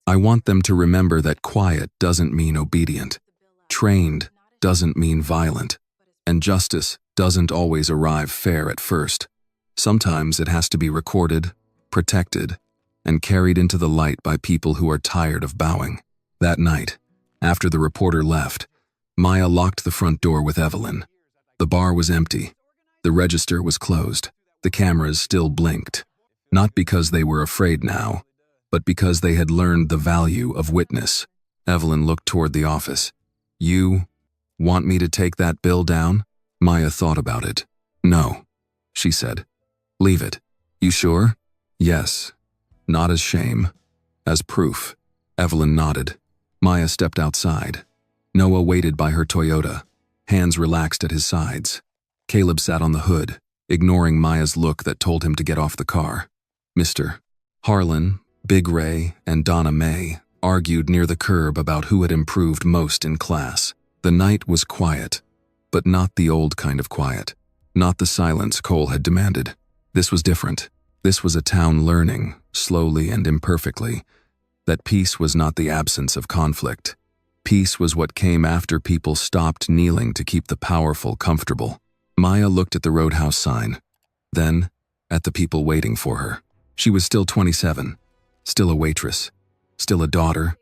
"I want them to remember that quiet doesn't mean obedient. Trained doesn't mean violent. And justice doesn't always arrive fair at first. Sometimes it has to be recorded, protected, and carried into the light by people who are tired of bowing." That night, after the reporter left, Maya locked the front door with Evelyn. The bar was empty. The register was closed. The cameras still blinked. Not because they were afraid now, but because they had learned the value of witness. Evelyn looked toward the office. "You want me to take that bill down?" Maya thought about it. "No," she said. "Leave it." "You sure?" "Yes. Not as shame, as proof." Evelyn nodded. Maya stepped outside. Noah waited by her Toyota, hands relaxed at his sides. Caleb sat on the hood, ignoring Maya's look that told him to get off the car. Mr. Harlan, Big Ray, and Donna Mae argued near the curb about who had improved most in class. The night was quiet, but not the old kind of quiet. Not the silence Cole had demanded. This was different. This was a town learning, slowly and imperfectly, that peace was not the absence of conflict. Peace was what came after people stopped kneeling to keep the powerful comfortable. Maya looked at the Roadhouse sign, then at the people waiting for her. She was still 27, still a waitress, still a daughter,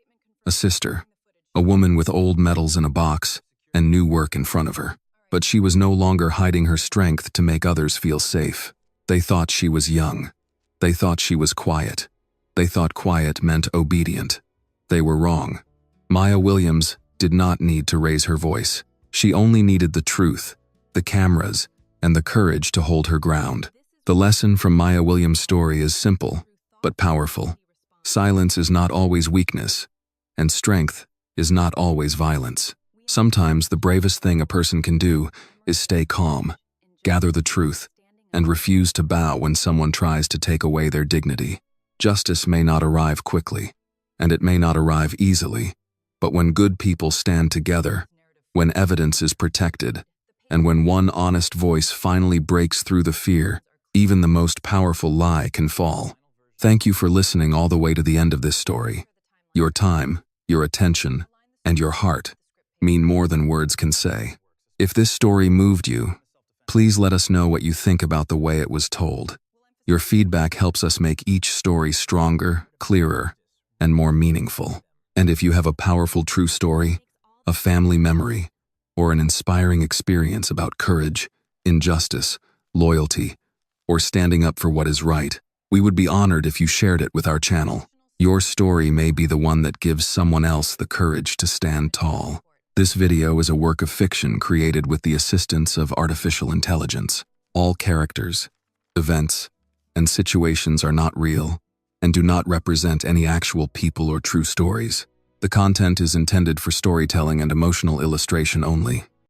a sister, a woman with old medals in a box and new work in front of her. But she was no longer hiding her strength to make others feel safe. They thought she was young. They thought she was quiet. They thought quiet meant obedient. They were wrong. Maya Williams did not need to raise her voice. She only needed the truth, the cameras, and the courage to hold her ground. The lesson from Maya Williams' story is simple, but powerful. Silence is not always weakness, and strength is not always violence. Sometimes the bravest thing a person can do is stay calm, gather the truth, and refuse to bow when someone tries to take away their dignity. Justice may not arrive quickly, and it may not arrive easily, but when good people stand together, when evidence is protected, and when one honest voice finally breaks through the fear, even the most powerful lie can fall. Thank you for listening all the way to the end of this story. Your time, your attention, and your heart mean more than words can say. If this story moved you, please let us know what you think about the way it was told. Your feedback helps us make each story stronger, clearer, and more meaningful. And if you have a powerful true story, a family memory, or an inspiring experience about courage, injustice, loyalty, or standing up for what is right, we would be honored if you shared it with our channel. Your story may be the one that gives someone else the courage to stand tall. This video is a work of fiction created with the assistance of artificial intelligence. All characters, events, and situations are not real and do not represent any actual people or true stories. The content is intended for storytelling and emotional illustration only.